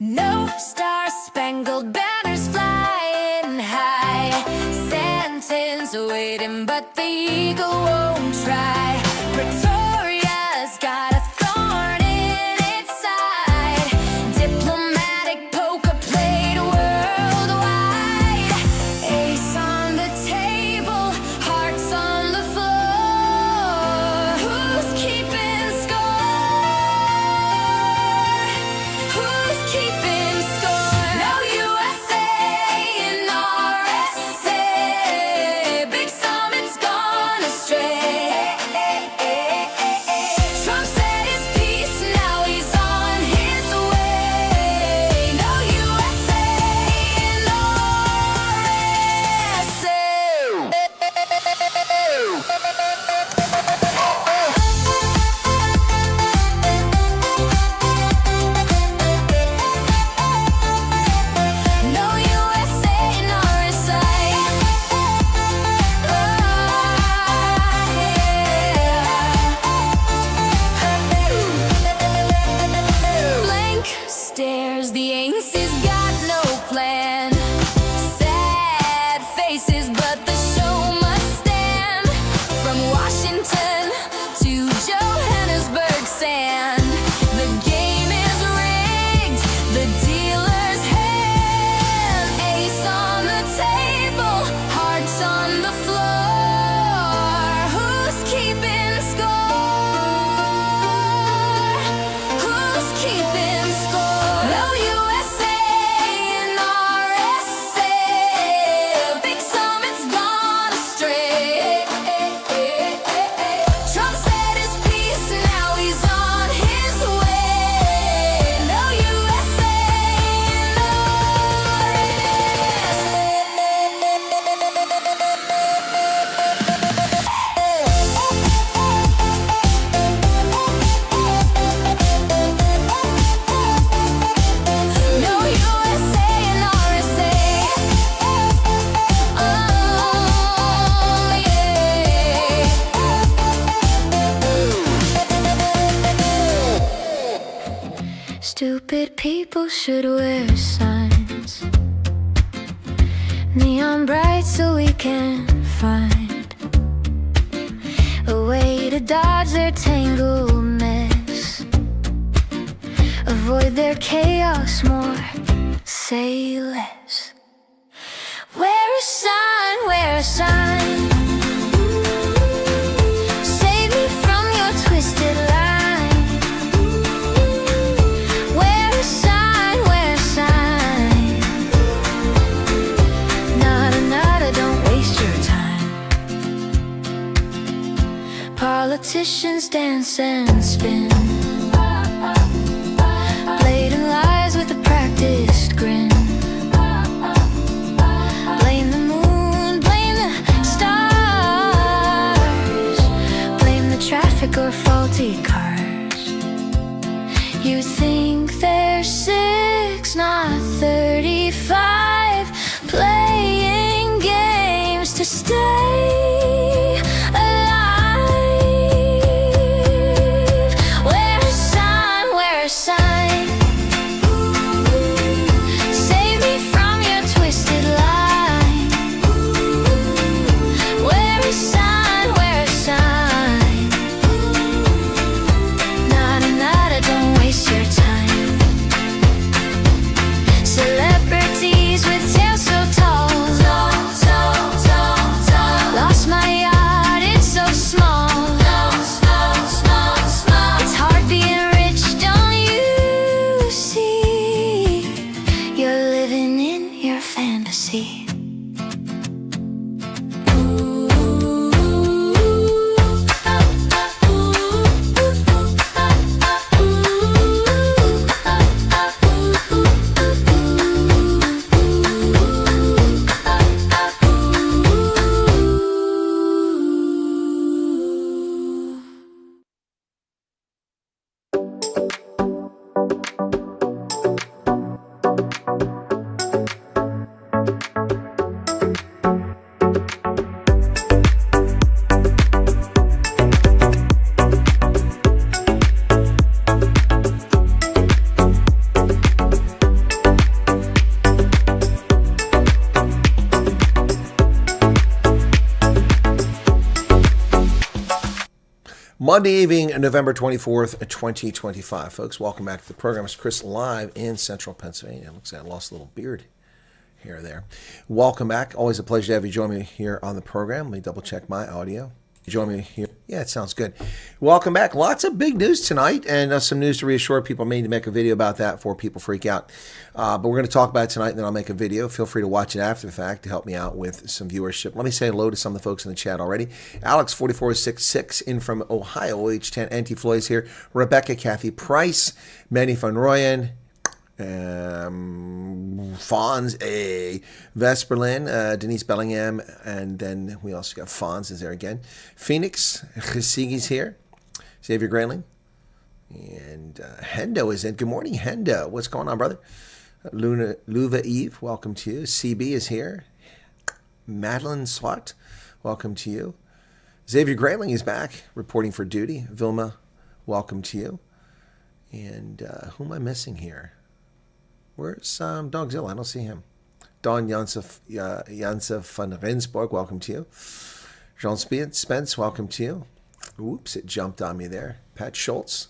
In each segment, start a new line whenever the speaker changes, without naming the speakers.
No star-spangled banners flying high, Santa's waiting, but the eagle won't try. Pretoria's got a thorn in its side, diplomatic poker played worldwide. Ace on the table, hearts on the floor. Who's keeping score? Who's keeping score? No USA and RSA. Big Summit's gone astray. Trump said his piece, now he's on his way. No USA and No USA and RSA. Blank stares, the ANC's got no plan. Sad faces, but the show must stand. From Washington to Johannesburg sand, the game is rigged, the dealer's hand. Ace on the table, hearts on the floor. Who's keeping score? Who's keeping score? No USA and RSA. Big Summit's gone astray. Trump said his piece, now he's on his way. No USA and No USA and RSA. Oh, yeah. Stupid people should wear signs, neon bright, so we can find a way to dodge their tangled mess, avoid their chaos more, say less. Wear a sign, wear a sign. Save me from your twisted line. Wear a sign, wear a sign. Nada, nada, don't waste your time. Politicians dance and spin, blatant lies with a practiced grin. Blame the moon, blame the stars, blame the traffic or faulty cars. You think they're 6, not 35, playing games to stay alive. Wear a sign, wear a sign. Save me from your twisted line. Wear a sign, wear a sign. Nada, nada, don't waste your time. Celebrities with tails so tall. Lost my yacht, it's so small. It's hard being rich, don't you see? You're living in your fantasy.
Monday evening, November 24th, 2025. Folks, welcome back to the program. It's Chris live in central Pennsylvania. Looks like I lost a little beard here or there. Welcome back. Always a pleasure to have you join me here on the program. Let me double check my audio. Join me here. Yeah, it sounds good. Welcome back. Lots of big news tonight, and some news to reassure people. I may need to make a video about that before people freak out. But we're going to talk about it tonight, and then I'll make a video. Feel free to watch it after the fact to help me out with some viewership. Let me say hello to some of the folks in the chat already. Alex4466 in from Ohio, H10 Anti-Floyd's here. Rebecca Kathy Price, Manny Van Royen, Fonz, Vesperlin, Denise Bellingham, and then we also got Fonz is there again. Phoenix, Chesigi's here. Xavier Grayling. And Hendo is in. Good morning, Hendo. What's going on, brother? Luva Eve, welcome to you. CB is here. Madeline Swat, welcome to you. Xavier Grayling is back, reporting for duty. Vilma, welcome to you. And who am I missing here? Where's Dogzilla? I don't see him. Don Janse van Rensburg, welcome to you. Jean Spence, welcome to you. Oops, it jumped on me there. Pat Schultz.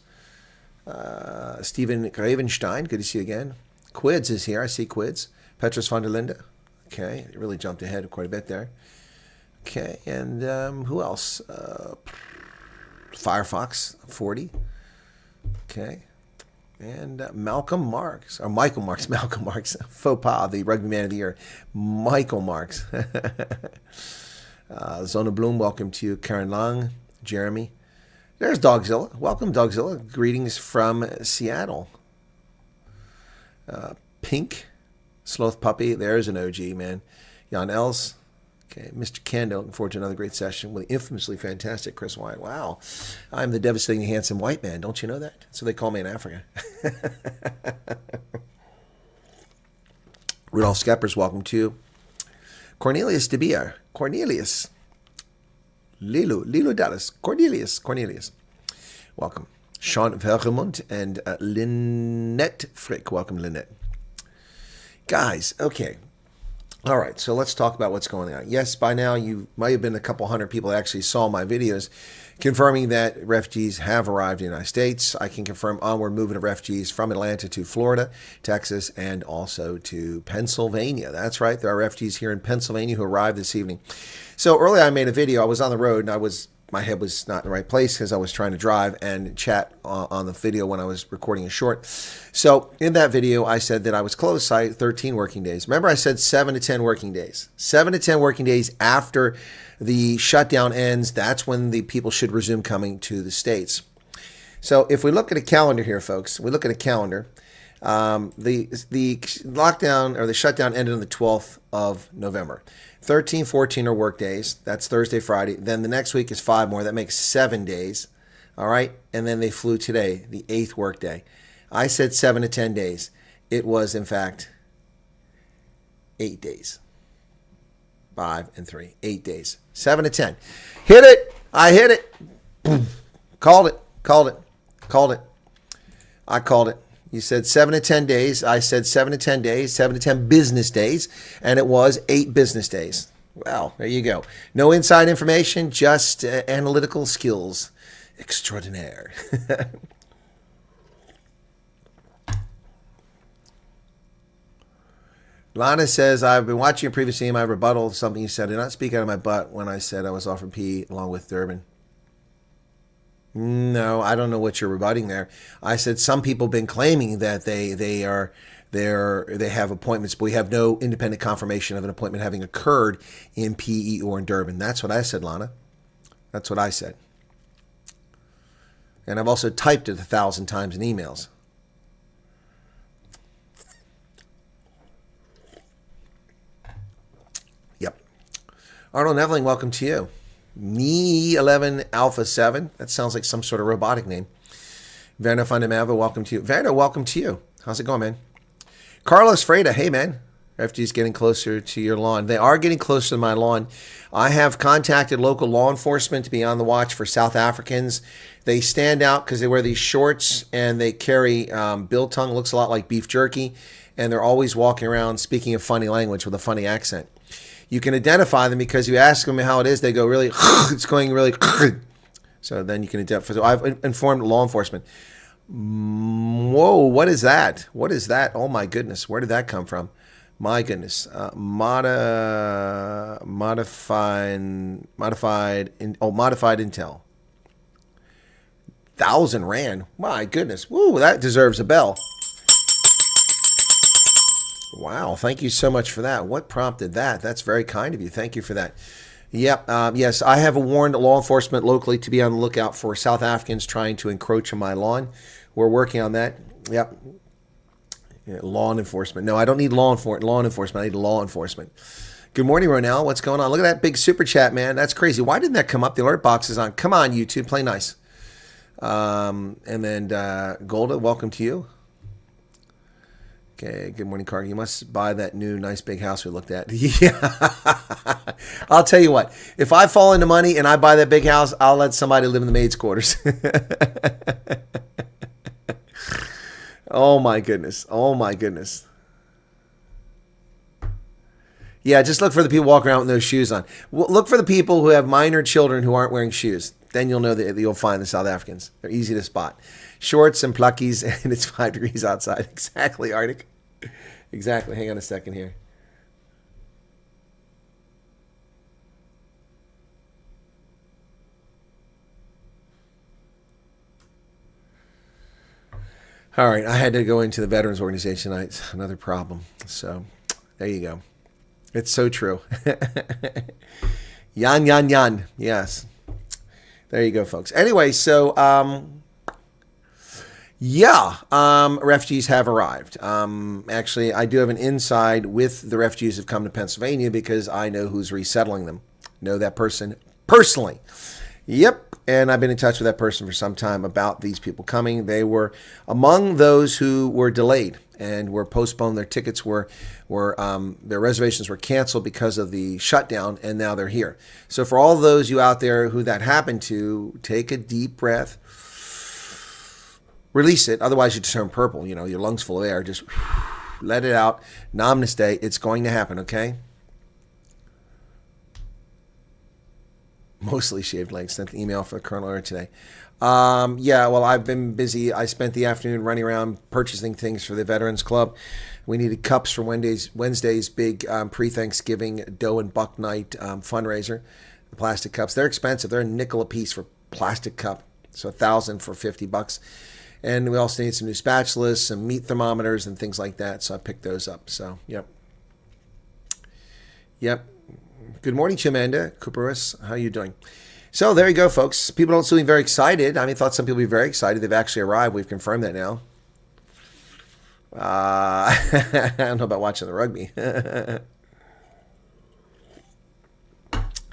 Stephen Gravenstein, good to see you again. Quids is here. I see Quids. Petrus van der Linde. Okay, it really jumped ahead quite a bit there. Okay, and who else? Firefox 40. Okay. And Malcolm Marks, or Michael Marks, Malcolm Marks, faux pas, the Rugby Man of the Year, Michael Marks. Zona Bloom, welcome to you. Karen Long, Jeremy. There's Dogzilla. Welcome, Dogzilla. Greetings from Seattle. Pink, Sloth Puppy. There's an OG, man. Jan Els. Okay, Mr. Kendo, looking forward to another great session with the infamously fantastic Chris Wyatt. Wow, I'm the devastatingly handsome white man. Don't you know that? So they call me in Africa. Rudolph Skeppers, welcome to Cornelius De Beer. Cornelius. Lilo Dallas. Cornelius. Welcome. Sean Vergemont and Lynette Frick. Welcome, Lynette. Guys, okay. All right, so let's talk about what's going on. Yes, by now you might have been a couple hundred people that actually saw my videos confirming that refugees have arrived in the United States. I can confirm onward movement of refugees from Atlanta to Florida, Texas, and also to Pennsylvania. That's right, there are refugees here in Pennsylvania who arrived this evening. So earlier I made a video. I was on the road and my head was not in the right place because I was trying to drive and chat on the video when I was recording a short. So in that video, I said that I was closed site 13 working days. Remember, I said 7 to 10 working days. 7 to 10 working days after the shutdown ends, that's when the people should resume coming to the States. So if we look at a calendar here, folks, we look at a calendar. The lockdown or the shutdown ended on the 12th of November. 13, 14 are work days. That's Thursday, Friday. Then the next week is 5 more. That makes 7 days. All right. And then they flew today, the 8th work day. I said 7 to 10 days. It was, in fact, 8 days. 5 and 3. 8 days. 7 to 10. Hit it. I hit it. Boom. Called it. I called it. You said 7 to 10 days. I said 7 to 10 days, 7 to 10 business days, and it was 8 business days. Well, there you go. No inside information, just analytical skills extraordinaire. Lana says, I've been watching your previous stream. I rebuttal something you said. I did not speak out of my butt when I said I was offered P along with Durbin. No, I don't know what you're rebutting there. I said some people have been claiming that they have appointments, but we have no independent confirmation of an appointment having occurred in PE or in Durban. That's what I said, Lana. That's what I said. And I've also typed it 1,000 times in emails. Yep. Arnold Neveling, welcome to you. Me 11 Alpha 7. That sounds like some sort of robotic name. Werner van der Merwe, welcome to you. Werner, welcome to you. How's it going, man? Carlos Freda, hey, man. Refugees getting closer to your lawn. They are getting closer to my lawn. I have contacted local law enforcement to be on the watch for South Africans. They stand out because they wear these shorts and they carry biltong. Looks a lot like beef jerky. And they're always walking around speaking a funny language with a funny accent. You can identify them because you ask them how it is. They go really, it's going really, So then you can identify. So I've informed law enforcement. Whoa, what is that? What is that? Oh my goodness, where did that come from? My goodness, modified intel. 1,000 rand. My goodness, woo, that deserves a bell. Wow, thank you so much for that. What prompted that? That's very kind of you. Thank you for that. Yep. Yes, I have warned law enforcement locally to be on the lookout for South Africans trying to encroach on my lawn. We're working on that. Yep. Yeah, law enforcement. No, I don't need law enforcement. I need law enforcement. Good morning, Ronell. What's going on? Look at that big super chat, man. That's crazy. Why didn't that come up? The alert box is on. Come on, YouTube. Play nice. And then Golda, welcome to you. Okay, good morning, Carter. You must buy that new nice big house we looked at. Yeah. I'll tell you what. If I fall into money and I buy that big house, I'll let somebody live in the maid's quarters. Oh, my goodness. Oh, my goodness. Yeah, just look for the people walking around with no shoes on. Look for the people who have minor children who aren't wearing shoes. Then you'll know that you'll find the South Africans. They're easy to spot. Shorts and pluckies, and it's 5 degrees outside. Exactly, Arctic. Exactly. Hang on a second here. All right, I had to go into the Veterans Organization tonight. It's another problem. So there you go. It's so true. Yan. Yes. There you go, folks. Anyway, so refugees have arrived. Actually, I do have an inside with the refugees who've come to Pennsylvania because I know who's resettling them. Know that person personally. Yep. And I've been in touch with that person for some time about these people coming. They were among those who were delayed and were postponed. Their tickets were their reservations were canceled because of the shutdown, and now they're here. So for all those you out there who that happened to, take a deep breath, release it. Otherwise, you just turn purple. You know, your lungs full of air. Just let it out. Namaste. It's going to happen. Okay. Mostly shaved legs. Sent the email for the Colonel earlier today. Well, I've been busy. I spent the afternoon running around purchasing things for the Veterans Club. We needed cups for Wednesday's big pre-Thanksgiving dough and buck night fundraiser. The plastic cups. They're expensive. They're a nickel a piece for plastic cup. So $1,000 for $50. And we also need some new spatulas, some meat thermometers, and things like that. So I picked those up. So, yep. Good morning, Chimanda Cooperus. How are you doing? So there you go, folks. People don't seem very excited. I thought some people would be very excited. They've actually arrived. We've confirmed that now. I don't know about watching the rugby.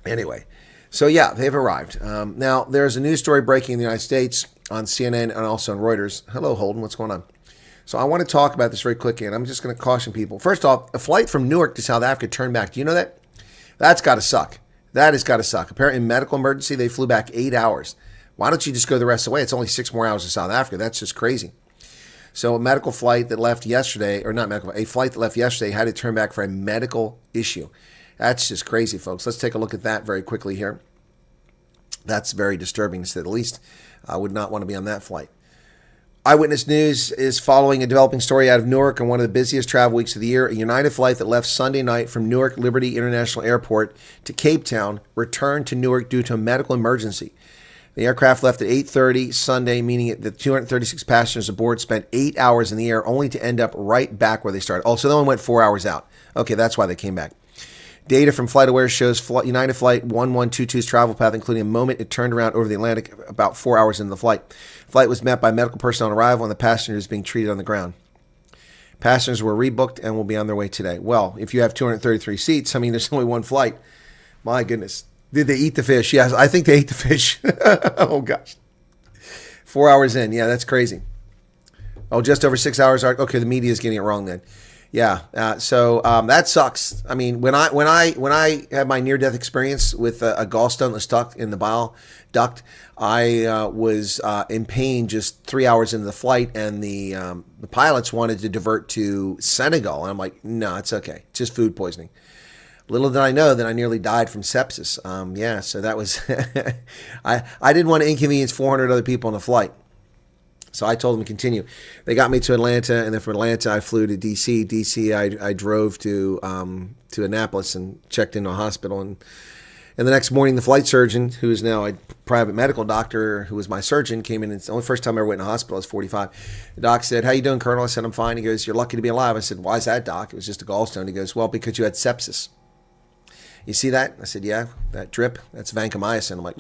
Anyway, so yeah, they've arrived. Now, there's a news story breaking in the United States on CNN and also on Reuters. Hello, Holden. What's going on? So I want to talk about this very quickly, and I'm just going to caution people. First off, a flight from Newark to South Africa turned back. Do you know that? That's got to suck. That has got to suck. Apparently, in medical emergency, they flew back 8 hours. Why don't you just go the rest of the way? It's only 6 more hours to South Africa. That's just crazy. So a medical flight that left yesterday, or not medical, a flight that left yesterday had to turn back for a medical issue. That's just crazy, folks. Let's take a look at that very quickly here. That's very disturbing, to say the least. I would not want to be on that flight. Eyewitness News is following a developing story out of Newark on one of the busiest travel weeks of the year. A United flight that left Sunday night from Newark Liberty International Airport to Cape Town returned to Newark due to a medical emergency. The aircraft left at 8:30 Sunday, meaning that 236 passengers aboard spent 8 hours in the air only to end up right back where they started. Oh, so they only went 4 hours out. Okay, that's why they came back. Data from FlightAware shows United Flight 1122's travel path, including a moment it turned around over the Atlantic about 4 hours into the flight. Flight was met by medical personnel on arrival and the passengers being treated on the ground. Passengers were rebooked and will be on their way today. Well, if you have 233 seats, there's only one flight. My goodness. Did they eat the fish? Yes, I think they ate the fish. Oh, gosh. 4 hours in. Yeah, that's crazy. Oh, just over 6 hours. Okay, the media is getting it wrong then. Yeah, so that sucks. When I had my near-death experience with a gallstone that stuck in the bile duct, I was in pain just 3 hours into the flight, and the pilots wanted to divert to Senegal, and I'm like, no, it's okay, it's just food poisoning. Little did I know that I nearly died from sepsis. Yeah, so that was, I didn't want to inconvenience 400 other people on the flight. So I told them to continue. They got me to Atlanta, and then from Atlanta I flew to D.C. D.C. I drove to Annapolis and checked into a hospital. And the next morning, the flight surgeon, who is now a private medical doctor, who was my surgeon, came in. It's the only first time I ever went in a hospital. I was 45. The doc said, "How you doing, Colonel?" I said, "I'm fine." He goes, "You're lucky to be alive." I said, "Why is that, Doc?" It was just a gallstone. He goes, "Well, because you had sepsis." "You see that?" I said, "Yeah, that drip, that's vancomycin." I'm like,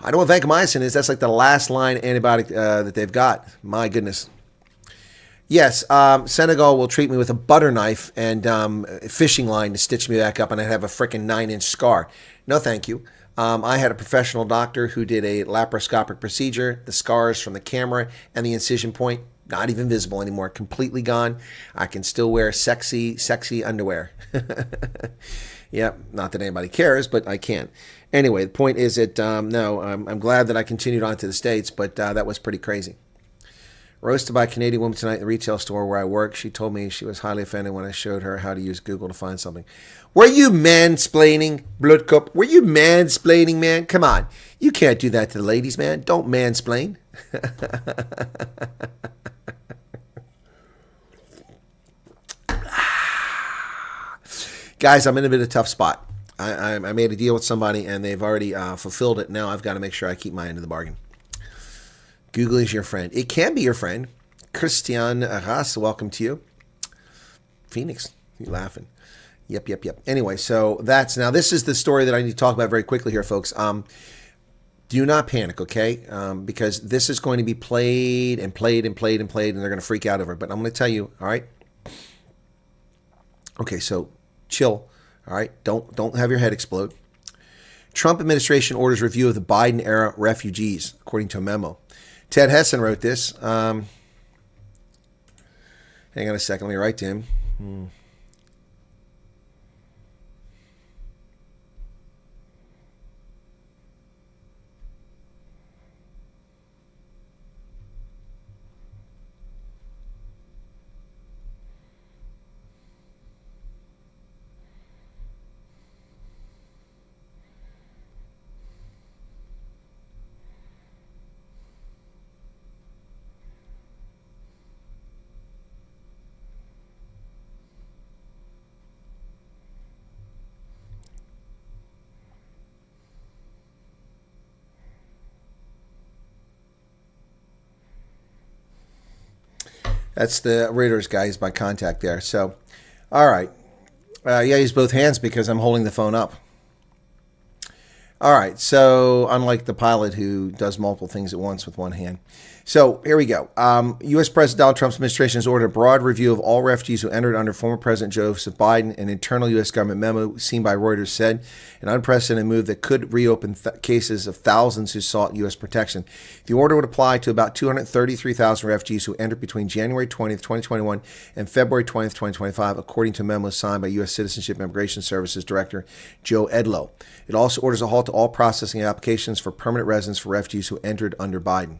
I know what vancomycin is. That's like the last line antibiotic that they've got. My goodness. Yes, Senegal will treat me with a butter knife and a fishing line to stitch me back up, and I'd have a freaking 9-inch scar. No, thank you. I had a professional doctor who did a laparoscopic procedure. The scars from the camera and the incision point, not even visible anymore, completely gone. I can still wear sexy underwear. Yep, not that anybody cares, but I can. Anyway, the point is that, no, I'm glad that I continued on to the States, but that was pretty crazy. Roasted by a Canadian woman tonight in the retail store where I work. She told me she was highly offended when I showed her how to use Google to find something. Were you mansplaining, blood cup? Were you mansplaining, man? Come on. You can't do that to the ladies, man. Don't mansplain. Guys, I'm in a bit of a tough spot. I made a deal with somebody, and they've already fulfilled it. Now I've got to make sure I keep my end of the bargain. Google is your friend. It can be your friend. Christian Arras, welcome to you. Phoenix, you laughing. Yep. Anyway, so now this is the story that I need to talk about very quickly here, folks. Do not panic, okay? Because this is going to be played, and they're going to freak out over it. But I'm going to tell you, all right? Okay, so chill, all right? Don't have your head explode. Trump administration orders review of the Biden-era refugees, according to a memo. Ted Hessen wrote this. Hang on a second. Let me write to him. That's the Reuters guy. He's my contact there. So, all right. Yeah, use both hands because I'm holding the phone up. All right. So, unlike the pilot who does multiple things at once with one hand. So, here we go. U.S. President Donald Trump's administration has ordered a broad review of all refugees who entered under former President Joseph Biden. An internal U.S. government memo seen by Reuters said an unprecedented move that could reopen cases of thousands who sought U.S. protection. The order would apply to about 233,000 refugees who entered between January 20th, 2021 and February 20th, 2025, according to a memo signed by U.S. Citizenship and Immigration Services Director Joe Edlow. It also orders a halt to all processing applications for permanent residence for refugees who entered under Biden.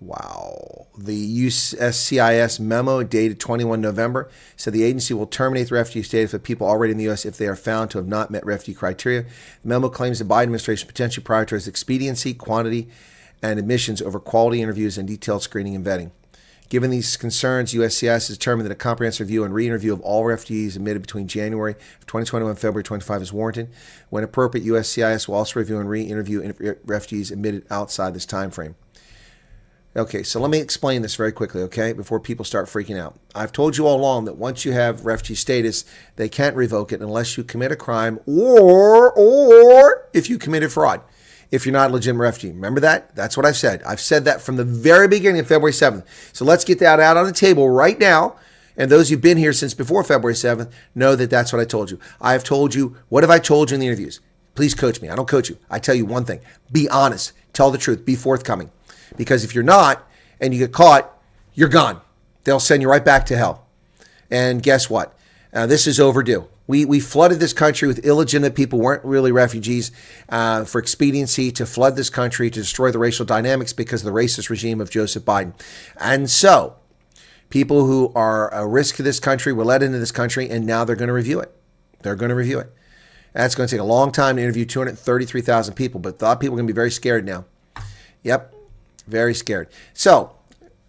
Wow. The USCIS memo dated 21 November said the agency will terminate the refugee status for people already in the U.S. if they are found to have not met refugee criteria. The memo claims the Biden administration potentially prioritized expediency, quantity, and admissions over quality interviews and detailed screening and vetting. Given these concerns, USCIS has determined that a comprehensive review and re-interview of all refugees admitted between January of 2021 and February 25 is warranted. When appropriate, USCIS will also review and re-interview refugees admitted outside this time frame. Okay, so let me explain this very quickly, okay, before people start freaking out. I've told you all along that once you have refugee status, they can't revoke it unless you commit a crime or if you committed fraud, if you're not a legitimate refugee. Remember that? That's what I've said. I've said that from the very beginning of February 7th. So let's get that out on the table right now. And those who've been here since before February 7th know that that's what I told you. I have told you, what have I told you in the interviews? Please coach me. I don't coach you. I tell you one thing. Be honest. Tell the truth. Be forthcoming. Because if you're not and you get caught, you're gone. They'll send you right back to hell. And guess what? This is overdue. We flooded this country with illegitimate people who weren't really refugees for expediency, to flood this country, to destroy the racial dynamics because of the racist regime of Joseph Biden. And so people who are a risk to this country were let into this country, and now they're going to review it. They're going to review it. That's going to take a long time to interview 233,000 people, but a lot of people are going to be very scared now. Yep, very scared. So,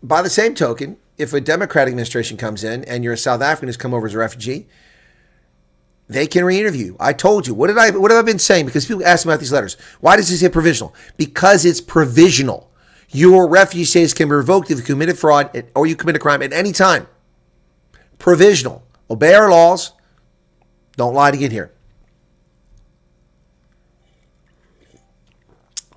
by the same token, if a Democratic administration comes in and you're a South African who's come over as a refugee, they can re-interview. I told you. What have I been saying? Because people ask me about these letters. Why does it say provisional? Because it's provisional. Your refugee status can be revoked if you committed fraud or you commit a crime at any time. Provisional. Obey our laws. Don't lie to get here.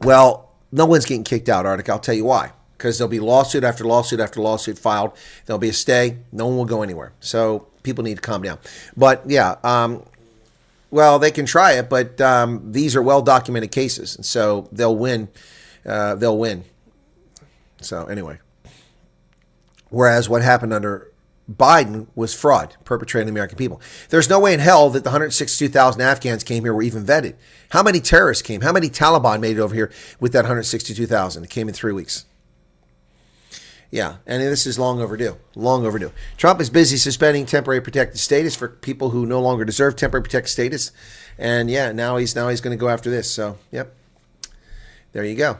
Well, no one's getting kicked out, Arctic. I'll tell you why. Because there'll be lawsuit after lawsuit after lawsuit filed. There'll be a stay. No one will go anywhere. So people need to calm down. But yeah, well, they can try it, but these are well-documented cases. And so they'll win. They'll win. So anyway. Whereas what happened under Biden was fraud perpetrated on the American people. There's no way in hell that the 162,000 Afghans came here were even vetted. How many terrorists came? How many Taliban made it over here with that 162,000? It came in 3 weeks. Yeah, and this is long overdue. Long overdue. Trump is busy suspending temporary protected status for people who no longer deserve temporary protected status. And yeah, now he's going to go after this. So, yep. There you go.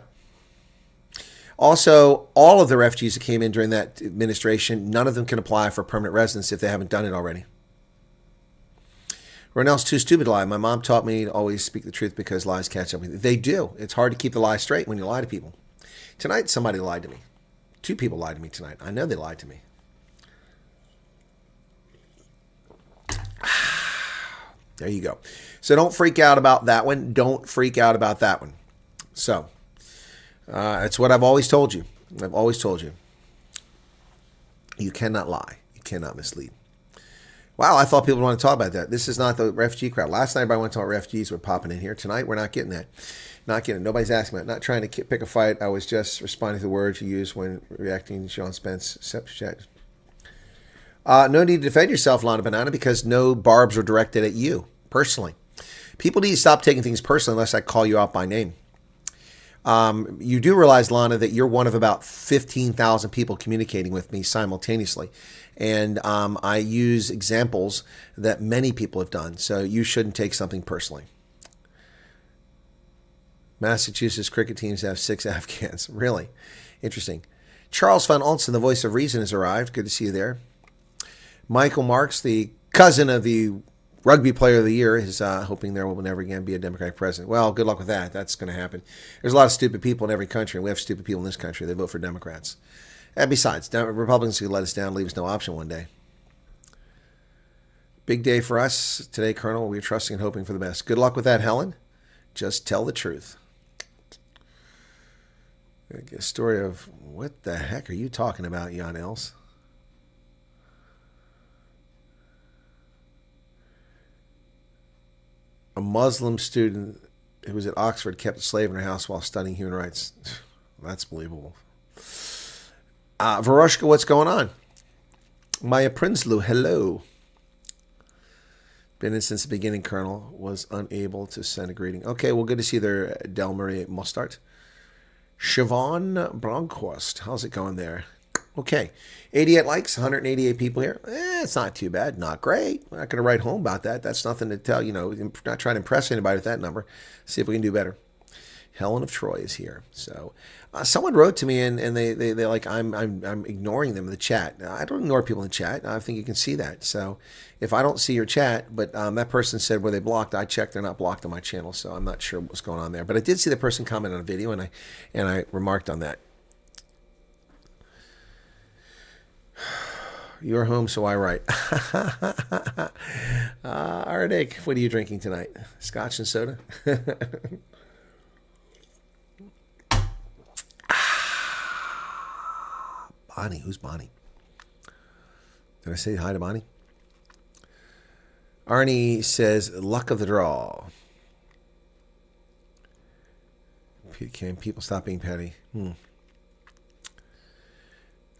Also, all of the refugees that came in during that administration, none of them can apply for permanent residence if they haven't done it already. Ronell's too stupid to lie. My mom taught me to always speak the truth because lies catch up with you. They do. It's hard to keep the lie straight when you lie to people. Tonight, somebody lied to me. 2 people lied to me tonight. I know they lied to me. There you go. So don't freak out about that one. Don't freak out about that one. So it's what I've always told you. I've always told you. You cannot lie. You cannot mislead. Wow, I thought people would want to talk about that. This is not the refugee crowd. Last night, everybody wanted to talk about refugees. We're popping in here. Tonight, we're not getting that. Not getting it. Nobody's asking about it. Not trying to pick a fight. I was just responding to the words you used when reacting to Sean Spence. No need to defend yourself, Lana Banana, because no barbs are directed at you personally. People need to stop taking things personally unless I call you out by name. You do realize, Lana, that you're one of about 15,000 people communicating with me simultaneously. And I use examples that many people have done. So you shouldn't take something personally. Massachusetts cricket teams have 6 Afghans. Really? Interesting. Charles Van Olsen, the voice of reason, has arrived. Good to see you there. Michael Marks, the cousin of the rugby player of the year, is hoping there will never again be a Democratic president. Well, good luck with that. That's going to happen. There's a lot of stupid people in every country, and we have stupid people in this country. They vote for Democrats. And besides, Republicans could let us down, leave us no option one day. Big day for us today, Colonel. We're trusting and hoping for the best. Good luck with that, Helen. Just tell the truth. A story of what the heck are you talking about, Jan Els? A Muslim student who was at Oxford kept a slave in her house while studying human rights. That's believable. Varoshka, what's going on? Maya Prinsloo, hello. Been in since the beginning, Colonel. Was unable to send a greeting. Okay, well, good to see you there, Del Marie Mostart. Siobhan Bronkhorst, how's it going there? Okay, 88 likes, 188 people here. It's not too bad, not great. We're not going to write home about that. That's nothing to tell, not trying to impress anybody with that number. See if we can do better. Helen of Troy is here. So someone wrote to me and they like I'm ignoring them in the chat. I don't ignore people in the chat. I think you can see that. So if I don't see your chat, but that person said were they blocked, I checked they're not blocked on my channel. So I'm not sure what's going on there. But I did see the person comment on a video and I remarked on that. You're home, so I write. Arctic, what are you drinking tonight? Scotch and soda? Bonnie, who's Bonnie? Did I say hi to Bonnie? Arnie says, luck of the draw. Can people stop being petty?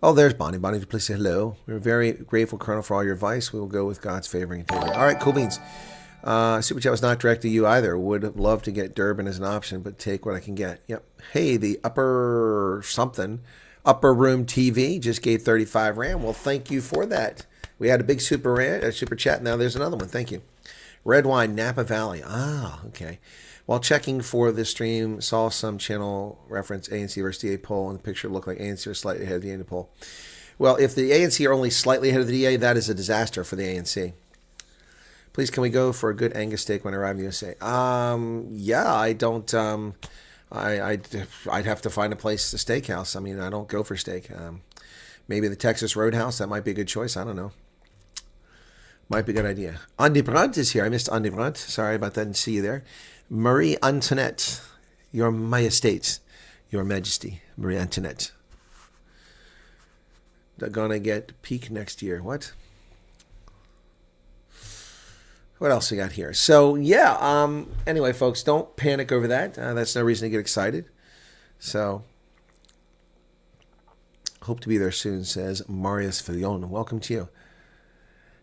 Oh, there's Bonnie. Bonnie, please say hello. We're very grateful, Colonel, for all your advice. We will go with God's favoring integrity. All right, cool beans. Super Chat was not directed to you either. Would love to get Durban as an option, but take what I can get. Yep. Hey, the upper room TV just gave 35 Rand. Well, thank you for that. We had a big super chat. Now there's another one. Thank you. Red wine, Napa Valley. Ah, okay. While checking for the stream, saw some channel reference ANC versus DA poll, and the picture looked like ANC are slightly ahead of the DA poll. Well, if the ANC are only slightly ahead of the DA, that is a disaster for the ANC. Please, can we go for a good Angus steak when I arrive in the USA? Yeah, I don't. I'd have to find a place, a steakhouse. I mean, I don't go for steak. Maybe the Texas Roadhouse. That might be a good choice. I don't know. Might be a good idea. Andy Brandt is here. I missed Andy Brandt. Sorry about that. Didn't see you there. Marie Antoinette, Your Majestate, Your Majesty, Marie Antoinette. They're gonna get peak next year. What? What else we got here? So yeah. Anyway, folks, don't panic over that. That's no reason to get excited. So hope to be there soon. Says Marius Fillon. Welcome to you.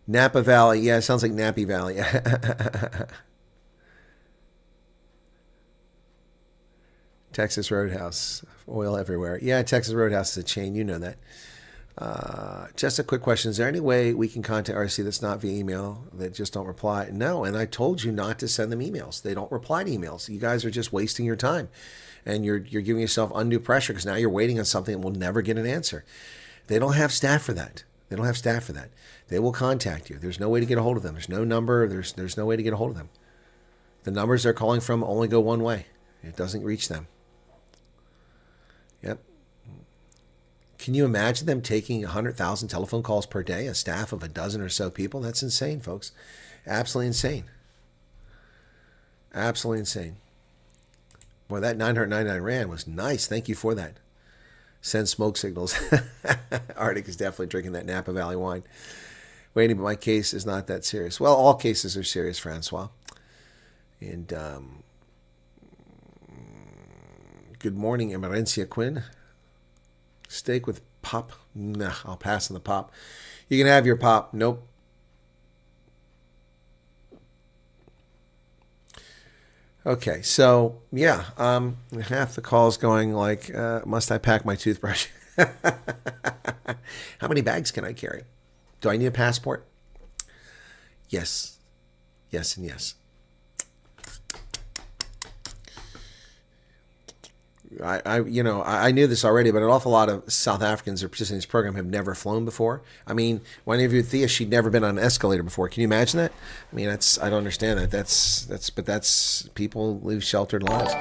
Napa Valley. Yeah, it sounds like Nappy Valley. Texas Roadhouse. Oil everywhere. Yeah, Texas Roadhouse is a chain. You know that. Just a quick question. Is there any way we can contact RC that's not via email, that just don't reply? No, and I told you not to send them emails. They don't reply to emails. You guys are just wasting your time. And you're giving yourself undue pressure because now you're waiting on something and will never get an answer. They don't have staff for that. They don't have staff for that. They will contact you. There's no way to get a hold of them. There's no number. There's no way to get a hold of them. The numbers they're calling from only go one way. It doesn't reach them. Yep. Can you imagine them taking 100,000 telephone calls per day, a staff of a dozen or so people? That's insane, folks. Absolutely insane. Absolutely insane. Boy, that 999 Rand was nice. Thank you for that. Send smoke signals. Arctic is definitely drinking that Napa Valley wine. Waiting, but my case is not that serious. Well, all cases are serious, Francois. And good morning, Emerencia Quinn. Steak with pop? Nah, I'll pass on the pop. You can have your pop. Nope. Okay, so yeah, half the calls going like, must I pack my toothbrush? How many bags can I carry? Do I need a passport? Yes. Yes and yes. I knew this already, but an awful lot of South Africans who are participating in this program have never flown before. I mean, when I interviewed Thea, she'd never been on an escalator before. Can you imagine that? I mean, I don't understand that. That's people live sheltered lives.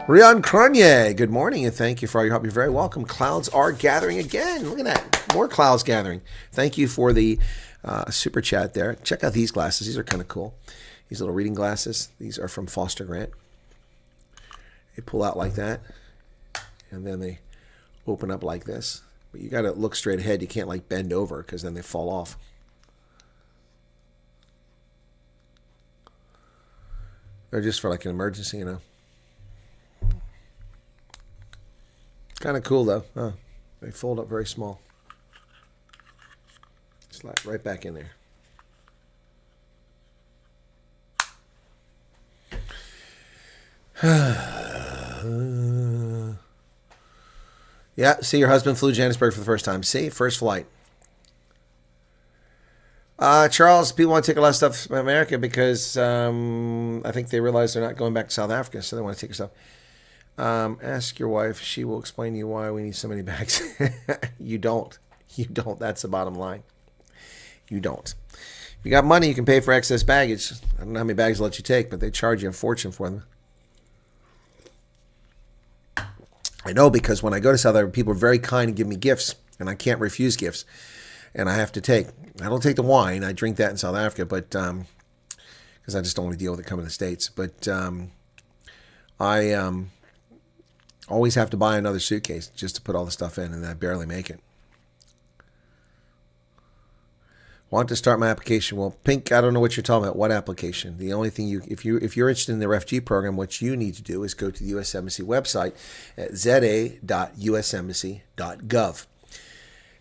Rian Cronier, good morning, and thank you for all your help. You're very welcome. Clouds are gathering again. Look at that. More clouds gathering. Thank you for the super chat there. Check out these glasses. These are kind of cool. These little reading glasses. These are from Foster Grant. They pull out like that. And then they open up like this. But you got to look straight ahead. You can't like bend over because then they fall off. They're just for like an emergency, you know. Kind of cool though. Huh? They fold up very small. Slap right back in there. Yeah, see, your husband flew Johannesburg for the first time. See, first flight. Charles, people want to take a lot of stuff from America because I think they realize they're not going back to South Africa, so they want to take your stuff. Ask your wife. She will explain to you why we need so many bags. You don't. You don't. That's the bottom line. You don't. If you got money, you can pay for excess baggage. I don't know how many bags they'll let you take, but they charge you a fortune for them. I know because when I go to South Africa, people are very kind and give me gifts, and I can't refuse gifts. And I have to take. I don't take the wine. I drink that in South Africa, but because I just don't want to deal with it coming to the States. But I always have to buy another suitcase just to put all the stuff in, and I barely make it. Want to start my application? Well, Pink, I don't know what you're talking about. What application? The only thing if you're interested in the refugee program, what you need to do is go to the U.S. Embassy website at za.usembassy.gov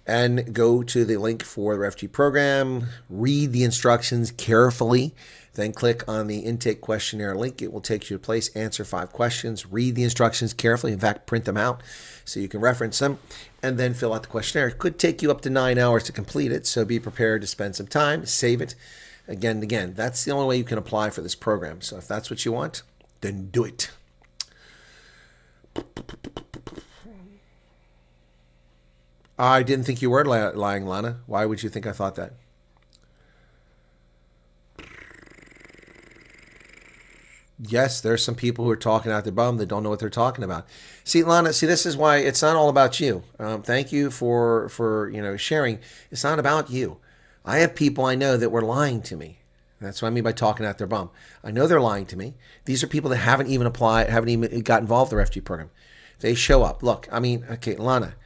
and go to the link for the refugee program. Read the instructions carefully. Then click on the intake questionnaire link. It will take you to a place, answer 5 questions, read the instructions carefully. In fact, print them out so you can reference them, and then fill out the questionnaire. It could take you up to 9 hours to complete it, so be prepared to spend some time, save it, Again, that's the only way you can apply for this program. So if that's what you want, then do it. I didn't think you were lying, Lana. Why would you think I thought that? Yes, there's some people who are talking out their bum that don't know what they're talking about. See, Lana, this is why it's not all about you. Thank you for sharing. It's not about you. I have people I know that were lying to me. That's what I mean by talking out their bum. I know they're lying to me. These are people that haven't even applied, haven't even got involved in the refugee program. They show up. Look, okay, Lana,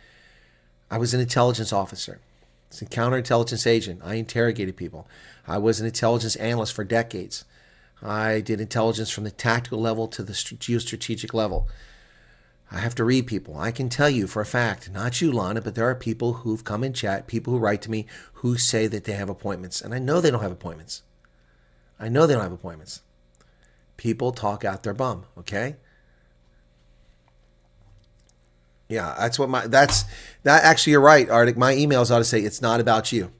I was an intelligence officer. I was a counterintelligence agent. I interrogated people. I was an intelligence analyst for decades. I did intelligence from the tactical level to the geostrategic level. I have to read people. I can tell you for a fact, not you, Lana, but there are people who've come in chat, people who write to me who say that they have appointments. And I know they don't have appointments. I know they don't have appointments. People talk out their bum, okay? Yeah, actually, you're right, Arctic. My emails ought to say, it's not about you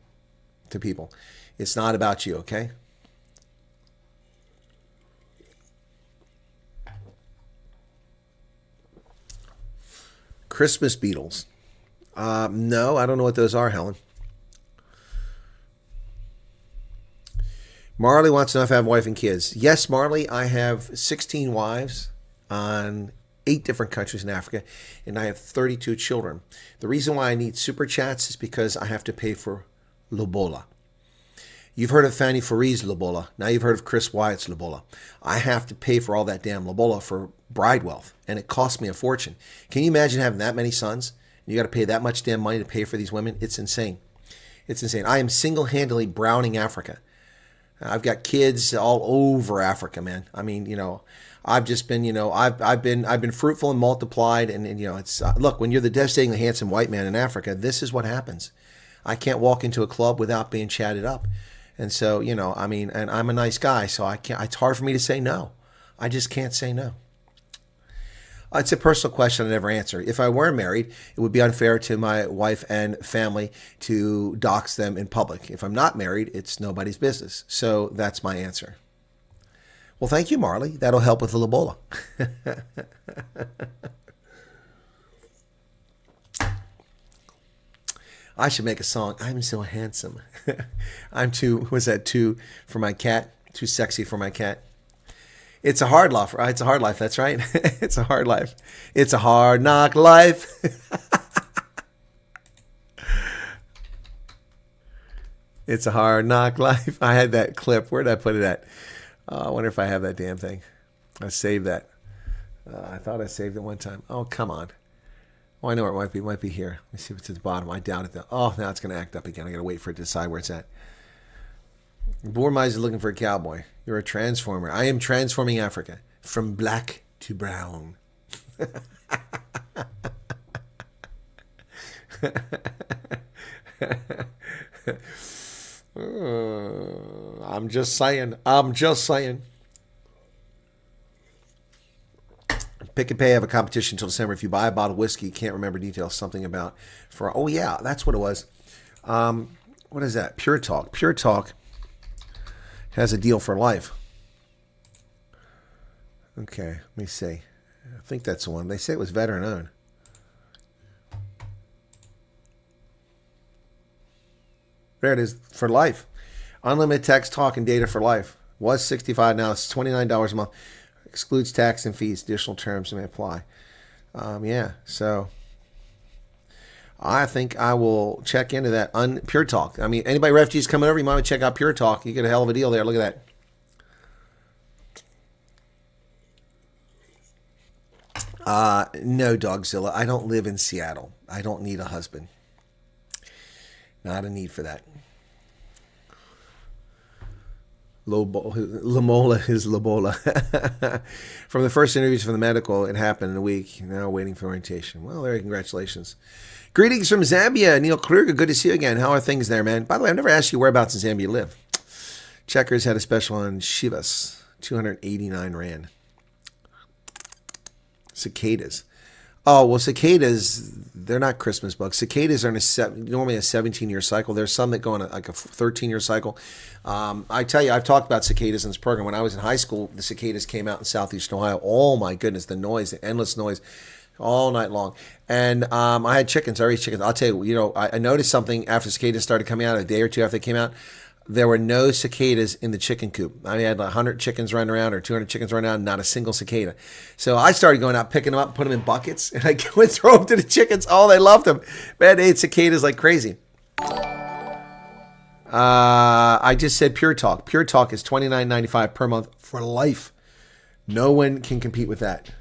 to people. It's not about you, okay? Christmas beetles. No, I don't know what those are, Helen. Marley wants to know if I have a wife and kids. Yes, Marley, I have 16 wives on 8 different countries in Africa, and I have 32 children. The reason why I need super chats is because I have to pay for lobola. You've heard of Fanny Faree's lobola. Now you've heard of Chris Wyatt's lobola. I have to pay for all that damn lobola for bride wealth, and it costs me a fortune. Can you imagine having that many sons? You got to pay that much damn money to pay for these women? It's insane. It's insane. I am single-handedly browning Africa. I've got kids all over Africa, man. I mean, I've just been, I've been fruitful and multiplied, and it's look, when you're the devastatingly handsome white man in Africa, this is what happens. I can't walk into a club without being chatted up, and so and I'm a nice guy, so I can't. It's hard for me to say no. I just can't say no. It's a personal question I never answer. If I were married, it would be unfair to my wife and family to dox them in public. If I'm not married, it's nobody's business. So that's my answer. Well, thank you, Marley. That'll help with the lobola. I should make a song. I'm so handsome. I'm too for my cat? Too sexy for my cat. It's a hard life, right? It's a hard life. That's right. It's a hard life. It's a hard knock life. It's a hard knock life. I had that clip. Where did I put it at? I wonder if I have that damn thing. I saved that. I thought I saved it one time. Oh, come on. Oh, I know where it might be. It might be here. Let me see if it's at the bottom. I doubt it, though. Oh, now it's going to act up again. I got to wait for it to decide where it's at. Bormais is looking for a cowboy. You're a transformer. I am transforming Africa from black to brown. I'm just saying. Pick and Pay have a competition until December. If you buy a bottle of whiskey, can't remember details, something about oh yeah, that's what it was. What is that? Pure Talk. Pure Talk has a deal for life. Okay, let me see. I think that's the one. They say it was veteran owned. There it is, for life. Unlimited text, talk, and data for life. Was $65, now it's $29 a month. Excludes tax and fees. Additional terms may apply. Yeah, so I think I will check into that. Pure Talk. I mean, anybody refugees coming over, you might want to check out Pure Talk. You get a hell of a deal there. Look at that. No, Dogzilla. I don't live in Seattle. I don't need a husband. Not a need for that. Lamola is Labola. From the first interviews from the medical, it happened in a week. Now waiting for orientation. Well, Larry, congratulations. Greetings from Zambia. Neil Kruger, good to see you again. How are things there, man? By the way, I've never asked you whereabouts in Zambia you live. Checkers had a special on Shivas, 289 Rand. Cicadas. Oh, well, cicadas, they're not Christmas bugs. Cicadas are normally a 17-year cycle. There's some that go on like a 13-year cycle. I tell you, I've talked about cicadas in this program. When I was in high school, the cicadas came out in southeastern Ohio. Oh, my goodness, the noise, the endless noise all night long. And I had chickens. I raised chickens. I'll tell you, I noticed something after cicadas started coming out, a day or two after they came out. There were no cicadas in the chicken coop. I had 100 chickens running around or 200 chickens running around, not a single cicada. So I started going out, picking them up, putting them in buckets, and I would throw them to the chickens. Oh, they loved them. Man, they ate cicadas like crazy. I just said Pure Talk. Pure Talk is $29.95 per month for life. No one can compete with that.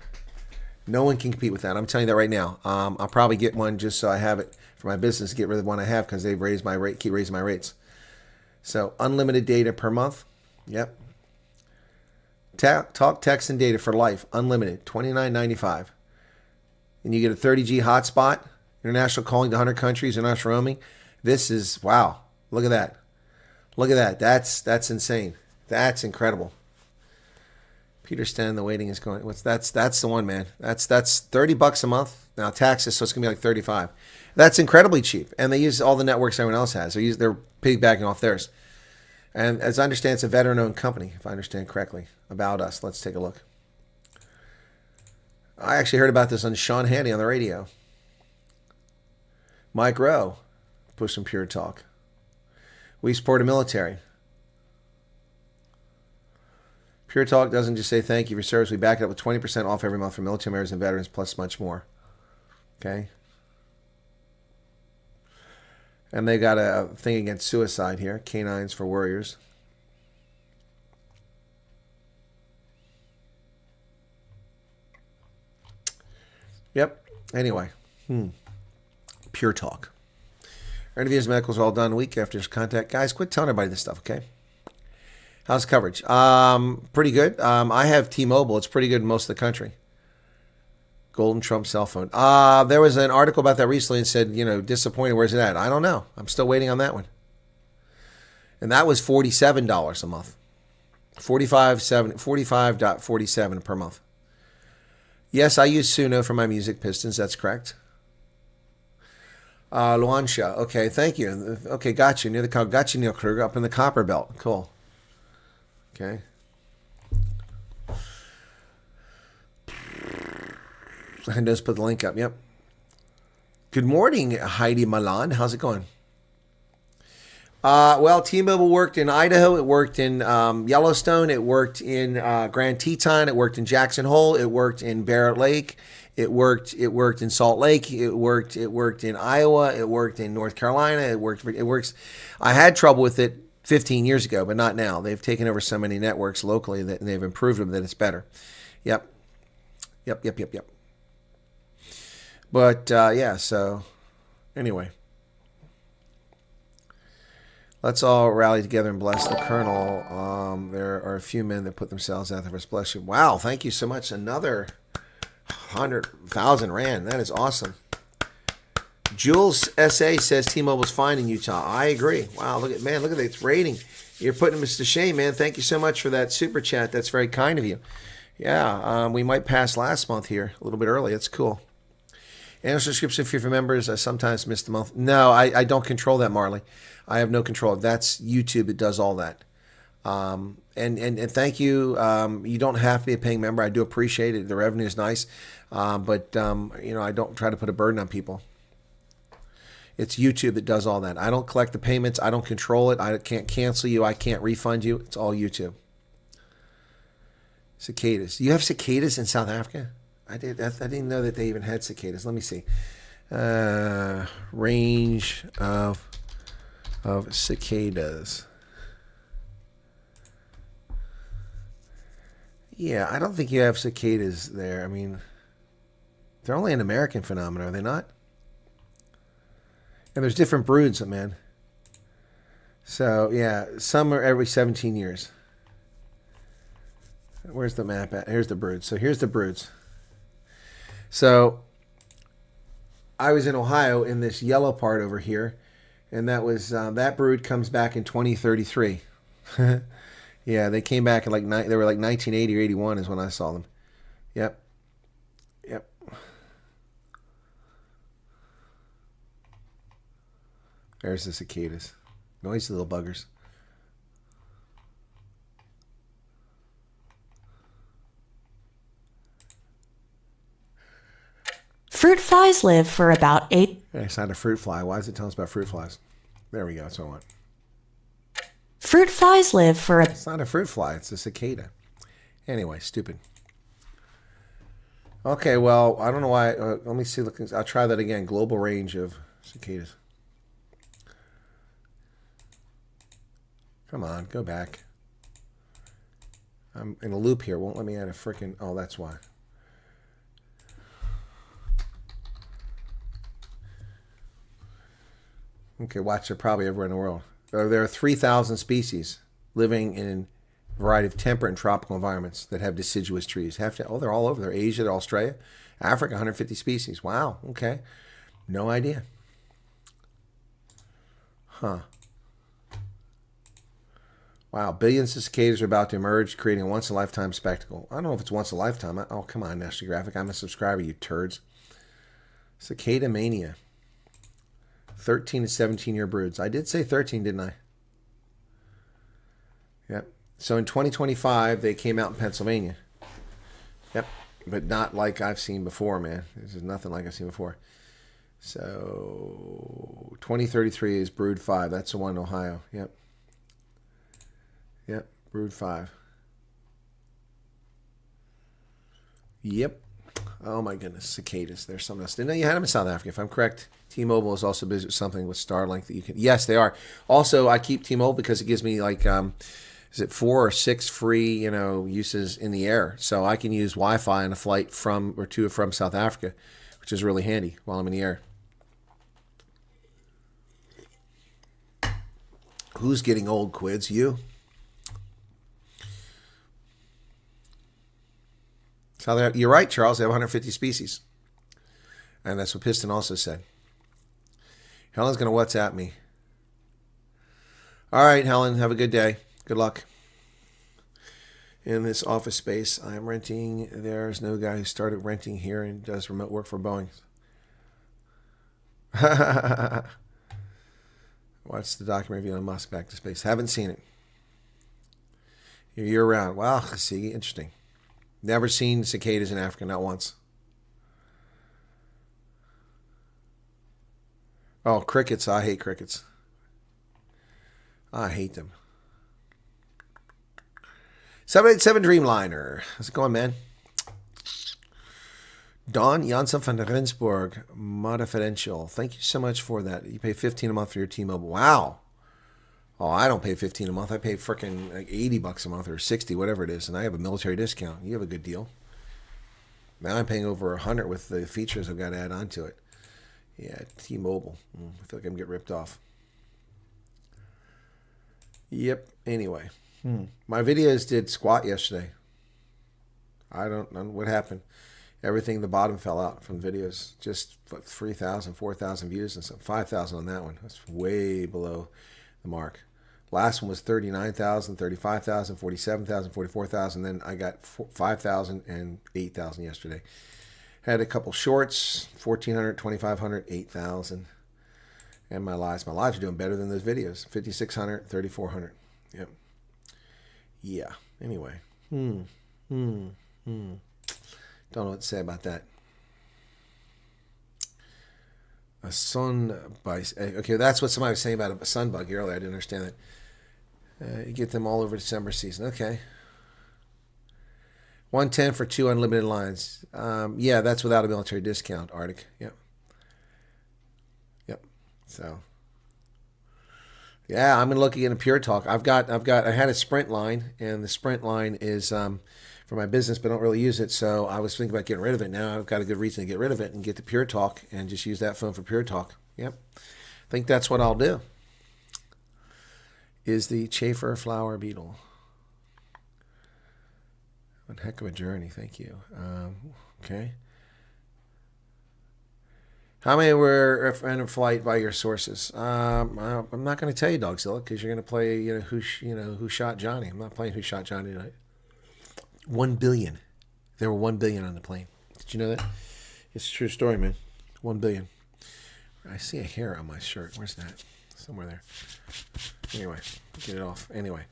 No one can compete with that. I'm telling you that right now. I'll probably get one just so I have it for my business, get rid of the one I have because they've raised my rate, keep raising my rates. So unlimited data per month. Yep. Talk, text, and data for life. Unlimited. $29.95. And you get a 30G hotspot. International calling to 100 countries. International roaming. This is, wow. Look at that. Look at that. That's insane. That's incredible. Peter Sten, the waiting is going. That's the one, man. That's $30 a month. Now taxes, so it's gonna be like 35. That's incredibly cheap, and they use all the networks everyone else has. They're piggybacking off theirs. And as I understand, it's a veteran-owned company, if I understand correctly. About Us. Let's take a look. I actually heard about this on Sean Hannity on the radio. Mike Rowe pushed some Pure Talk. We support the military. Pure Talk doesn't just say thank you for service. We back it up with 20% off every month for military members and veterans, plus much more. Okay? And they got a thing against suicide here. Canines for Warriors. Yep. Anyway. Pure Talk. Our interviews, medicals are all done a week after this contact. Guys, quit telling everybody this stuff, okay? How's coverage? Pretty good. I have T-Mobile. It's pretty good in most of the country. Golden Trump cell phone. There was an article about that recently and said, disappointed. Where's it at? I don't know. I'm still waiting on that one. And that was $47 a month. $45.47 per month. Yes, I use Suno for my music pistons. That's correct. Luansha. Okay, thank you. Okay, got you. Got you, Neil Kruger, up in the Copper Belt. Cool. Okay. And just put the link up. Yep. Good morning, Heidi Milan. How's it going? Well, T-Mobile worked in Idaho. It worked in Yellowstone. It worked in Grand Teton. It worked in Jackson Hole. It worked in Barrett Lake. It worked in Salt Lake. It worked in Iowa. It worked in North Carolina. It works. I had trouble with it 15 years ago, but not now. They've taken over so many networks locally that they've improved them that it's better. Yep. But, yeah, so anyway. Let's all rally together and bless the Colonel. There are a few men that put themselves out there for his blessing. Wow, thank you so much. Another 100,000 Rand. That is awesome. Jules SA says T-Mobile's fine in Utah. I agree. Wow, look at its rating. You're putting us to shame, man. Thank you so much for that super chat. That's very kind of you. Yeah, we might pass last month here a little bit early. That's cool. Annual subscription fee for members. I sometimes miss the month. No, I don't control that, Marley. I have no control. That's YouTube that does all that. And thank you. You don't have to be a paying member. I do appreciate it. The revenue is nice. But I don't try to put a burden on people. It's YouTube that does all that. I don't collect the payments. I don't control it. I can't cancel you. I can't refund you. It's all YouTube. Cicadas. You have cicadas in South Africa? I didn't know that they even had cicadas. Let me see. Range of cicadas. Yeah, I don't think you have cicadas there. I mean, they're only an American phenomenon, are they not? And there's different broods, man. So, yeah, some are every 17 years. Where's the map at? Here's the broods. So here's the broods. So I was in Ohio in this yellow part over here, and that was that brood comes back in 2033. Yeah, they came back in they were like 1980 or 81 is when I saw them. Yep. There's the cicadas. Noisy little buggers.
Fruit flies live for about 8.
It's not a fruit fly. Why does it tell us about fruit flies? There we go. That's what I want.
Fruit flies live for
It's not a fruit fly. It's a cicada. Anyway, stupid. Okay, well, I don't know why. Let me see. I'll try that again. Global range of cicadas. Come on, go back. I'm in a loop here. Won't let me add a freaking... Oh, that's why. Okay, watch. They're probably everywhere in the world. There are 3,000 species living in a variety of temperate and tropical environments that have deciduous trees. They're all over. They're Asia, they're Australia, Africa, 150 species. Wow, okay. No idea. Huh. Wow, billions of cicadas are about to emerge, creating a once-in-a-lifetime spectacle. I don't know if it's once a lifetime. Oh, come on, National Geographic. I'm a subscriber, you turds. Cicada mania. 13 to 17-year broods. I did say 13, didn't I? Yep. So in 2025, they came out in Pennsylvania. Yep. But not like I've seen before, man. This is nothing like I've seen before. So 2033 is brood 5. That's the one in Ohio. Yep. Yep. Brood 5. Yep. Oh my goodness, cicadas. There's something else. Didn't know you had them in South Africa. If I'm correct, T-Mobile is also busy with something with Starlink that you can. Yes, they are. Also, I keep T-Mobile because it gives me like, is it 4 or 6 free, uses in the air. So I can use Wi-Fi on a flight from or to or from South Africa, which is really handy while I'm in the air. Who's getting old, Quids? You? So you're right, Charles. They have 150 species. And that's what Piston also said. Helen's going to WhatsApp me. All right, Helen, have a good day. Good luck. In this office space I am renting, there's no guy who started renting here and does remote work for Boeing. Watch the documentary on Musk Back to Space. Haven't seen it. You're year-round. Wow, see, interesting. Never seen cicadas in Africa, not once. Oh, crickets. I hate crickets. I hate them. 787 Dreamliner. How's it going, man? Don Janssen van Rensburg, Modifidential. Thank you so much for that. You pay $15 a month for your T-Mobile. Wow. Oh, I don't pay $15 a month. I pay freaking like $80 a month or $60, whatever it is, and I have a military discount. You have a good deal. Now I'm paying over $100 with the features I've got to add on to it. Yeah, T-Mobile. I feel like I'm getting ripped off. Yep. Anyway, my videos did squat yesterday. I don't know what happened. Everything, the bottom fell out from videos. Just 3,000, 4,000 views and some 5,000 on that one. That's way below the mark. Last one was 39,000, 35,000, 47,000, 44,000. Then I got 5,000 and 8,000 yesterday. Had a couple shorts, 1,400, 2,500, 8,000. And my lives are doing better than those videos. 5,600, 3,400. Yep. Yeah. Anyway. Don't know what to say about that. A sun bug. Okay, that's what somebody was saying about a sun bug earlier. I didn't understand that. You get them all over December season. Okay. 110 for 2 unlimited lines. Yeah, that's without a military discount, Arctic. Yep. Yep. So. Yeah, I'm gonna look again at Pure Talk. I had a Sprint line, and the Sprint line is for my business, but I don't really use it. So I was thinking about getting rid of it. Now I've got a good reason to get rid of it and get the Pure Talk and just use that phone for Pure Talk. Yep. I think that's what I'll do. Is the Chafer flower beetle. One heck of a journey. Thank you. Okay. How many were in a flight by your sources? I'm not going to tell you, Dogzilla, because you're going to play, who shot Johnny. I'm not playing Who Shot Johnny tonight. 1 billion. There were 1 billion on the plane. Did you know that? It's a true story, man. 1 billion. I see a hair on my shirt. Where's that? somewhere there. Anyway, get it off. Anyway,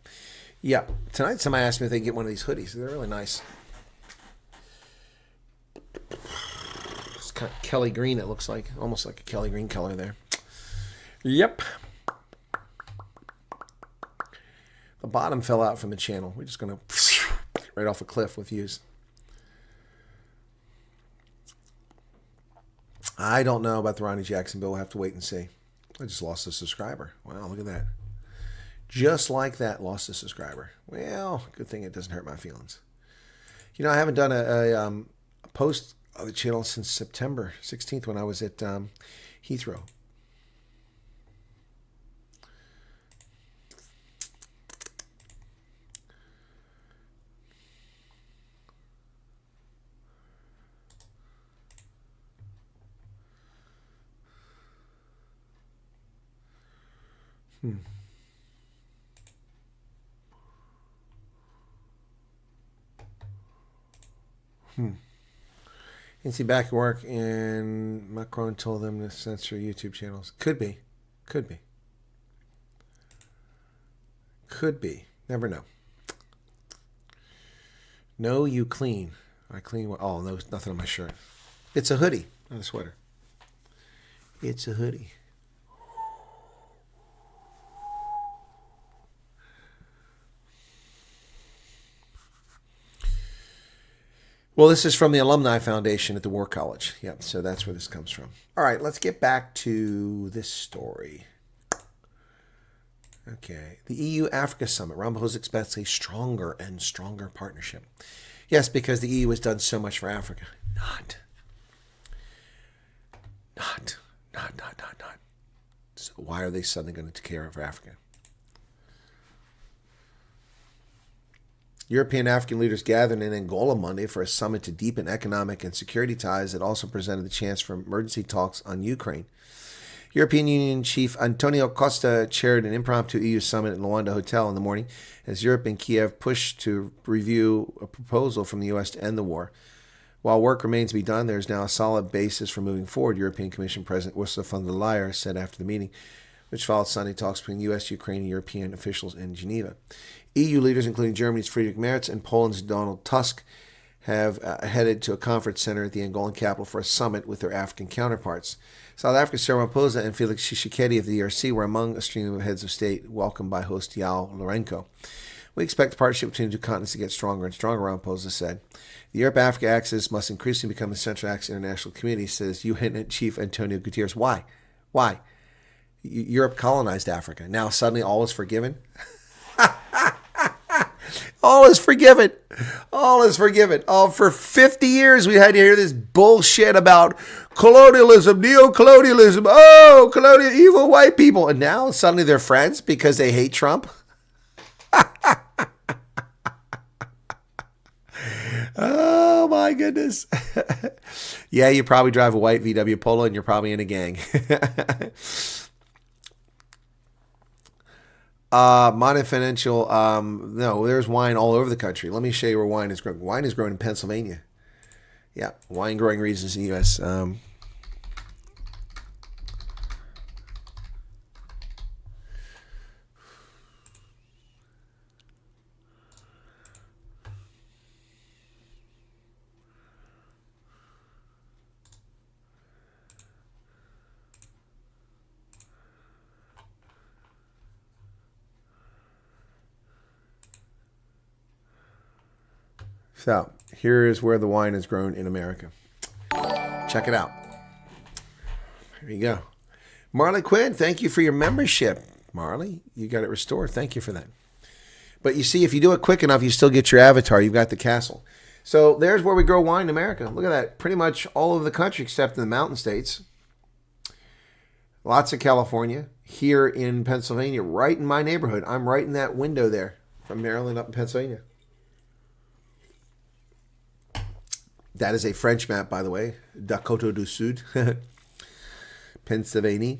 yeah. Tonight, somebody asked me if they can get one of these hoodies. They're really nice. It's kind of Kelly green. It looks like almost like a Kelly green color there. Yep. The bottom fell out from the channel. We're just gonna right off a cliff with views. I don't know about the Ronnie Jackson bill. We'll have to wait and see. I just lost a subscriber. Wow, look at that. Just like that, lost a subscriber. Well, good thing it doesn't hurt my feelings. You know, I haven't done a post on the channel since September 16th when I was at Heathrow. Is he back at work and Macron told them to censor YouTube channels? Could be. Could be. Could be. Never know. No, you clean. I clean. Oh, no, nothing on my shirt. It's a hoodie, not a sweater. It's a hoodie. Well, this is from the Alumni Foundation at the War College. Yep, so that's where this comes from. All right, let's get back to this story. Okay, the EU-Africa Summit. Ramaphosa expects a stronger and stronger partnership. Yes, because the EU has done so much for Africa. Not. So why are they suddenly going to care for Africa? European African leaders gathered in Angola Monday for a summit to deepen economic and security ties that also presented the chance for emergency talks on Ukraine. European Union Chief Antonio Costa chaired an impromptu EU summit at Luanda Hotel in the morning as Europe and Kiev pushed to review a proposal from the U.S. to end the war. While work remains to be done, there is now a solid basis for moving forward, European Commission President Ursula von der Leyen said after the meeting, which followed Sunday talks between U.S., Ukraine, and European officials in Geneva. EU leaders, including Germany's Friedrich Merz and Poland's Donald Tusk, have headed to a conference center at the Angolan capital for a summit with their African counterparts. South Africa's Cyril Ramaphosa and Felix Tshisekedi of the DRC were among a stream of heads of state welcomed by host João Lourenço. We expect the partnership between the two continents to get stronger and stronger, Ramaphosa said. The Europe-Africa axis must increasingly become the central axis of the international community, says UN Chief Antonio Guterres. Why? Why? Europe colonized Africa. Now suddenly all is forgiven? All is forgiven. All is forgiven. Oh, for 50 years we had to hear this bullshit about colonialism, neo-colonialism. Oh, colonial, evil white people. And now suddenly they're friends because they hate Trump? Oh, my goodness. Yeah, you probably drive a white VW Polo and you're probably in a gang. Modern Financial, no, there's wine all over the country. Let me show you where wine is grown. Wine is grown in Pennsylvania. Yeah, wine growing regions in the U.S. So here is where the wine is grown in America. Check it out. There you go. Marley Quinn, thank you for your membership. Marley, you got it restored. Thank you for that. But you see, if you do it quick enough, you still get your avatar. You've got the castle. So there's where we grow wine in America. Look at that. Pretty much all over the country except in the mountain states. Lots of California. Here in Pennsylvania, right in my neighborhood. I'm right in that window there from Maryland up in Pennsylvania. That is a French map, by the way. Dakota do Sud. Pennsylvania.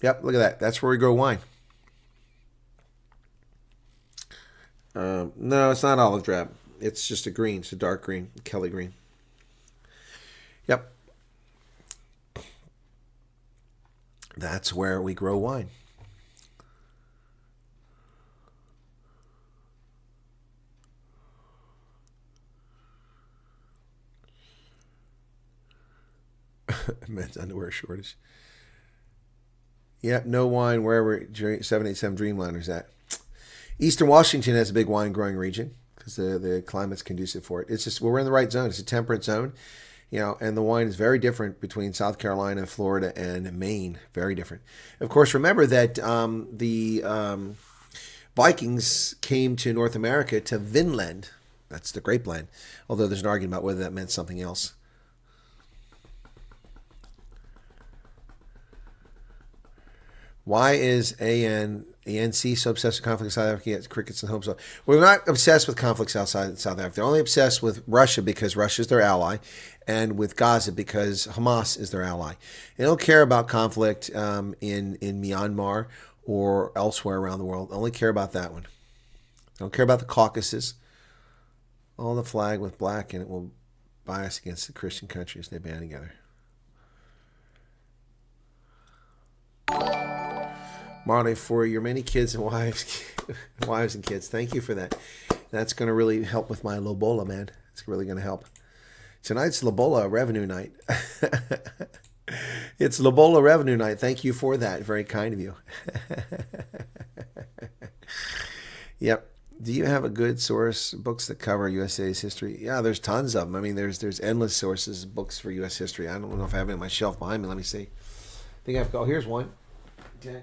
Yep, look at that. That's where we grow wine. No, it's not olive drab. It's just a green. It's a dark green. Kelly green. Yep. That's where we grow wine. Men's underwear shortage. Yep, no wine wherever 787 Dreamliner's at. Eastern Washington has a big wine growing region because the climate's conducive for it. It's just we're in the right zone. It's a temperate zone, and the wine is very different between South Carolina, Florida, and Maine. Very different. Of course, remember that the Vikings came to North America to Vinland. That's the grape land. Although there's an argument about whether that meant something else. Why is ANC so obsessed with conflicts in South Africa, yet crickets and homes? We're not obsessed with conflicts outside South Africa. They're only obsessed with Russia because Russia is their ally, and with Gaza because Hamas is their ally. They don't care about conflict in Myanmar or elsewhere around the world. They only care about that one. They don't care about the Caucasus. All the flag with black in it will bias against the Christian countries they band together. Marley, for your many kids and wives and kids, thank you for that. That's going to really help with my lobola, man. It's really going to help. Tonight's lobola revenue night. It's lobola revenue night. Thank you for that. Very kind of you. Yep. Do you have a good source, books that cover USA's history? Yeah, there's tons of them. I mean, there's endless sources, books for U.S. history. I don't know if I have it on my shelf behind me. Let me see. I think I've got, here's one. Okay.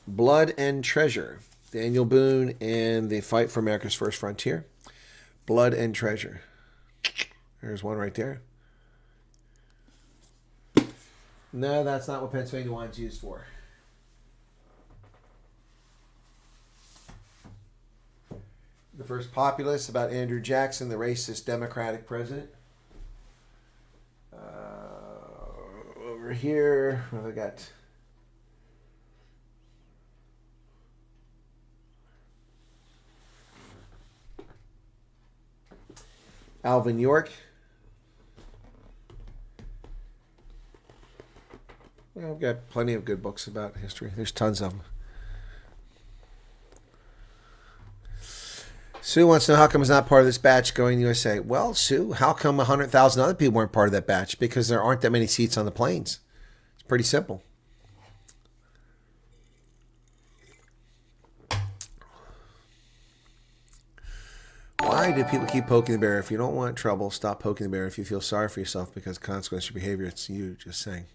Blood and Treasure. Daniel Boone and the Fight for America's First Frontier. Blood and Treasure. There's one right there. No, that's not what Pennsylvania wine's used for. The First Populace, about Andrew Jackson, the racist Democratic president. Over here, what have I got? Alvin York. Well, I've got plenty of good books about history. There's tons of them. Sue wants to know how come it's not part of this batch going to the USA. Well, Sue, how come 100,000 other people weren't part of that batch? Because there aren't that many seats on the planes. It's pretty simple. Why do people keep poking the bear? If you don't want trouble, stop poking the bear. If you feel sorry for yourself because of consequence of your behavior, it's you just saying.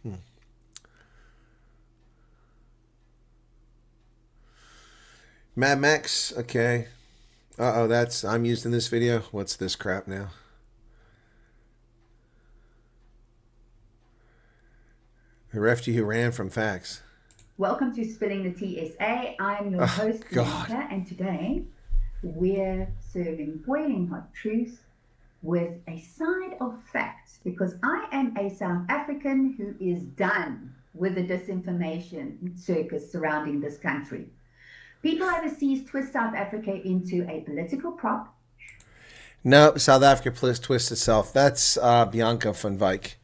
Mad Max, okay. Uh-oh, I'm used in this video. What's this crap now? The refugee who ran from facts.
Welcome to Spilling the TSA. I'm your host, Monica, and today we're serving boiling hot truth with a side of facts, because I am a South African who is done with the disinformation circus surrounding this country. People overseas twist South Africa into a political prop.
No, South Africa twists itself. That's Bianca van Wyk.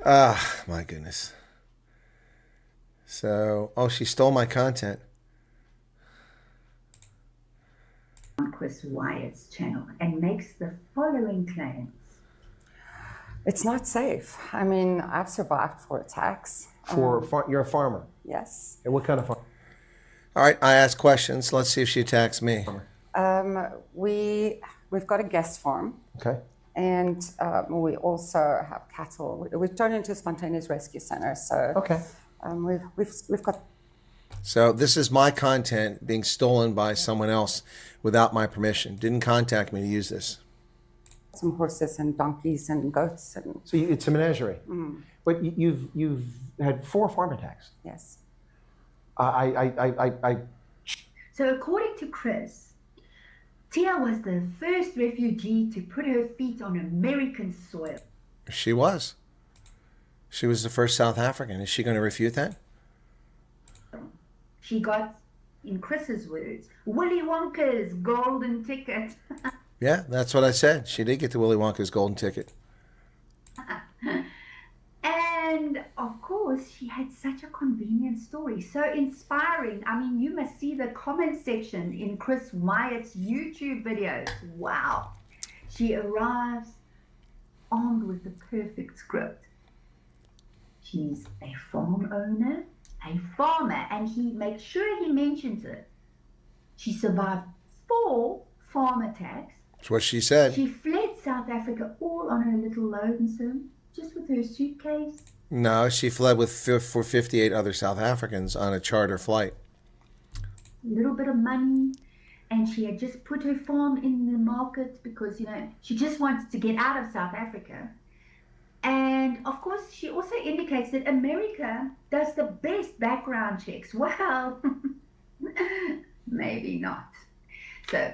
My goodness. So, she stole my content.
On Chris Wyatt's channel and makes the following claims.
It's not safe. I mean, I've survived 4 attacks.
You're a farmer?
Yes.
And what kind of farm? All right, I ask questions. Let's see if she attacks me.
We've got a guest farm.
Okay.
And we also have cattle. We've turned into a spontaneous rescue center. So
okay.
We've got.
So this is my content being stolen by someone else without my permission. Didn't contact me to use this.
Some horses and donkeys and goats and.
So it's a menagerie. Mm. But you've had 4 farm attacks.
Yes.
So according to Chris, Tia was the first refugee to put her feet on American soil.
She was. She was the first South African. Is she going to refute that?
She got, in Chris's words, Willy Wonka's golden ticket.
Yeah, that's what I said. She did get the Willy Wonka's golden ticket.
And And of course, she had such a convenient story, so inspiring. I mean, you must see the comment section in Chris Wyatt's YouTube videos. Wow. She arrives armed with the perfect script. She's a farm owner, a farmer, and he makes sure he mentions it. She survived 4 farm attacks.
That's what she said.
She fled South Africa all on her little lonesome, just with her suitcase.
No, she fled with for 58 other South Africans on a charter flight.
A little bit of money, and she had just put her farm in the market because, she just wanted to get out of South Africa. And of course, she also indicates that America does the best background checks. Well, maybe not. So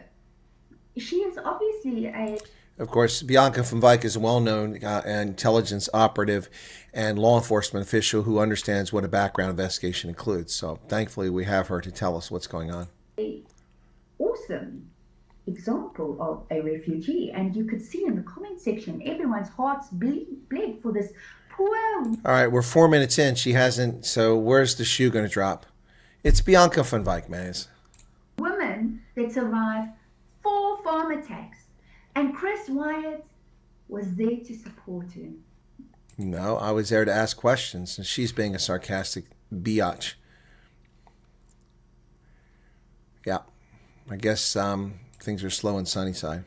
she is obviously a...
Of course, Bianca van Wyk is a well-known intelligence operative and law enforcement official who understands what a background investigation includes. So thankfully, we have her to tell us what's going on.
Awesome example of a refugee, and you could see in the comment section everyone's hearts bled for this poor...
All right, we're 4 minutes in. She hasn't. So where's the shoe going to drop? It's Bianca van Wyk, man.
woman that survived 4 farm attacks. And Chris Wyatt was there to support her.
No, I was there to ask questions, and she's being a sarcastic biatch. Yeah, I guess things are slow in Sunnyside.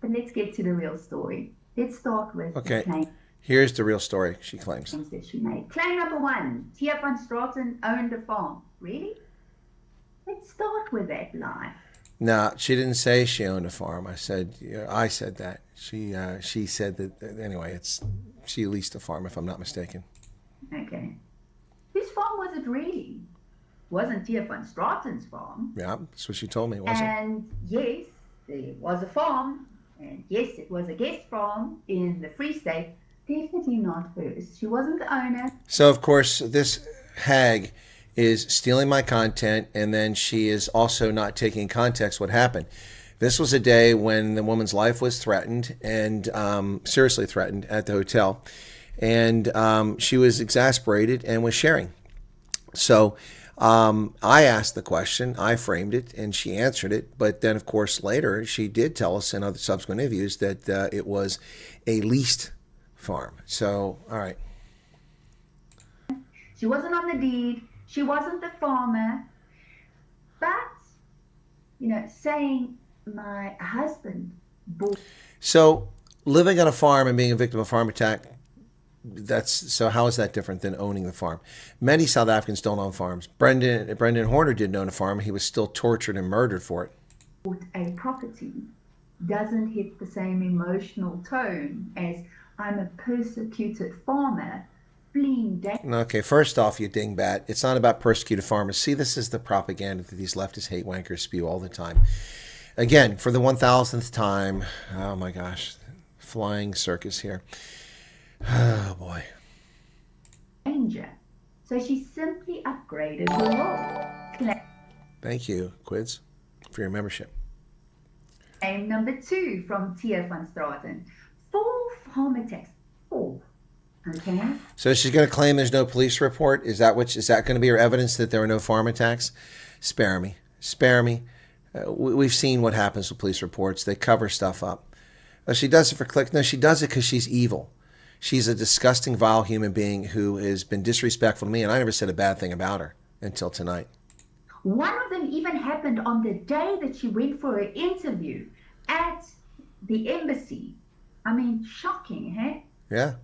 But let's get to the real story. Let's start with the claims
Here's the real story, she claims.
that she made. Claim number 1, Tia van Straten owned a farm. Really? Let's start with that lie.
No, she didn't say she owned a farm. I said that. She said that, anyway, she leased a farm, if I'm not mistaken.
Okay. Whose farm was it really? Wasn't Tia van Straten's farm.
Yeah, that's what she told me, wasn't it?
And yes, there was a farm. And yes, it was a guest farm in the Free State. Definitely not hers. She wasn't the owner.
So, of course, this hag is stealing my content, and then she is also not taking in context what happened. This was a day when the woman's life was threatened, and seriously threatened, at the hotel. And she was exasperated and was sharing. So I asked the question, I framed it, and she answered it. But then, of course, later she did tell us in other subsequent interviews that it was a leased farm. So, all right.
She wasn't on the deed. She wasn't the farmer. But, saying my husband bought...
So living on a farm and being a victim of a farm attack, so how is that different than owning the farm? Many South Africans don't own farms. Brendan Horner didn't own a farm. He was still tortured and murdered for it.
A property doesn't hit the same emotional tone as I'm a persecuted farmer fleeing danger.
Okay, first off, you dingbat, it's not about persecuted farmers. See, this is the propaganda that these leftist hate wankers spew all the time. Again, for the 1,000th time, oh my gosh, flying circus here. Oh boy.
Danger. So she simply upgraded her role.
Thank you, Quids, for your membership.
Claim number 2 from Tia van Straten. 4 farm attacks. 4. Okay.
So she's going to claim there's no police report? Is that going to be her evidence that there were no farm attacks? Spare me. Spare me. We've seen what happens with police reports. They cover stuff up. She does it for click. No, she does it because she's evil. She's a disgusting, vile human being who has been disrespectful to me, and I never said a bad thing about her until tonight.
One of them even happened on the day that she went for her interview at the embassy. I mean, shocking, hey?
Yeah.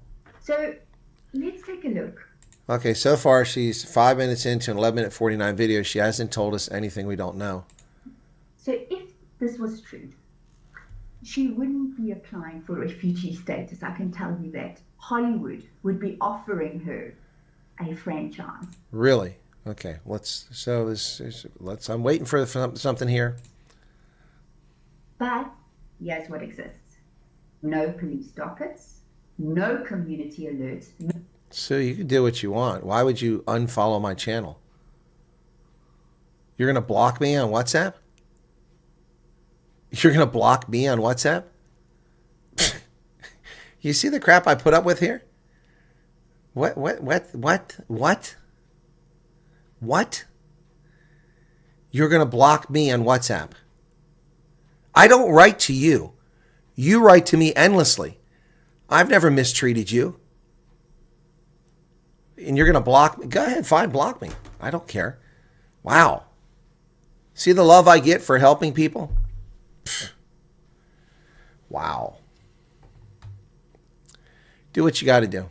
So let's take a look.
Okay, so far she's 5 minutes into an 11-minute 49 video. She hasn't told us anything we don't know.
So if this was true, she wouldn't be applying for refugee status. I can tell you that. Hollywood would be offering her a franchise.
Really? Okay. I'm waiting for something here.
But here's what exists. No police dockets, no community alerts.
So you can do what you want. Why would you unfollow my channel? You're going to block me on WhatsApp? You're going to block me on WhatsApp? You see the crap I put up with here? What? You're going to block me on WhatsApp. I don't write to you. You write to me endlessly. I've never mistreated you. And you're going to block me? Go ahead, fine, block me. I don't care. Wow. See the love I get for helping people? Pfft. Wow. Do what you got to do.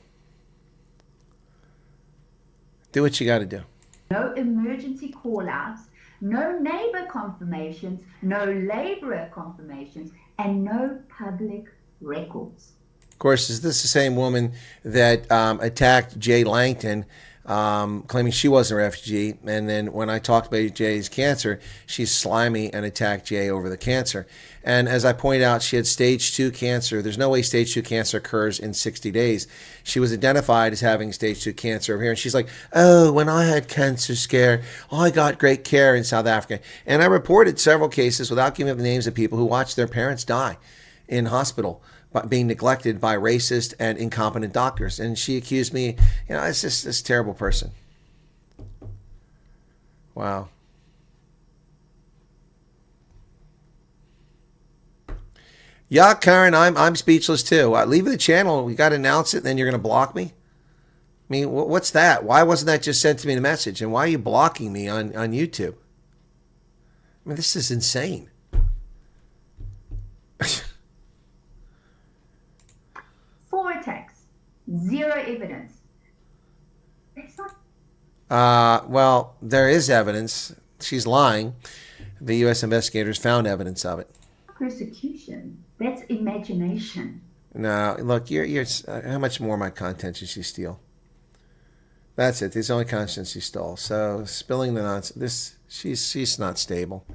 Do what you got to do.
No emergency call-outs, no neighbor confirmations, no laborer confirmations, and no public records.
Of course, is this the same woman that attacked Jay Langton, claiming she was a refugee? And then when I talked about Jay's cancer, she's slimy and attacked Jay over the cancer. And as I pointed out, she had stage 2 cancer. There's no way stage 2 cancer occurs in 60 days. She was identified as having stage 2 cancer over here. And she's like, oh, when I had cancer scare, I got great care in South Africa. And I reported several cases without giving up the names of people who watched their parents die in hospital, being neglected by racist and incompetent doctors. And she accused me, it's just this terrible person. Wow. Yeah, Karen, I'm speechless too. Leave the channel. We got to announce it, and then you're going to block me? I mean, what's that? Why wasn't that just sent to me in a message? And why are you blocking me on YouTube? I mean, this is insane.
Four attacks, zero evidence. That's not.
Well, there is evidence. She's lying. The U.S. investigators found evidence of it.
Persecution. That's imagination.
No, look, you're how much more of my content did she steal? That's it. This is the only content she stole. So spilling the nonsense. She's not stable.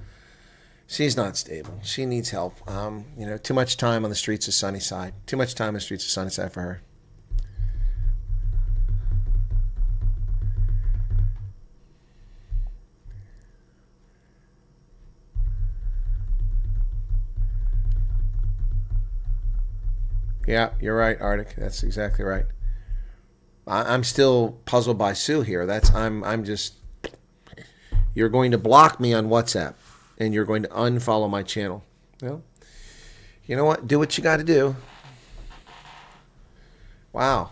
She's not stable. She needs help. Too much time on the streets of Sunnyside. Too much time on the streets of Sunnyside for her. Yeah, you're right, Arctic. That's exactly right. I'm still puzzled by Sue here. I'm just. You're going to block me on WhatsApp, and you're going to unfollow my channel. Well, you know what? Do what you got to do. Wow.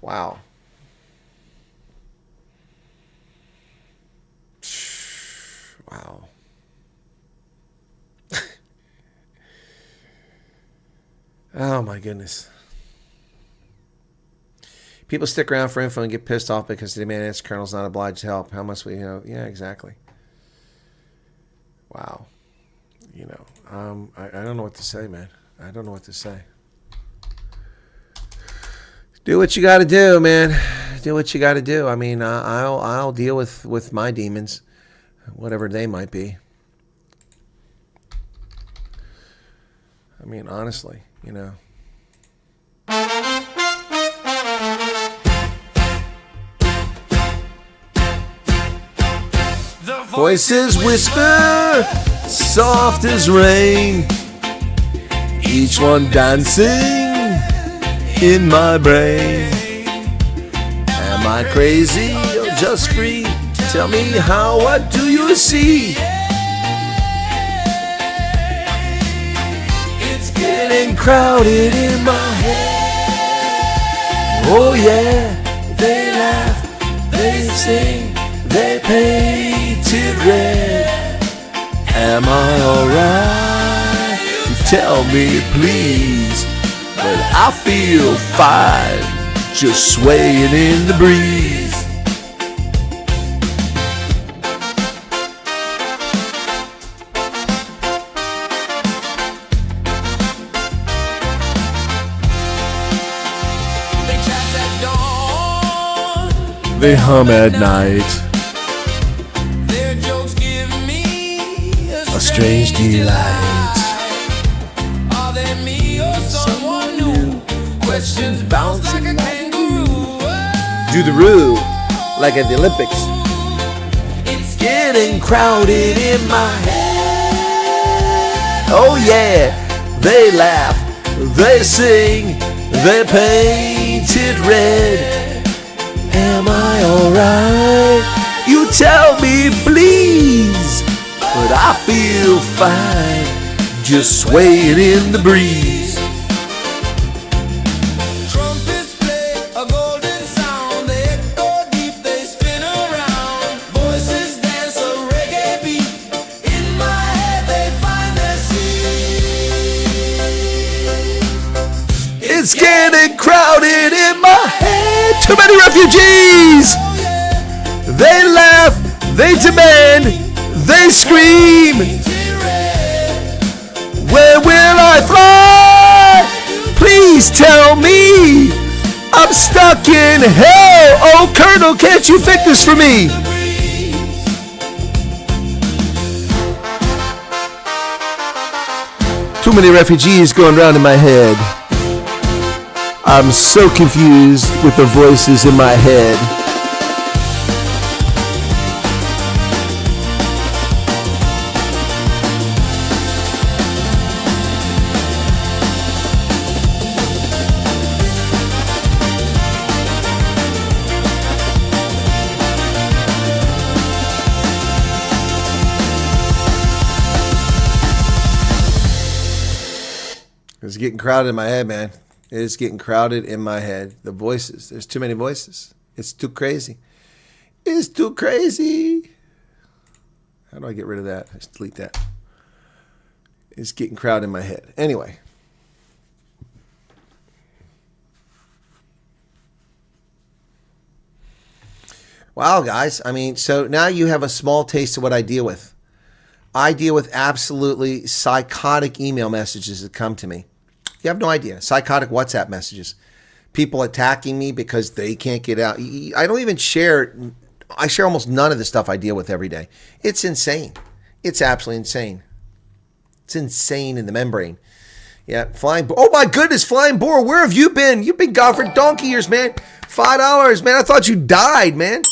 Wow. Wow. Oh my goodness. People stick around for info and get pissed off because the man answer colonel's not obliged to help. How must we Yeah, exactly. Wow. I don't know what to say, man. I don't know what to say. Do what you got to do, man. Do what you got to do. I mean, I'll deal with my demons, whatever they might be. I mean, honestly, Voices whisper, soft as rain, each one dancing in my brain. Am I crazy or just free? Tell me what do you see? It's getting crowded in my head. Oh yeah, they laugh, they sing, they painted red. Am I alright? Tell me please. But I feel fine, just swaying in the breeze.
They chat at dawn,
They hum at night,
their jokes give me
a strange delight.
Are they me or someone new? Questions bounce like a kangaroo.
Do the roo, like at the Olympics.
It's
Getting crowded in my head. Oh yeah, they laugh, they sing, they paint painted red. Am I alright? You tell me, please. But I feel fine, just swaying in the breeze.
Trumpets play a golden sound. They echo deep, they spin around. Voices dance a reggae beat. In my head they find their seat.
It's getting crowded in my head. Too many refugees. They laugh, they demand, they scream. Where will I fly? Please tell me. I'm stuck in hell. Oh, Colonel, can't you fix this for me? Too many refugees going around in my head. I'm so confused with the voices in my head. It's getting crowded in my head, man. It is getting crowded in my head. The voices. There's too many voices. It's too crazy. It's too crazy. How do I get rid of that? Just delete that. It's getting crowded in my head. Anyway. Wow, guys. I mean, so now you have a small taste of what I deal with. I deal with absolutely psychotic email messages that come to me. You have no idea. Psychotic WhatsApp messages. People attacking me because they can't get out. I don't even share. I share almost none of the stuff I deal with every day. It's insane. It's absolutely insane. It's insane in the membrane. Yeah, flying. Oh my goodness, flying boar. Where have you been? You've been gone for donkey years, man. $5, man. I thought you died, man.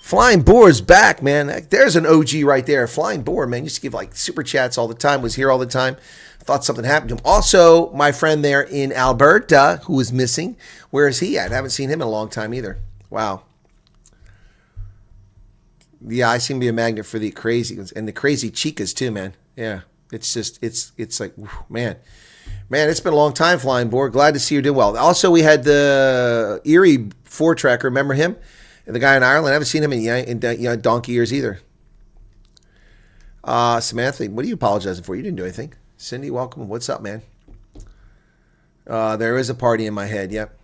Flying Boar's back, man. There's an OG right there. Flying Boar, man. Used to give like super chats all the time. Was here all the time. Thought something happened to him. Also, my friend there in Alberta, who is missing. Where is he at? I haven't seen him in a long time either. Wow. Yeah, I seem to be a magnet for the crazy ones. And the crazy chicas too, man. Yeah. It's just, it's like, man. Man, it's been a long time, Flying Boar. Glad to see you doing well. Also, we had the Erie 4-tracker. Remember him? The guy in Ireland. I haven't seen him in donkey years either. Samantha, what are you apologizing for? You didn't do anything. Cindy, welcome. What's up, man? There is a party in my head. Yep.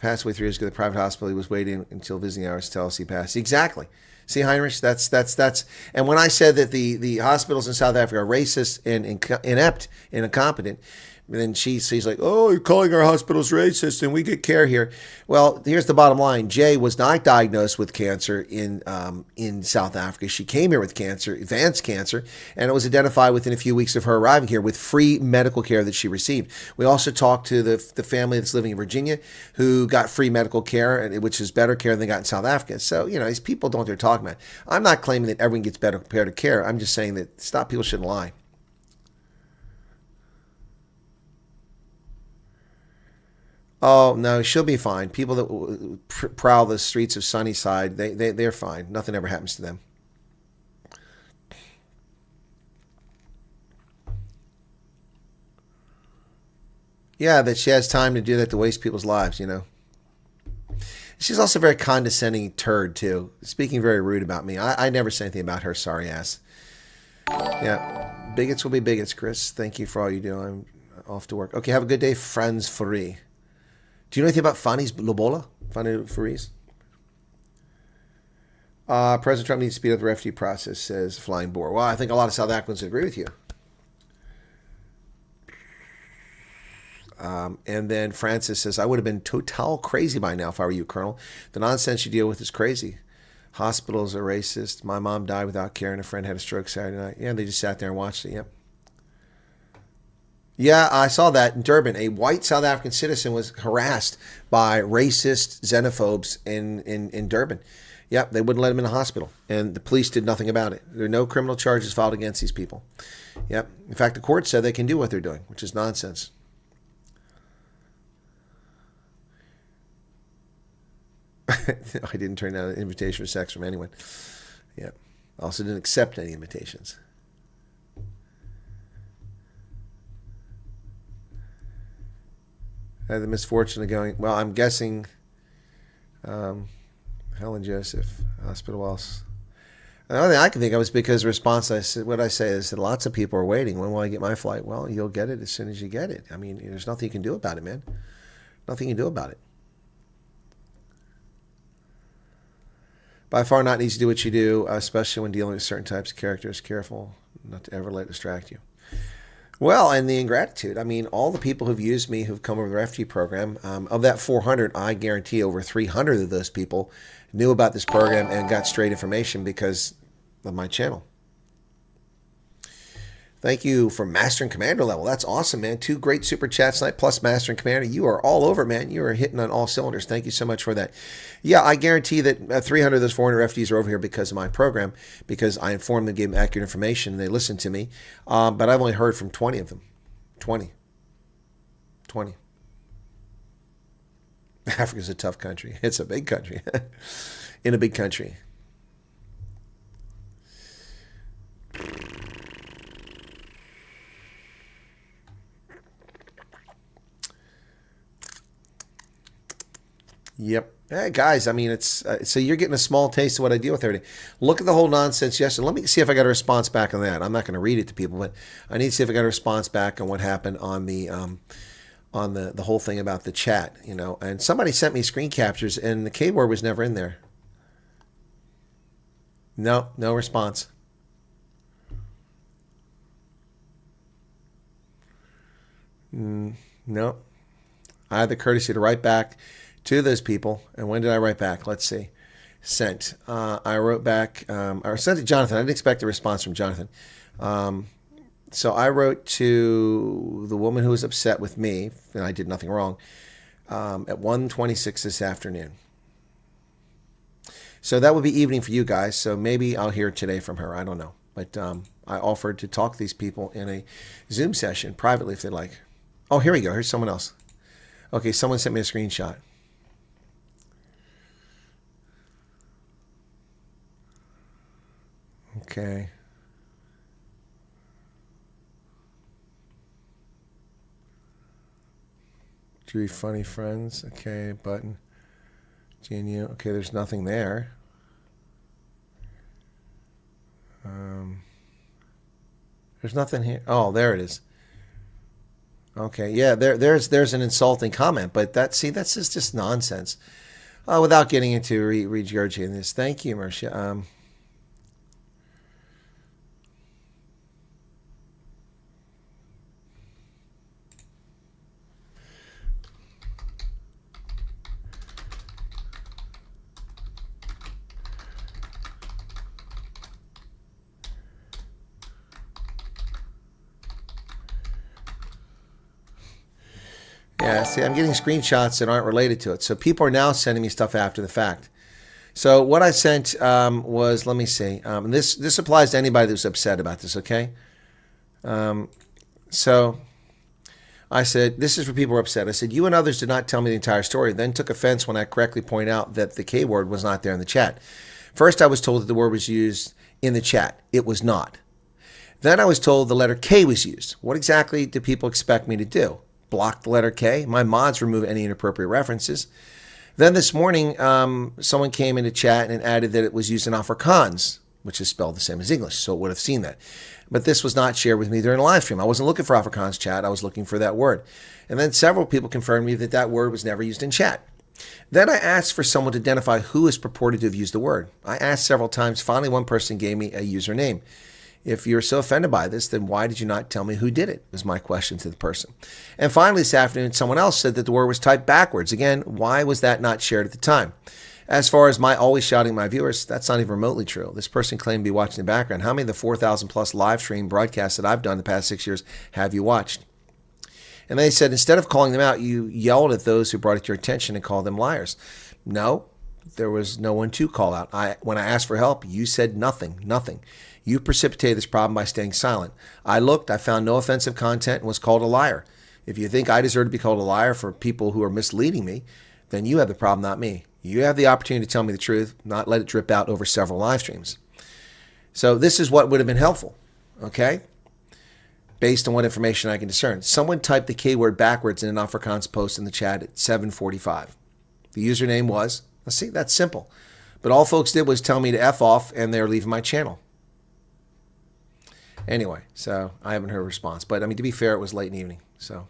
Passed away 3 years ago at the private hospital. He was waiting until visiting hours to tell us he passed. Exactly. See, Heinrich, that's. And when I said that the hospitals in South Africa are racist and inept and incompetent, then she's like, oh, you're calling our hospitals racist and we get care here. Well, here's the bottom line. Jay was not diagnosed with cancer in South Africa. She came here with cancer, advanced cancer, and it was identified within a few weeks of her arriving here with free medical care that she received. We also talked to the family that's living in Virginia who got free medical care, which is better care than they got in South Africa. So, these people don't know what they're talking about. I'm not claiming that everyone gets better care. I'm just saying that people shouldn't lie. Oh, no, she'll be fine. People that prowl the streets of Sunnyside, they're fine. Nothing ever happens to them. Yeah, that she has time to do that to waste people's lives, She's also a very condescending turd, too. Speaking very rude about me. I never say anything about her sorry ass. Yeah, bigots will be bigots, Chris. Thank you for all you do. I'm off to work. Okay, have a good day, friends free. Do you know anything about Fanny's Lobola? Fanny Faris? President Trump needs to speed up the refugee process, says Flying Boar. Well, I think a lot of South Africans agree with you. And then Francis says, I would have been total crazy by now if I were you, Colonel. The nonsense you deal with is crazy. Hospitals are racist. My mom died without care and a friend had a stroke Saturday night. Yeah, they just sat there and watched it. Yep. Yeah, I saw that in Durban. A white South African citizen was harassed by racist xenophobes in Durban. Yep, they wouldn't let him in the hospital, and the police did nothing about it. There are no criminal charges filed against these people. Yep. In fact, the court said they can do what they're doing, which is nonsense. I didn't turn down an invitation for sex from anyone. Yeah. I also didn't accept any invitations. I had the misfortune of going, well, I'm guessing Helen Joseph, Hospital Wells. The only thing I can think of is because the response, I said, what I say is that lots of people are waiting. When will I get my flight? Well, you'll get it as soon as you get it. I mean, there's nothing you can do about it, man. Nothing you can do about it. By far not easy to do what you do, especially when dealing with certain types of characters. Careful not to ever let it distract you. Well, and the ingratitude. I mean, all the people who've used me, who've come over the refugee program, of that 400, I guarantee over 300 of those people knew about this program and got straight information because of my channel. Thank you for Master and Commander level. That's awesome, man. 2 great super chats tonight, plus Master and Commander. You are all over, man. You are hitting on all cylinders. Thank you so much for that. Yeah, I guarantee that 300 of those 400 refugees are over here because of my program, because I informed them, gave them accurate information, and they listened to me. But I've only heard from 20 of them. 20. Africa's a tough country. It's a big country. In a big country. Yep. Hey, guys, I mean, it's so you're getting a small taste of what I deal with every day. Look at the whole nonsense yesterday. Let me see if I got a response back on that. I'm not going to read it to people, but I need to see if I got a response back on what happened on the whole thing about the chat, you know. And somebody sent me screen captures, and the K word was never in there. No response. No. I had the courtesy to write back to those people. And when did I write back? Let's see. Sent. I wrote back. I sent to Jonathan. I didn't expect a response from Jonathan. So I wrote to the woman who was upset with me, and I did nothing wrong, at 1:26 this afternoon. So that would be evening for you guys. So maybe I'll hear today from her. I don't know. But I offered to talk to these people in a Zoom session privately if they'd like. Oh, here we go. Here's someone else. Okay, someone sent me a screenshot. Okay. Three funny friends. Okay, button. GNU. Okay, there's nothing there. There's nothing here. Oh, there it is. Okay, yeah, there's an insulting comment, but that's just nonsense. Without getting into regurgitating this. Thank you, Marcia. Yeah, see, I'm getting screenshots that aren't related to it. So people are now sending me stuff after the fact. So what I sent was, let me see. This applies to anybody who's upset about this, okay? So I said, this is for people who are upset. I said, you and others did not tell me the entire story, then took offense when I correctly point out that the K word was not there in the chat. First, I was told that the word was used in the chat. It was not. Then I was told the letter K was used. What exactly do people expect me to do? Block the letter K? My mods remove any inappropriate references. Then this morning, someone came into chat and added that it was used in Afrikaans, which is spelled the same as English, so it would have seen that. But this was not shared with me during the live stream. I wasn't looking for Afrikaans chat. I was looking for that word. And then several people confirmed me that that word was never used in chat. Then I asked for someone to identify who is purported to have used the word. I asked several times. Finally, one person gave me a username. If you're so offended by this, then why did you not tell me who did it? Was my question to the person. And finally, this afternoon, someone else said that the word was typed backwards. Again, why was that not shared at the time? As far as my always shouting at my viewers, that's not even remotely true. This person claimed to be watching in the background. How many of the 4,000 plus live stream broadcasts that I've done the past 6 years have you watched? And they said, instead of calling them out, you yelled at those who brought it to your attention and called them liars. No, there was no one to call out. When I asked for help, you said nothing. You precipitated this problem by staying silent. I looked, I found no offensive content and was called a liar. If you think I deserve to be called a liar for people who are misleading me, then you have the problem, not me. You have the opportunity to tell me the truth, not let it drip out over several live streams. So this is what would have been helpful, okay? Based on what information I can discern. Someone typed the keyword backwards in an Afrikaans post in the chat at 7:45. The username was, let's see, that's simple. But all folks did was tell me to F off, and they're leaving my channel. Anyway, so I haven't heard a response. But, I mean, to be fair, it was late in the evening. So,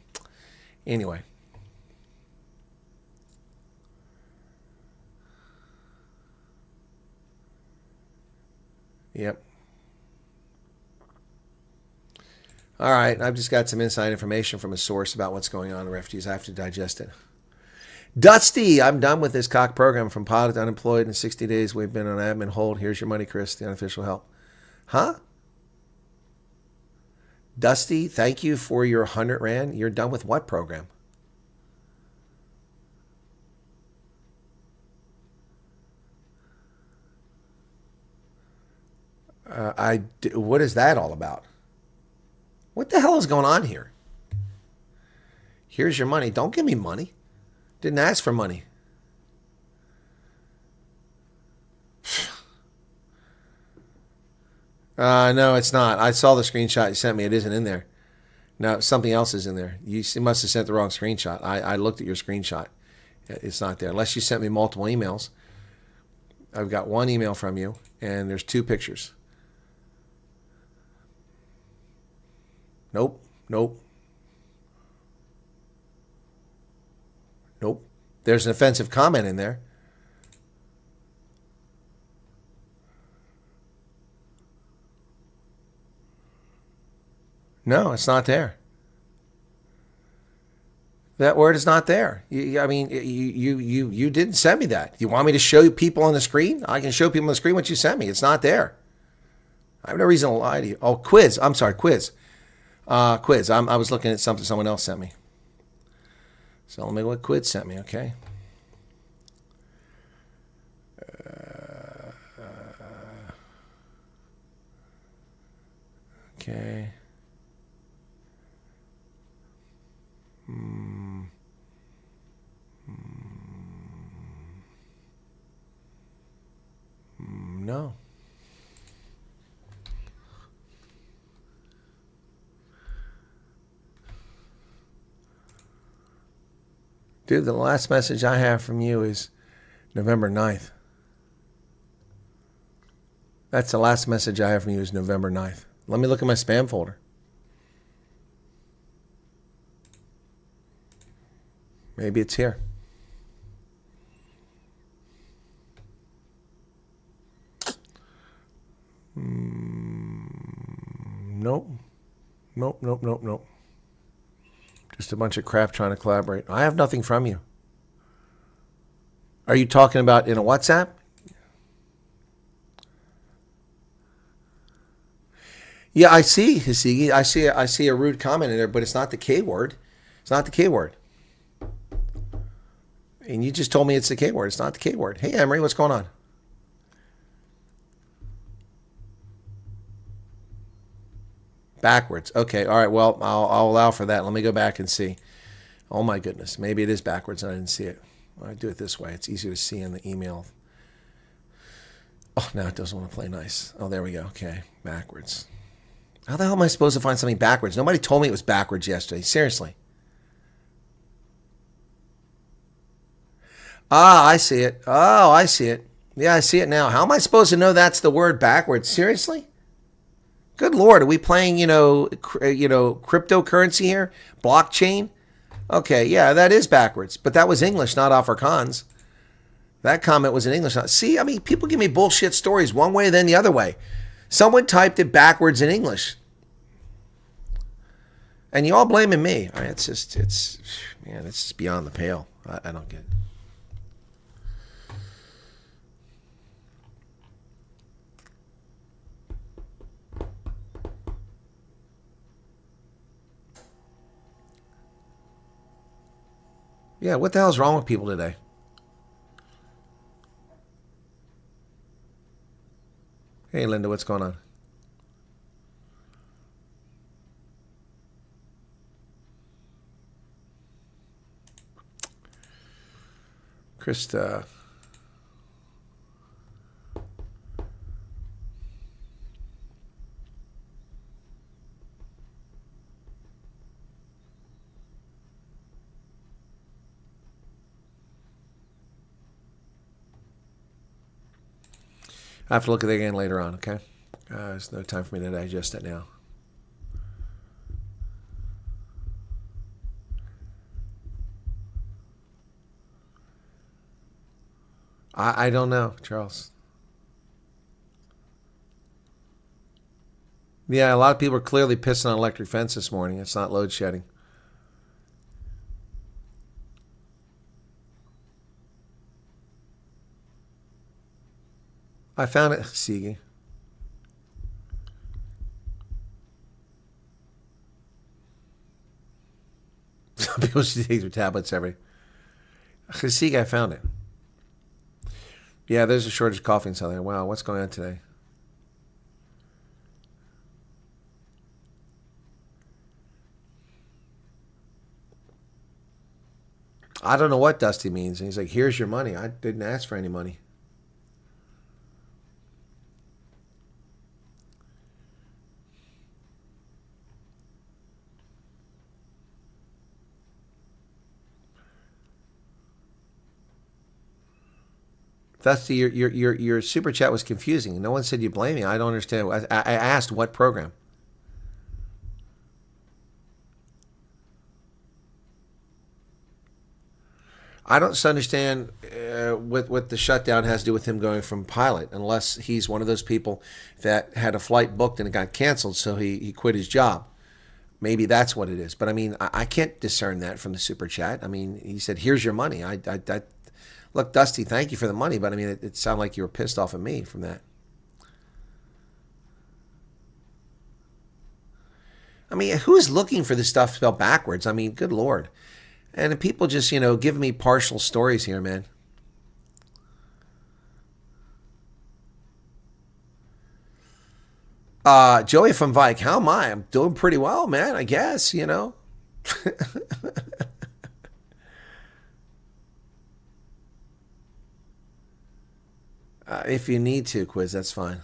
anyway. Yep. All right, I've just got some inside information from a source about what's going on in refugees. I have to digest it. Dusty, I'm done with this cock program. From pilot to unemployed in 60 days. We've been on admin hold. Here's your money, Chris, the unofficial help. Huh? Dusty, thank you for your 100 Rand. You're done with what program? What is that all about? What the hell is going on here? Here's your money. Don't give me money. Didn't ask for money. No, it's not. I saw the screenshot you sent me. It isn't in there. No, something else is in there. You must have sent the wrong screenshot. I looked at your screenshot. It's not there. Unless you sent me multiple emails. I've got one email from you, and there's 2 pictures. Nope. Nope. Nope. There's an offensive comment in there. No, it's not there. That word is not there. I mean, you didn't send me that. You want me to show you people on the screen? I can show people on the screen what you sent me. It's not there. I have no reason to lie to you. Oh, quiz. I'm sorry, quiz. Quiz. I was looking at something someone else sent me. So let me what quiz sent me, okay? Okay. No. Dude, the last message I have from you is November 9th. That's the last message I have from you is November 9th. Let me look at my spam folder. Maybe it's here. Nope. Nope. Just a bunch of crap trying to collaborate. I have nothing from you. Are you talking about in a WhatsApp? Yeah, I see, Hisigi. I see a rude comment in there, but it's not the K word. It's not the K word. And you just told me it's the K word. It's not the K word. Hey, Emery, what's going on? Backwards. Okay, all right, well, I'll allow for that. Let me go back and see. Oh, my goodness. Maybe it is backwards and I didn't see it. I do it this way. It's easier to see in the email. Oh, now it doesn't want to play nice. Oh, there we go. Okay, backwards. How the hell am I supposed to find something backwards? Nobody told me it was backwards yesterday. Seriously. Ah, I see it. Oh, I see it. Yeah, I see it now. How am I supposed to know that's the word backwards? Seriously? Good Lord, are we playing, cryptocurrency here? Blockchain? Okay, yeah, that is backwards. But that was English, not Afrikaans. That comment was in English. See, I mean, people give me bullshit stories one way, then the other way. Someone typed it backwards in English. And you all blaming me. I mean, it's just beyond the pale. I don't get it. Yeah, what the hell's wrong with people today? Hey, Linda, what's going on? Krista, I have to look at it again later on, okay? There's no time for me to digest it now. I don't know, Charles. Yeah, a lot of people are clearly pissing on electric fence this morning. It's not load shedding. I found it, Sigi. Some people should take their tablets every. Sigi, I found it. Yeah, there's a shortage of coffee in Southern. Wow, what's going on today? I don't know what Dusty means. And he's like, here's your money. I didn't ask for any money. Dusty, your super chat was confusing. No one said you blame me. I don't understand. I asked what program. I don't understand what the shutdown has to do with him going from pilot, unless he's one of those people that had a flight booked and it got canceled, so he quit his job. Maybe that's what it is. But I mean, I can't discern that from the super chat. I mean, he said, "Here's your money." Look, Dusty, thank you for the money, but I mean, it sounded like you were pissed off at me from that. I mean, who is looking for this stuff spelled backwards? I mean, good Lord. And people just, give me partial stories here, man. Joey from Vike, how am I? I'm doing pretty well, man, I guess, If you need to quiz, that's fine.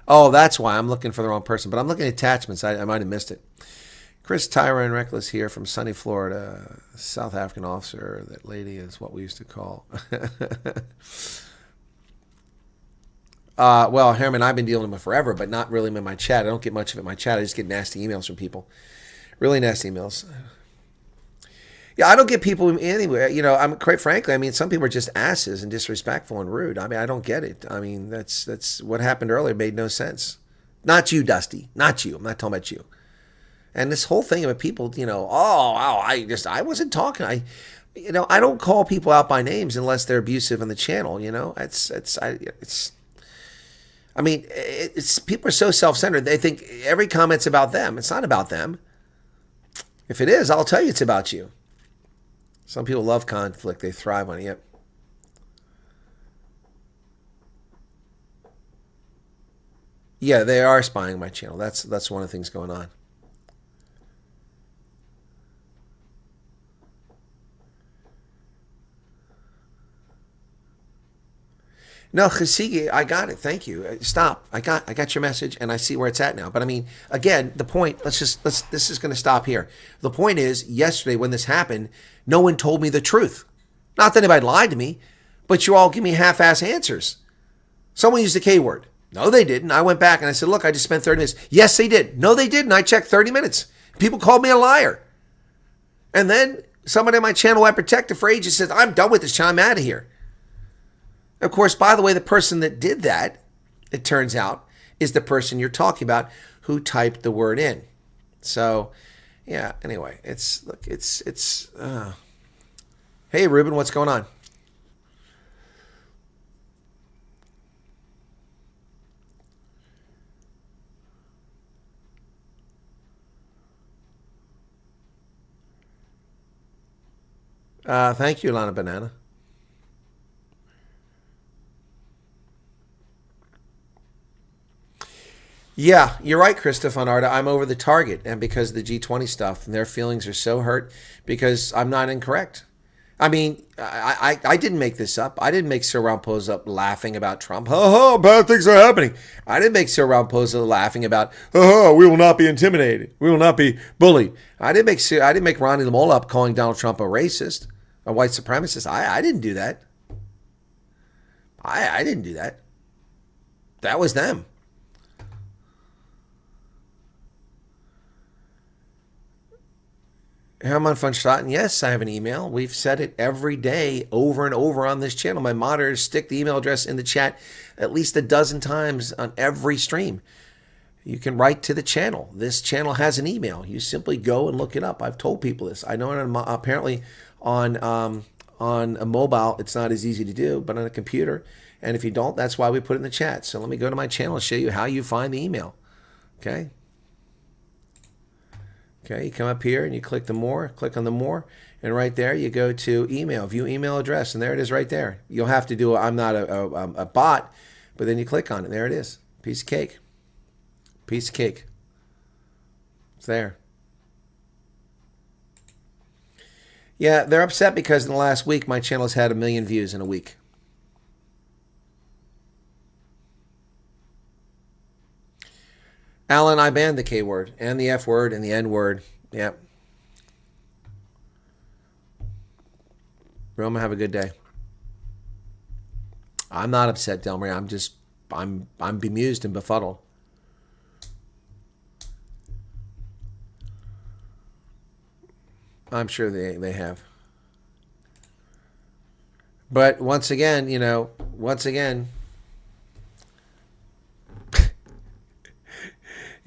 Oh, that's why I'm looking for the wrong person. But I'm looking at attachments. I might have missed it. Chris Tyron Reckless here from sunny Florida. South African officer. That lady is what we used to call. Well, Herman, I've been dealing with him forever, but not really in my chat. I don't get much of it in my chat. I just get nasty emails from people. Really nasty emails. Yeah, I don't get people anywhere. I'm quite frankly, I mean, some people are just asses and disrespectful and rude. I mean, I don't get it. I mean, that's what happened earlier made no sense. Not you, Dusty. Not you. I'm not talking about you. And this whole thing about people, I wasn't talking. I don't call people out by names unless they're abusive on the channel. It's people are so self-centered. They think every comment's about them. It's not about them. If it is, I'll tell you it's about you. Some people love conflict. They thrive on it. Yep. Yeah, they are spying my channel. That's one of the things going on. No, Chasigi, I got it. Thank you. Stop. I got your message, and I see where it's at now. But I mean, again, the point. This is going to stop here. The point is, yesterday when this happened, no one told me the truth. Not that anybody lied to me, but you all give me half-ass answers. Someone used the K word. No, they didn't. I went back and I said, look, I just spent 30 minutes. Yes, they did. No, they didn't. I checked 30 minutes. People called me a liar. And then somebody on my channel I protected for ages says, I'm done with this channel. I'm out of here. Of course, by the way, the person that did that, it turns out, is the person you're talking about who typed the word in. So, yeah, anyway, Hey, Ruben, what's going on? Thank you, Lana Banana. Yeah, you're right, Christoph on Arda. I'm over the target, and because of the G20 stuff, and their feelings are so hurt because I'm not incorrect. I mean, I didn't make this up. I didn't make Sir Ramaphosa up laughing about Trump. Ha, bad things are happening. I didn't make Sir Ramaphosa laughing about, we will not be intimidated. We will not be bullied. I didn't make Ronnie Lamola up calling Donald Trump a racist, a white supremacist. I didn't do that. I didn't do that. That was them. Hermann von Straten, yes, I have an email. We've said it every day over and over on this channel. My moderators stick the email address in the chat at least a dozen times on every stream. You can write to the channel. This channel has an email. You simply go and look it up. I've told people this. I know apparently on a mobile, it's not as easy to do, but on a computer. And if you don't, that's why we put it in the chat. So let me go to my channel and show you how you find the email. Okay. Okay, you come up here and you click on the more, and right there you go to email, view email address, and there it is right there. You'll have to do, I'm not a bot, but then you click on it, there it is. Piece of cake. Piece of cake. It's there. Yeah, they're upset because in the last week my channel's had 1 million views in a week. Alan, I banned the K word and the F word and the N word. Yep. Roma, have a good day. I'm not upset, Delmarie. I'm bemused and befuddled. I'm sure they have. But once again,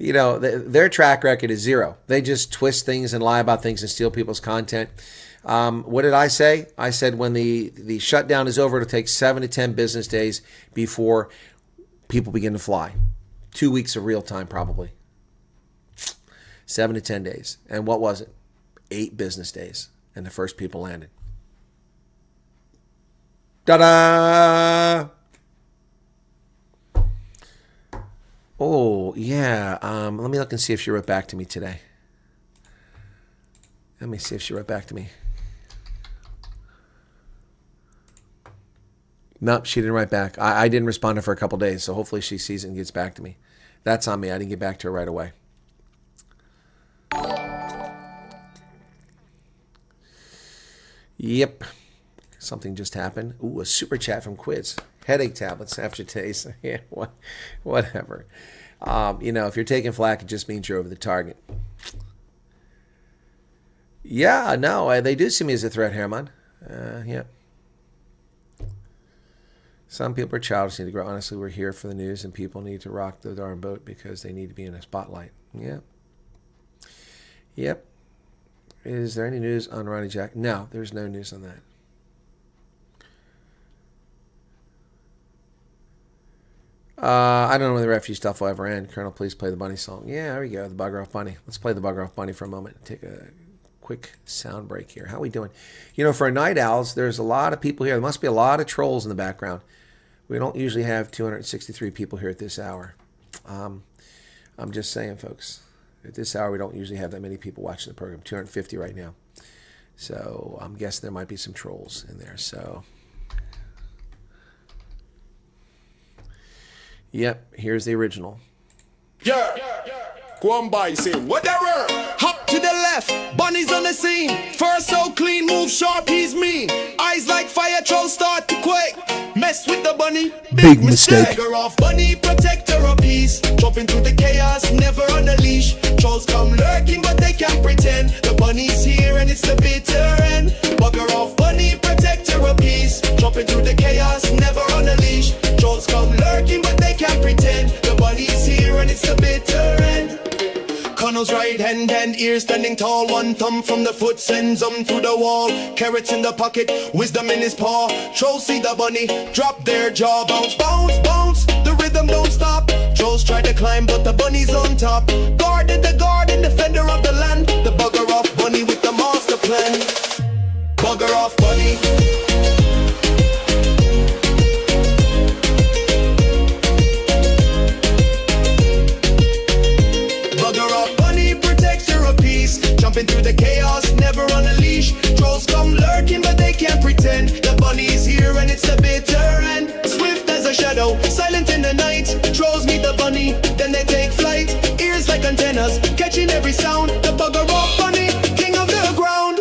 their track record is zero. They just twist things and lie about things and steal people's content. What did I say? I said when the shutdown is over, it'll take 7 to 10 business days before people begin to fly. 2 weeks of real time, probably. 7 to 10 days. And what was it? 8 business days. And the first people landed. Ta-da! Oh, yeah. Let me look and see if she wrote back to me today. Let me see if she wrote back to me. Nope, she didn't write back. I didn't respond to her for a couple days, so hopefully she sees it and gets back to me. That's on me. I didn't get back to her right away. Yep. Something just happened. Ooh, a super chat from Quiz. Headache tablets after taste. Yeah, whatever. If you're taking flack, it just means you're over the target. Yeah, no, they do see me as a threat, Herman. Yeah. Some people are childish, need to grow. Honestly, we're here for the news, and people need to rock the darn boat because they need to be in a spotlight. Yeah. Yep. Is there any news on Ronnie Jack? No, there's no news on that. I don't know when the refugee stuff will ever end. Colonel, please play the bunny song. Yeah, there we go, the Bugger Off Bunny. Let's play the Bugger Off Bunny for a moment. Take a quick sound break here. How are we doing? For our night owls, there's a lot of people here. There must be a lot of trolls in the background. We don't usually have 263 people here at this hour. I'm just saying, folks. At this hour, we don't usually have that many people watching the program. 250 right now. So I'm guessing there might be some trolls in there. So, yep, here's the original.
Yeah, go on by, say whatever. Hop to the left, bunny's on the scene. Fur so clean, move sharp, he's mean. Eyes like fire, trolls start to quake. Mess with the bunny, big mistake. Bugger off, bunny, protector of peace. Jumping through the chaos, never on a leash. Trolls come lurking, but they can't pretend. The bunny's here and it's the bitter end. Bugger off, bunny, protector of peace. Jumping through the chaos, never on a leash. Trolls come lurking, but they can't pretend. The bunny's here and it's the bitter end. Connell's right hand and ears standing tall. One thumb from the foot sends them through the wall. Carrots in the pocket, wisdom in his paw. Trolls see the bunny, drop their jaw. Bounce, bounce, bounce, the rhythm don't stop. Trolls try to climb but the bunny's on top. Guarded the garden, defender of the land. The bugger off bunny with the master plan. Bugger off bunny. Jumping through the chaos, never on a leash. Trolls come lurking, but they can't pretend. The bunny's here and it's the bitter end. Swift as a shadow, silent in the night. Trolls meet the bunny, then they take flight. Ears like antennas, catching every sound. The bugger off bunny, king of the ground.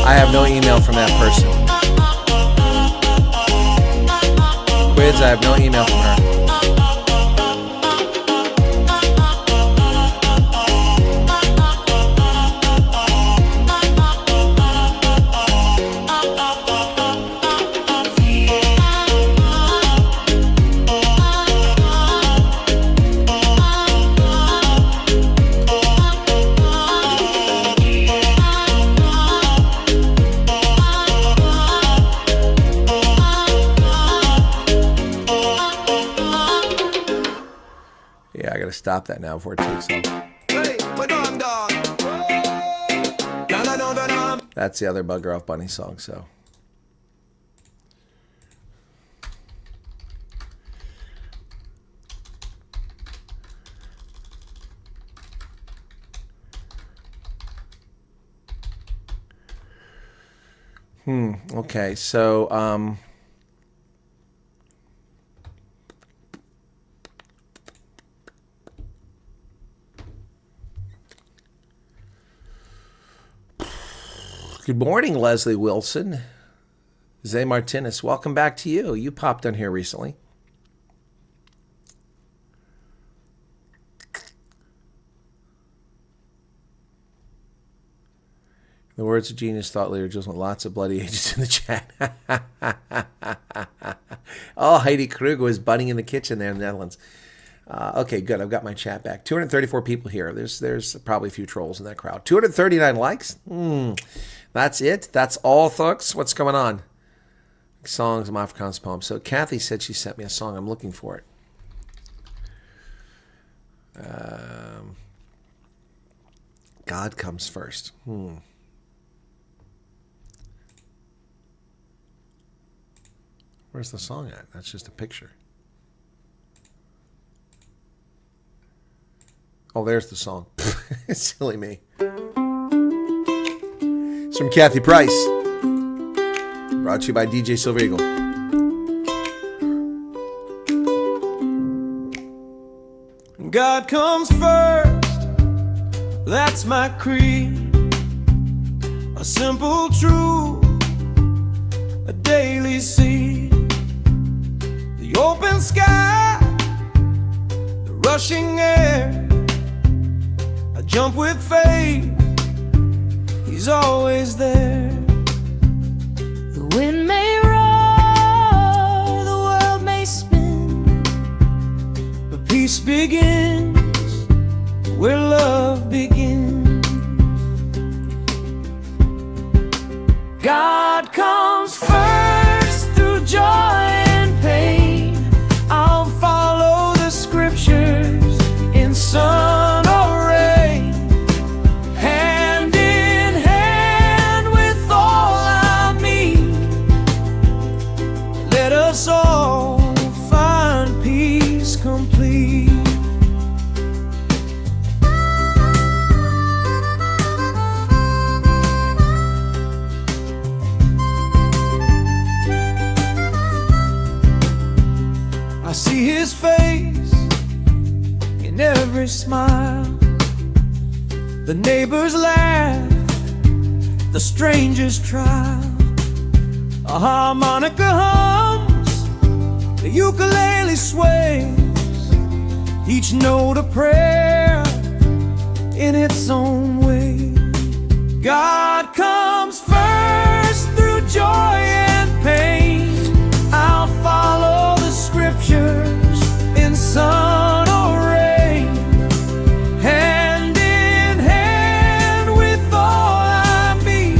I have no email from that person. Quids, I have no email from her. Yeah, I gotta stop that now before it takes off. That's the other Bugger Off Bunny song, so. Okay, so, good morning, Leslie Wilson. Zay Martinez, welcome back to you. You popped on here recently. The words of genius thought leader just want lots of bloody ages in the chat. Oh, Heidi Krug was bunning in the kitchen there in the Netherlands. Okay, good. I've got my chat back. 234 people here. There's probably a few trolls in that crowd. 239 likes. That's it. That's all, folks. What's going on? Songs of Afrikaans poems. So Kathy said she sent me a song. I'm looking for it. God comes first. Where's the song at? That's just a picture. Oh, there's the song. Silly me. It's from Kathy Price. Brought to you by DJ Silver Eagle.
God comes first. That's my creed. A simple truth. A daily seed. The open sky. The rushing air. I jump with faith. He's always there.
The wind may roar, the world may spin,
But peace begins where love begins.
God comes first through joy and pain.
I'll follow the scriptures in sun or rain, hand in hand with all I meet. Let us all find peace complete. I see his face in every smile. The neighbors laugh, the strangers trial. A harmonica hums, the ukulele sways, each note a prayer in its own way. God comes first through joy and pain. I'll follow the scriptures in sun or rain, hand in hand with all I meet.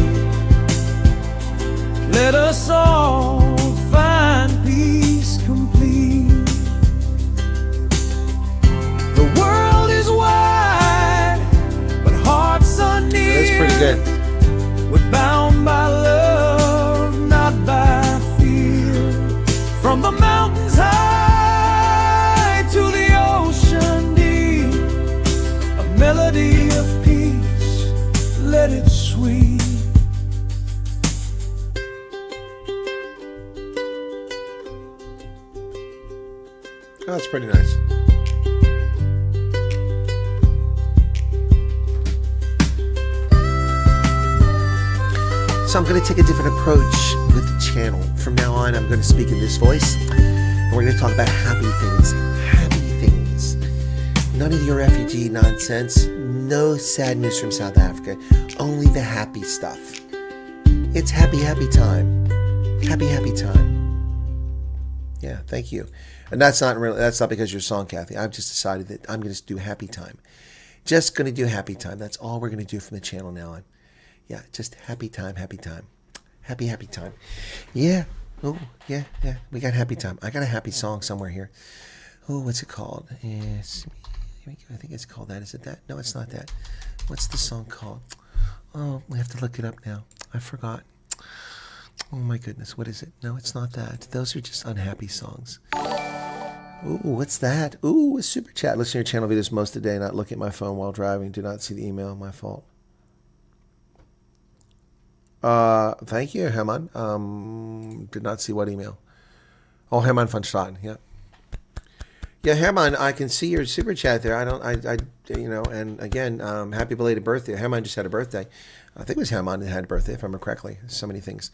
Let us all find peace complete. The world is wide, but hearts are near.
That's pretty good.
We're bound by love, not by fear. From the mountains high to the ocean deep, a melody of peace, let it sweep.
Oh, that's pretty nice. So I'm going to take a different approach with the channel. From now on, I'm going to speak in this voice. And we're going to talk about happy things. Happy things. None of your refugee nonsense. No sad news from South Africa. Only the happy stuff. It's happy, happy time. Happy, happy time. Yeah, thank you. And that's not because you're a song, Kathy. I've just decided that I'm going to do happy time. Just going to do happy time. That's all we're going to do from the channel now on. Yeah, just happy time, happy time. Happy, happy time. Yeah. Oh, yeah. We got happy time. I got a happy song somewhere here. Oh, what's it called? Yes. I think it's called that. Is it that? No, it's not that. What's the song called? Oh, we have to look it up now. I forgot. Oh my goodness, what is it? No, it's not that. Those are just unhappy songs. Ooh, what's that? Ooh, a super chat. Listen to your channel videos most of the day, not look at my phone while driving. Do not see the email. My fault. Thank you, Herman. Did not see what email. Oh, Herman van Straten. Yeah. Yeah, Herman, I can see your super chat there. And again, happy belated birthday. Herman just had a birthday. I think it was Herman that had a birthday, if I remember correctly. So many things.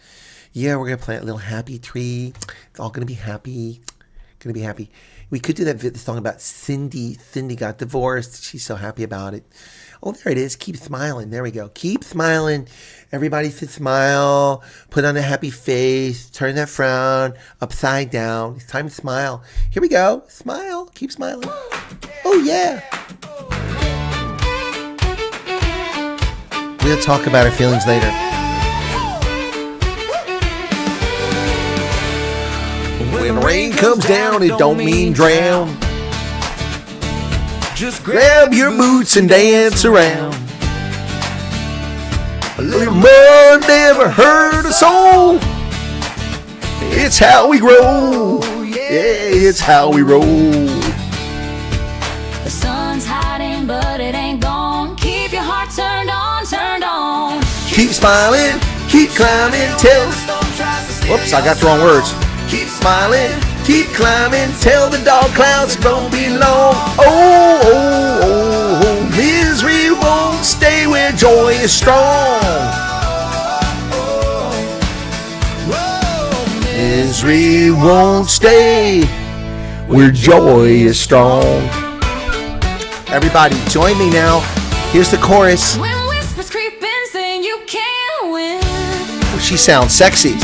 Yeah, we're going to plant a little happy tree. It's all going to be happy. Going to be happy. We could do that song about Cindy. Cindy got divorced. She's so happy about it. Oh, there it is. Keep smiling. There we go. Keep smiling. Everybody should smile. Put on a happy face. Turn that frown upside down. It's time to smile. Here we go. Smile. Keep smiling. Oh, yeah. We'll talk about our feelings later. When rain comes down, it don't mean drown. Just grab your boots and dance around. A little mud never hurt a soul. It's how we grow. Yeah, it's how we roll.
The sun's hiding, but it ain't gone. Keep your heart turned on, turned on.
Keep smiling, keep climbing till... Whoops, I got the wrong words. Keep smiling, keep climbing till the dark clouds don't be long. Oh, misery won't stay where joy is strong. Misery won't stay where joy is strong. Everybody, join me now. Here's the chorus.
When whispers creep in, saying you can't win.
Oh, she sounds sexy.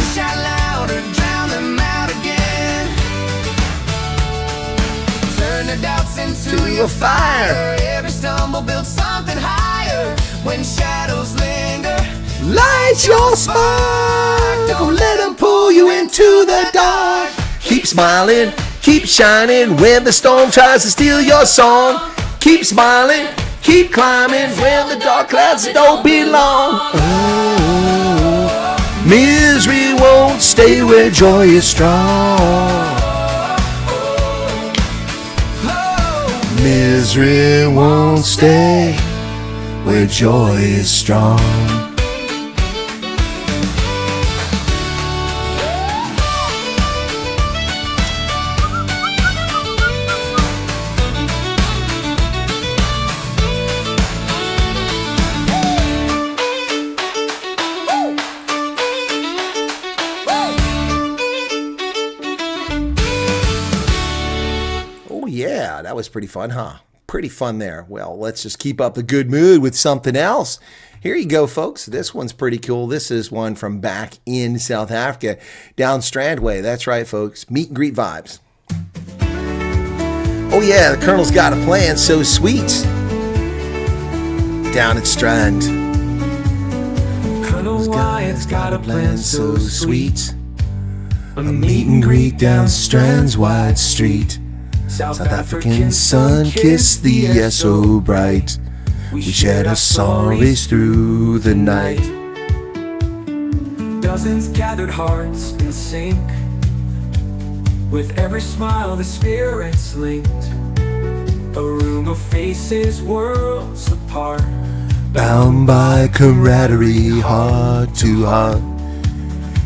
Into a fire. Every stumble builds something higher. When shadows linger,
Light your spark. Don't let them pull you into the dark. Keep smiling, keep shining when the storm tries to steal your song. Keep smiling, keep climbing when the dark clouds don't belong. Oh, misery won't stay where joy is strong. Misery won't stay where joy is strong. Yeah, that was pretty fun, huh? Pretty fun there. Well, let's just keep up the good mood with something else. Here you go, folks. This one's pretty cool. This is one from back in South Africa, down Strandway. That's right, folks. Meet and greet vibes. Oh, yeah, the Colonel's got a plan so sweet. Down at Strand.
Colonel Wyatt's got a plan so sweet.
A meet and greet down Strand's wide street. South African sun kissed the air so bright. We shared our sorries through the night.
Dozens gathered hearts in sync. With every smile the spirits linked. A room of faces worlds apart.
Bound by camaraderie, heart to heart.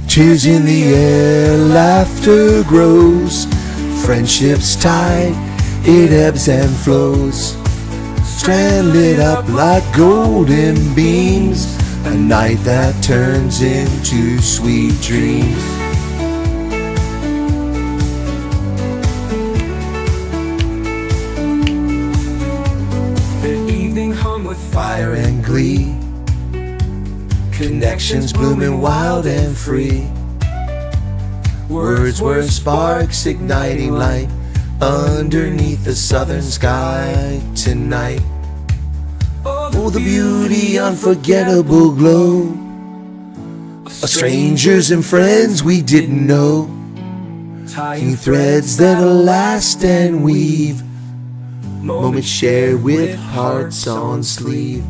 Cheers in the air, laughter grows. Friendship's tight, it ebbs and flows. Strand lit up like golden beams. a night that turns into sweet dreams.
The evening hung with
Fire and glee, connections blooming wild and free. Words were sparks igniting light underneath the southern sky tonight. Oh, the beauty, unforgettable glow of strangers and friends we didn't know, tying threads that'll last and weave moments shared with hearts on sleeve.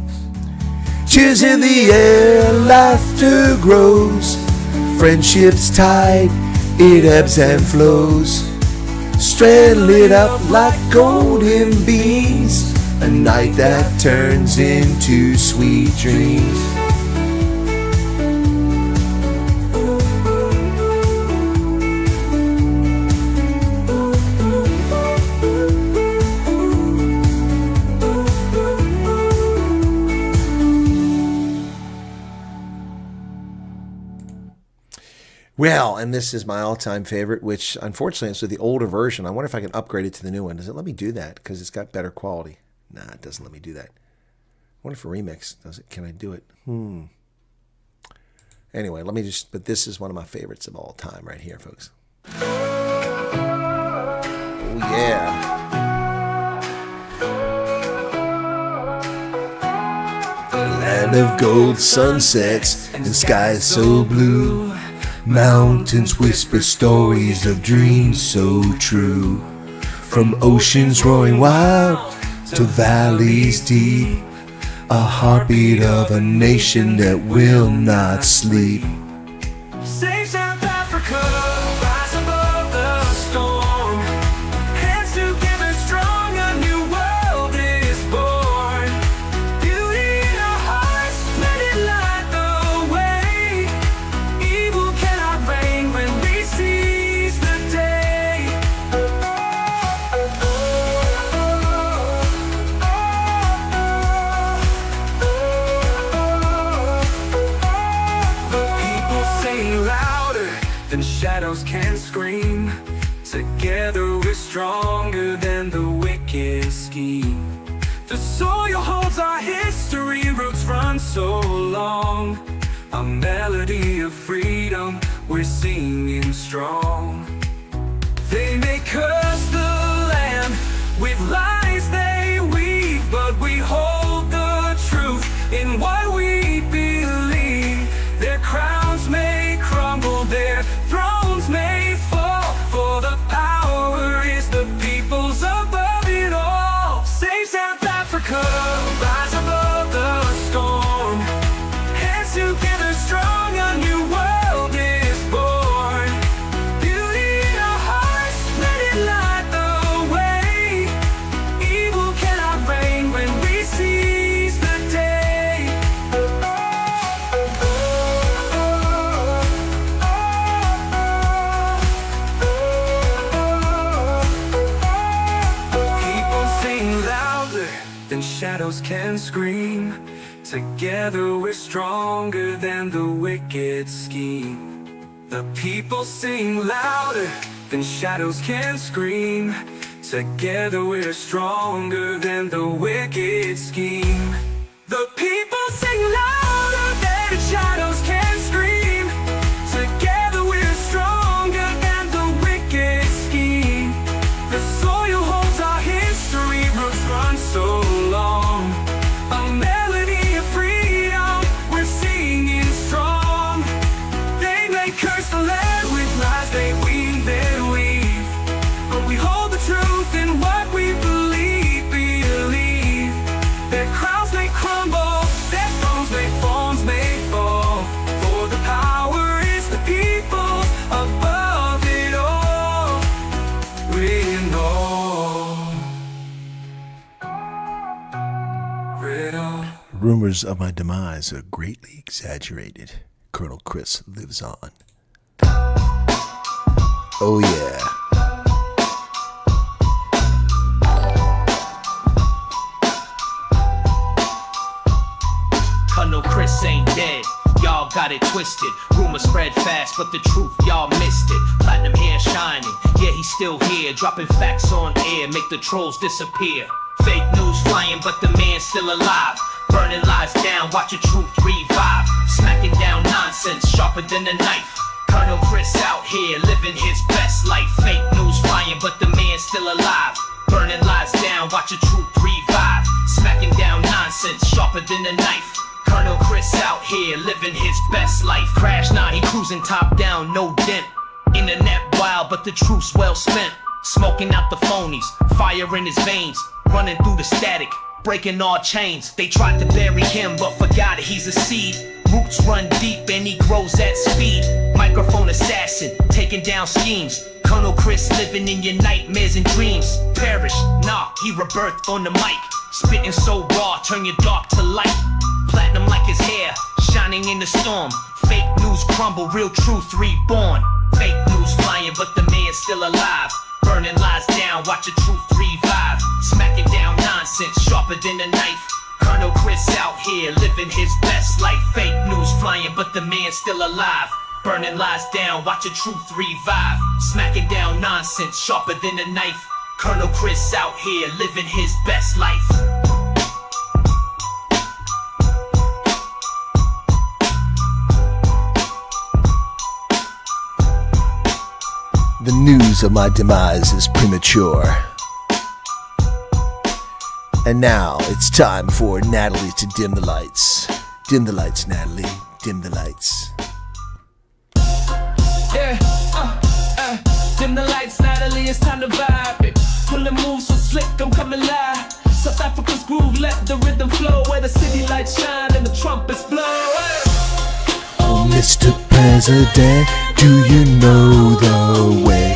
Cheers in the air, laughter grows, friendship's tide, it ebbs and flows. Strand lit up like golden beams, a night that turns into sweet dreams. Well, and this is my all-time favorite, which unfortunately is with the older version. I wonder if I can upgrade it to the new one. Does it let me do that? Because it's got better quality. Nah, it doesn't let me do that. I wonder if a remix does it. Can I do it? Anyway, let me just, but this is one of my favorites of all time right here, folks. Oh, yeah. Land of gold sunsets and skies so blue. Mountains whisper stories of dreams so true. From oceans roaring wild to valleys deep, a heartbeat of a nation that will not sleep.
Save South Africa, rise above the storm. Hands together strong, a new world is born. Beauty in our hearts, let it light the way. Evil cannot reign when we seize the day. The people sing louder than shadows can scream. Together we're stronger than the wicked scheme. The soil holds our history, roots run so long. A melody of freedom, we're singing strong. They may curse the land with lies they weave, but we hold the truth in what we believe. Their crowns may crumble, their thrones may fall, for the power is the people's above it all. Save South Africa, rise above the storm. Hands together strong, a new world is born. Beauty in our hearts, let it light the way. Evil cannot reign when we seize the day. People sing louder than shadows can scream. Together we're stronger than the wicked scheme. The people sing louder than shadows can scream. Together we're stronger than the wicked scheme. The people sing louder than shadows can scream. Together we're stronger than the wicked scheme. The soil holds our history, roots run so long. A melody of freedom, we're singing strong. They may curse the land with lies they weave, they weave, but we hold the truth in what we believe. Their crowns may crumble, their thrones may fall, for the power is the people above it all. We know.
Rumors of my demise are greatly exaggerated. Colonel Chris lives on. Oh yeah.
Colonel Chris ain't dead. got it twisted. Rumors spread fast, but the truth, y'all missed it. Platinum hair shining, yeah, he's still here. Dropping facts on air, make the trolls disappear. Fake news flying, but the man's still alive. Burning lies down, watch the truth revive. Smacking down nonsense, sharper than a knife. Colonel Chris out here, living his best life. Fake news flying, but the man's still alive. Burning lies down, watch the truth revive. Smacking down nonsense, sharper than a knife. Colonel Chris out here, living his best life. Crash, nah, he cruising top down, no dent. Internet wild, but the truth's well spent. Smoking out the phonies, fire in his veins. Running through the static, breaking all chains. They tried to bury him, but forgot he's a seed. Roots run deep and he grows at speed. Microphone assassin, taking down schemes. Colonel Chris living in your nightmares and dreams. Perish, nah, he rebirthed on the mic. Spitting so raw, turn your dark to light. Platinum like his hair, shining in the storm. Fake news crumble, real truth reborn. Fake news flying, but the man's still alive. Burning lies down, watch the truth revive. Smacking down nonsense, sharper than a knife. Colonel Chris out here, living his best life. Fake news flying, but the man's still alive. Burning lies down, watch the truth revive. Smacking down nonsense, sharper than a knife. Colonel Chris out here, living his best life.
The news of my demise is premature. And now it's time for Natalie to dim the lights. Dim the lights, Natalie. Dim the lights.
Yeah, dim the lights, Natalie, it's time to vibe it. Pulling moves so slick, I'm coming live. South Africa's groove, let the rhythm flow. Where the city lights shine and the trumpets blow.
Oh, Mr. President, do you know the way?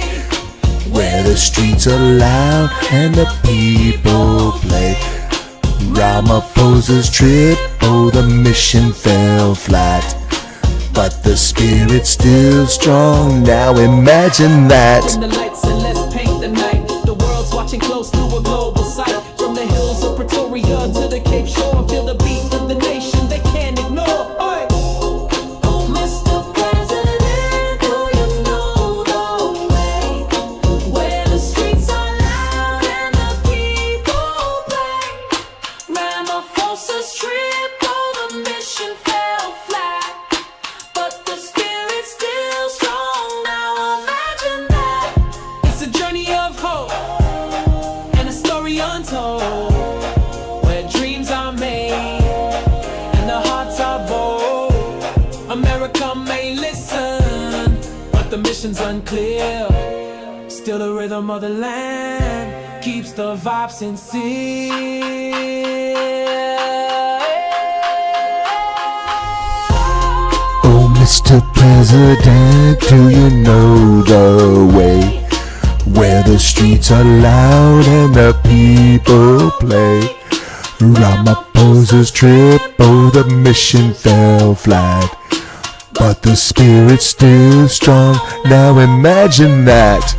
Where the streets are loud and the people play. Ramaphosa's trip, oh, the mission fell flat. But the spirit's still strong, now imagine that.
Dim the lights and let's paint the night. The world's watching close through a global sight. From the hills of Pretoria to the Cape Shore, feel the beat of the nation they can't ignore. Oi.
Oh, Mr. President, do you know the way? Where the streets are loud and the people play. Ramaphosa's trip, oh, the mission fell flat. But the spirit's still strong, now imagine that.
It's a journey of hope and a story untold, where dreams are made and the hearts are bold. America may listen, but the mission's unclear. Still the rhythm of the land keeps the vibe sincere.
Oh, Mr. President, do you know the way? Where the streets are loud and the people play. Ramaphosa's trip, oh, the mission fell flat. But the spirit's still strong, now imagine that.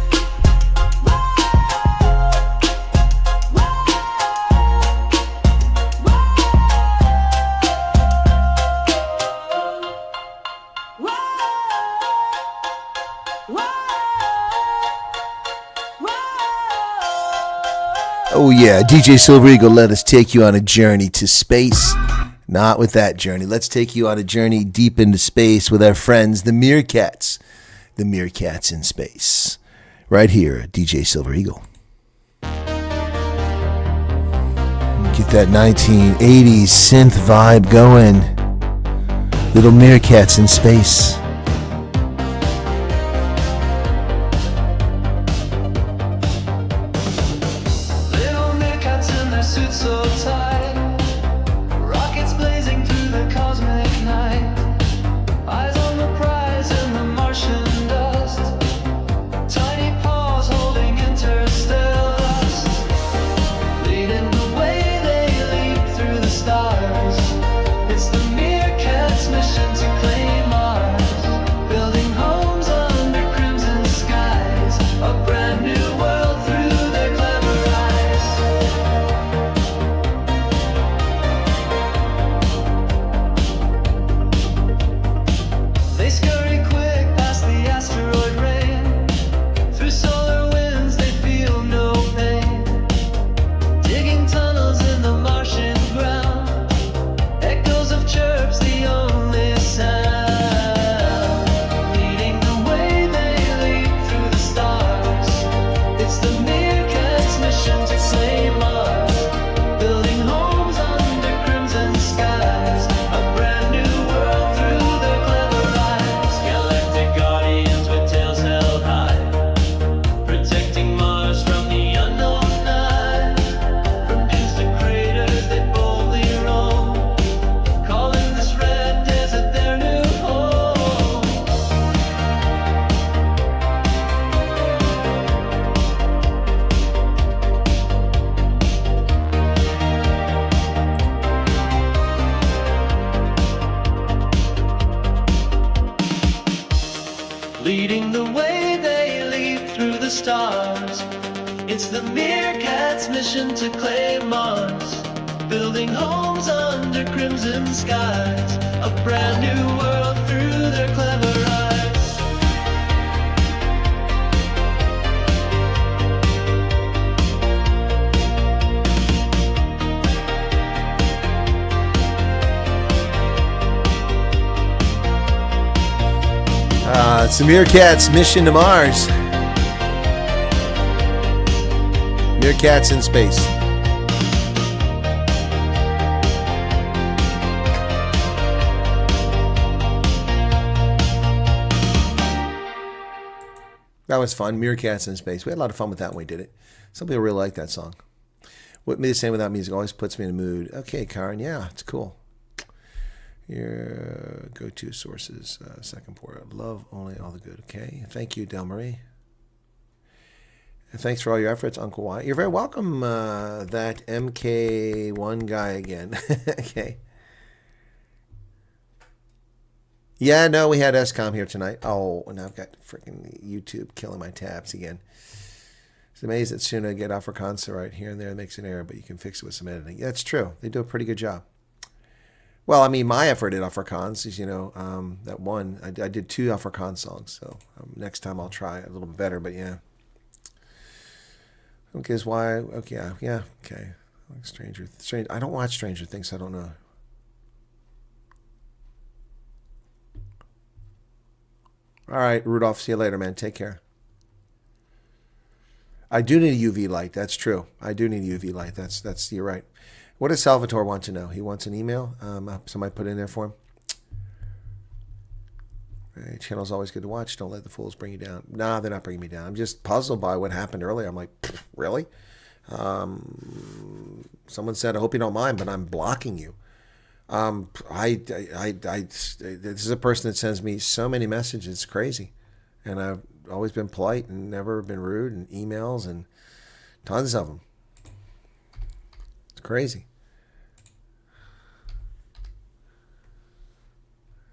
Oh yeah, DJ Silver Eagle, let us take you on a journey to space. Not with that journey. Let's take you on a journey deep into space with our friends, the Meerkats. The Meerkats in space. Right here, DJ Silver Eagle. Get that 1980s synth vibe going. Little Meerkats in space.
Little meerkats in their suits so tight, rockets blazing through the cosmic night, eyes on the prize in the Martian dust, tiny paws holding interstellar lust, leading the way they leap through the stars. It's the meerkats' mission to claim Mars.
Leading the way, they leap through the stars. It's the Meerkats' mission to claim Mars. Building homes under crimson skies. A brand new world through their clever eyes.
It's the Meerkats' mission to Mars. Meerkats in space. That was fun. Meerkats in space. We had a lot of fun with that when we did it. Some people really like that song. What Me the Same Without Music always puts me in a mood. Okay, Karen. Yeah, it's cool. Your go-to sources, second port. Love only all the good. Okay. Thank you, Del Marie. And thanks for all your efforts, Uncle Wyatt. You're very welcome, that MK1 guy again. Okay. Yeah, no, we had SCOM here tonight. Oh, and I've got freaking YouTube killing my tabs again. It's amazing that soon I get Afrikaans right here and there. It makes an error, but you can fix it with some editing. Yeah, it's true. They do a pretty good job. Well, I mean, my effort at Afrikaans is, that one. I did 2 Afrikaans songs, so next time I'll try a little bit better, but yeah. Okay, is why, okay, yeah, okay. Like Stranger, I don't watch Stranger Things, so I don't know. All right, Rudolph, see you later, man. Take care. I do need a UV light. That's true. I do need a UV light. That's you're right. What does Salvatore want to know? He wants an email. Somebody put it in there for him. Hey, channel's always good to watch. Don't let the fools bring you down. Nah, they're not bringing me down. I'm just puzzled by what happened earlier. I'm like, really? Someone said, I hope you don't mind, but I'm blocking you. This is a person that sends me so many messages. It's crazy. And I've always been polite and never been rude, and emails and tons of them. It's crazy.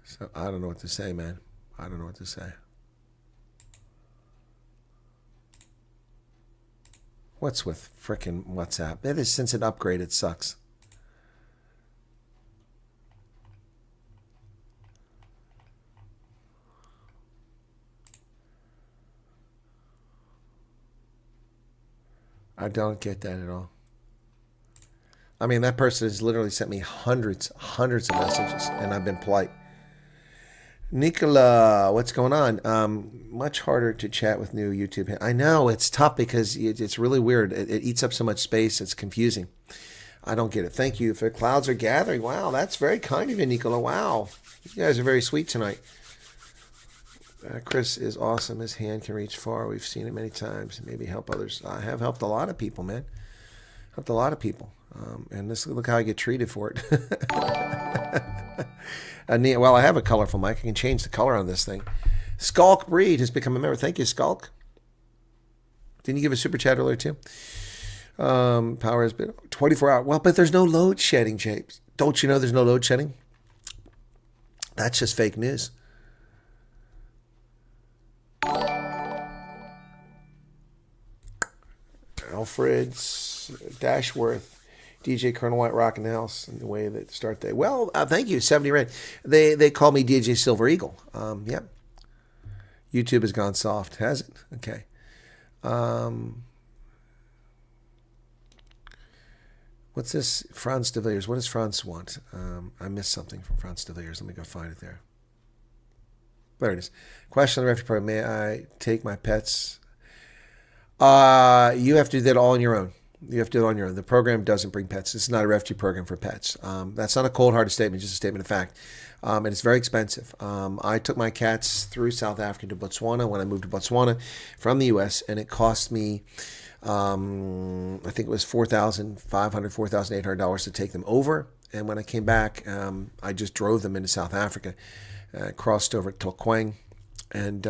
So I don't know what to say, man. I don't know what to say. What's with frickin' WhatsApp? It is, since it upgraded, it sucks. I don't get that at all. I mean, that person has literally sent me hundreds of messages, and I've been polite. Nicola, what's going on? Much harder to chat with new YouTube. I know, it's tough because it's really weird. It eats up so much space. It's confusing. I don't get it. Thank you. If the clouds are gathering, wow, that's very kind of you, Nicola. Wow. You guys are very sweet tonight. Chris is awesome. His hand can reach far. We've seen it many times. Maybe help others. I have helped a lot of people, man. Helped a lot of people. And look how I get treated for it. Well, I have a colorful mic. I can change the color on this thing. Skulk Breed has become a member. Thank you, Skulk. Didn't you give a super chat earlier, too? Power has been 24 hours. Well, but there's no load shedding, James. Don't you know there's no load shedding? That's just fake news. Alfred's Dashworth, DJ Colonel White rocking the house in the way that start day. Well, thank you, 70 Red. They call me DJ Silver Eagle. Yep. YouTube has gone soft, has it? Okay. What's this? Franz de Villiers. What does Franz want? I missed something from Franz de Villiers. Let me go find it there. There it is. Question on the refuge program. May I take my pets? You have to do that all on your own. You have to do it on your own. The program doesn't bring pets. This is not a refugee program for pets. That's not a cold-hearted statement, just a statement of fact. And it's very expensive. I took my cats through South Africa to Botswana when I moved to Botswana from the U.S., and it cost me, I think it was $4,500, $4,800 to take them over. And when I came back, I just drove them into South Africa, crossed over to Tlokwane, and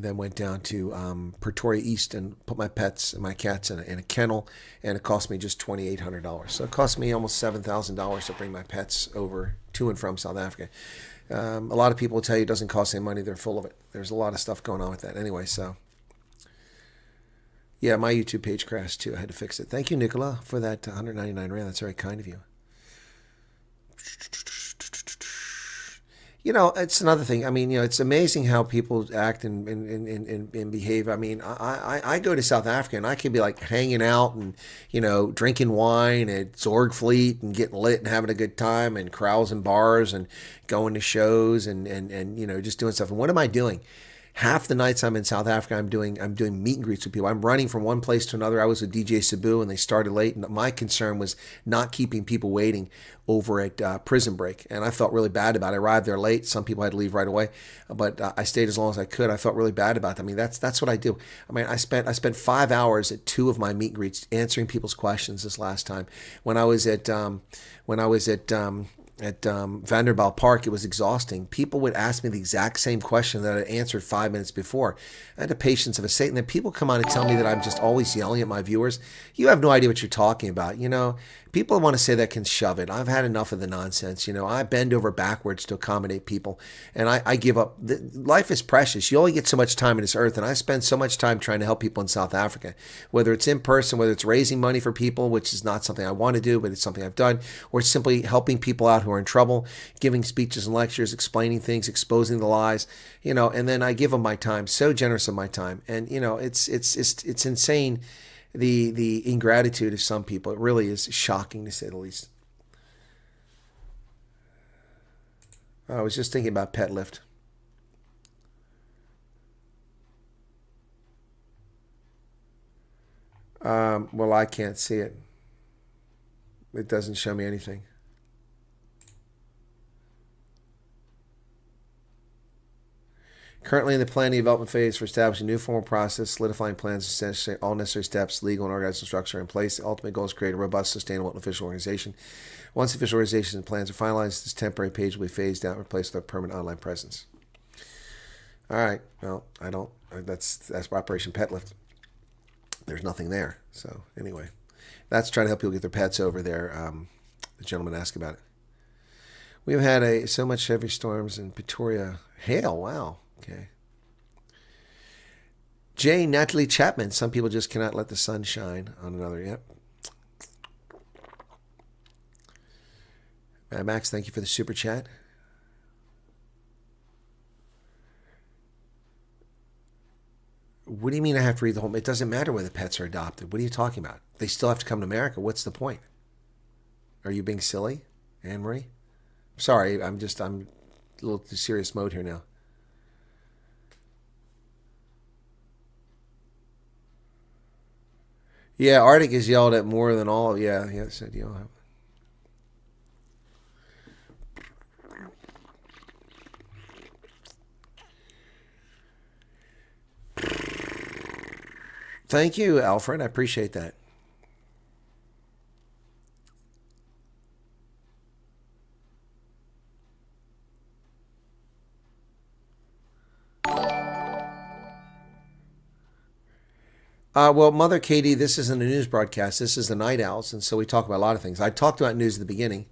then went down to Pretoria East and put my pets and my cats in a kennel, and it cost me just $2,800. So it cost me almost $7,000 to bring my pets over to and from South Africa. A lot of people will tell you it doesn't cost any money. They're full of it. There's a lot of stuff going on with that. Anyway, so yeah, my YouTube page crashed too. I had to fix it. Thank you, Nicola, for that 199 Rand. That's very kind of you. You know, it's another thing. I mean, you know, it's amazing how people act and behave. I mean, I go to South Africa and I can be like hanging out and, you know, drinking wine at Zorgfleet and getting lit and having a good time and crowds and bars and going to shows and you know, just doing stuff. And what am I doing? Half the nights I'm in South Africa, I'm doing meet and greets with people. I'm running from one place to another. I was with DJ Sabu and they started late. And my concern was not keeping people waiting over at Prison Break. And I felt really bad about it. I arrived there late. Some people had to leave right away, but I stayed as long as I could. I felt really bad about that. I mean, that's what I do. I mean, I spent 5 hours at 2 of my meet and greets answering people's questions this last time. When I was at Vanderbilt Park, it was exhausting. People would ask me the exact same question that I answered 5 minutes before. I had the patience of a Satan. Then people come on and tell me that I'm just always yelling at my viewers. You have no idea what you're talking about. You know, people want to say that can shove it. I've had enough of the nonsense. You know, I bend over backwards to accommodate people, and I give up. Life is precious. You only get so much time on this earth, and I spend so much time trying to help people in South Africa, whether it's in person, whether it's raising money for people, which is not something I want to do, but it's something I've done, or it's simply helping people out who are in trouble, giving speeches and lectures, explaining things, exposing the lies, you know, and then I give them my time, so generous of my time. And, you know, it's insane, the ingratitude of some people. It really is shocking, to say the least. I was just thinking about Pet Lift. Well, I can't see it. It doesn't show me anything. Currently in the planning development phase for establishing a new formal process, solidifying plans, essentially all necessary steps, legal and organizational structure in place. The ultimate goal is to create a robust, sustainable, and official organization. Once official organization plans are finalized, this temporary page will be phased out and replaced with a permanent online presence. All right. Well, that's Operation Pet Lift. There's nothing there. So anyway, that's trying to help people get their pets over there. The gentleman asked about it. We've had so much heavy storms in Pretoria. Hail, wow. Okay. J. Natalie Chapman. Some people just cannot let the sun shine on another. Yep. Max, thank you for the super chat. What do you mean I have to read the whole? It doesn't matter whether the pets are adopted. What are you talking about? They still have to come to America. What's the point? Are you being silly, Anne-Marie? Sorry, I'm a little too serious mode here now. Yeah, Arctic is yelled at more than all. Yeah, said you know. Thank you, Alfred. I appreciate that. Well, Mother Katie, this isn't a news broadcast. This is the Night Owls, and so we talk about a lot of things. I talked about news at the beginning.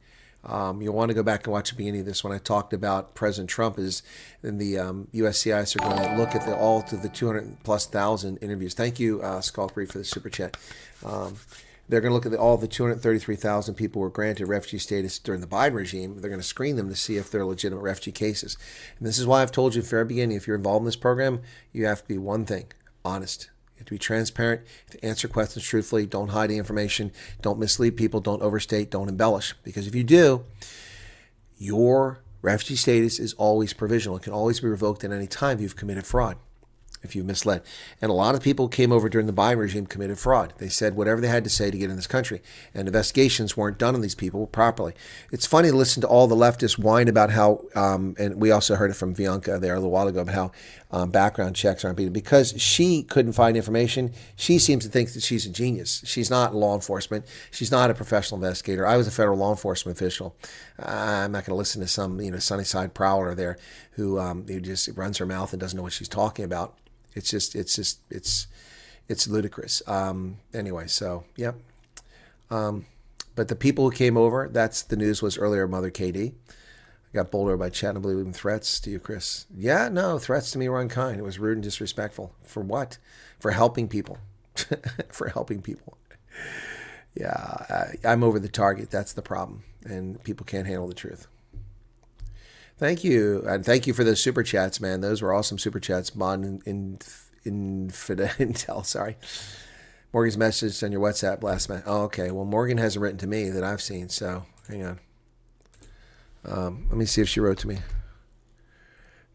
You'll want to go back and watch the beginning of this when I talked about President Trump is in the USCIS are going to look at all to the 200,000+ interviews. Thank you, Skulkbury, for the super chat. They're going to look at all the 233,000 people who were granted refugee status during the Biden regime. They're going to screen them to see if they're legitimate refugee cases. And this is why I've told you at the very beginning, if you're involved in this program, you have to be one thing, honest. You have to be transparent, to answer questions truthfully, don't hide the information, don't mislead people, don't overstate, don't embellish. Because if you do, your refugee status is always provisional. It can always be revoked at any time if you've committed fraud, if you've misled. And a lot of people who came over during the Biden regime committed fraud. They said whatever they had to say to get in this country. And investigations weren't done on these people properly. It's funny to listen to all the leftists whine about how, and we also heard it from Bianca there a little while ago, about how background checks aren't being, because she couldn't find information. She seems to think that she's a genius. She's not law enforcement. She's not a professional investigator. I was a federal law enforcement official. I'm not going to listen to some, Sunnyside prowler there who just runs her mouth and doesn't know what she's talking about. It's ludicrous. Anyway, so, yep. But the people who came over, that's the news was earlier, Mother KD. Got bowled over by chat and believe even threats to you, Chris. Yeah, no, threats to me were unkind. It was rude and disrespectful. For what? For helping people. For helping people. Yeah, I'm over the target. That's the problem. And people can't handle the truth. Thank you. And thank you for those super chats, man. Those were awesome super chats. Intel, sorry. Morgan's message on your WhatsApp last night. Oh, okay. Well, Morgan hasn't written to me that I've seen, so hang on. Let me see if she wrote to me.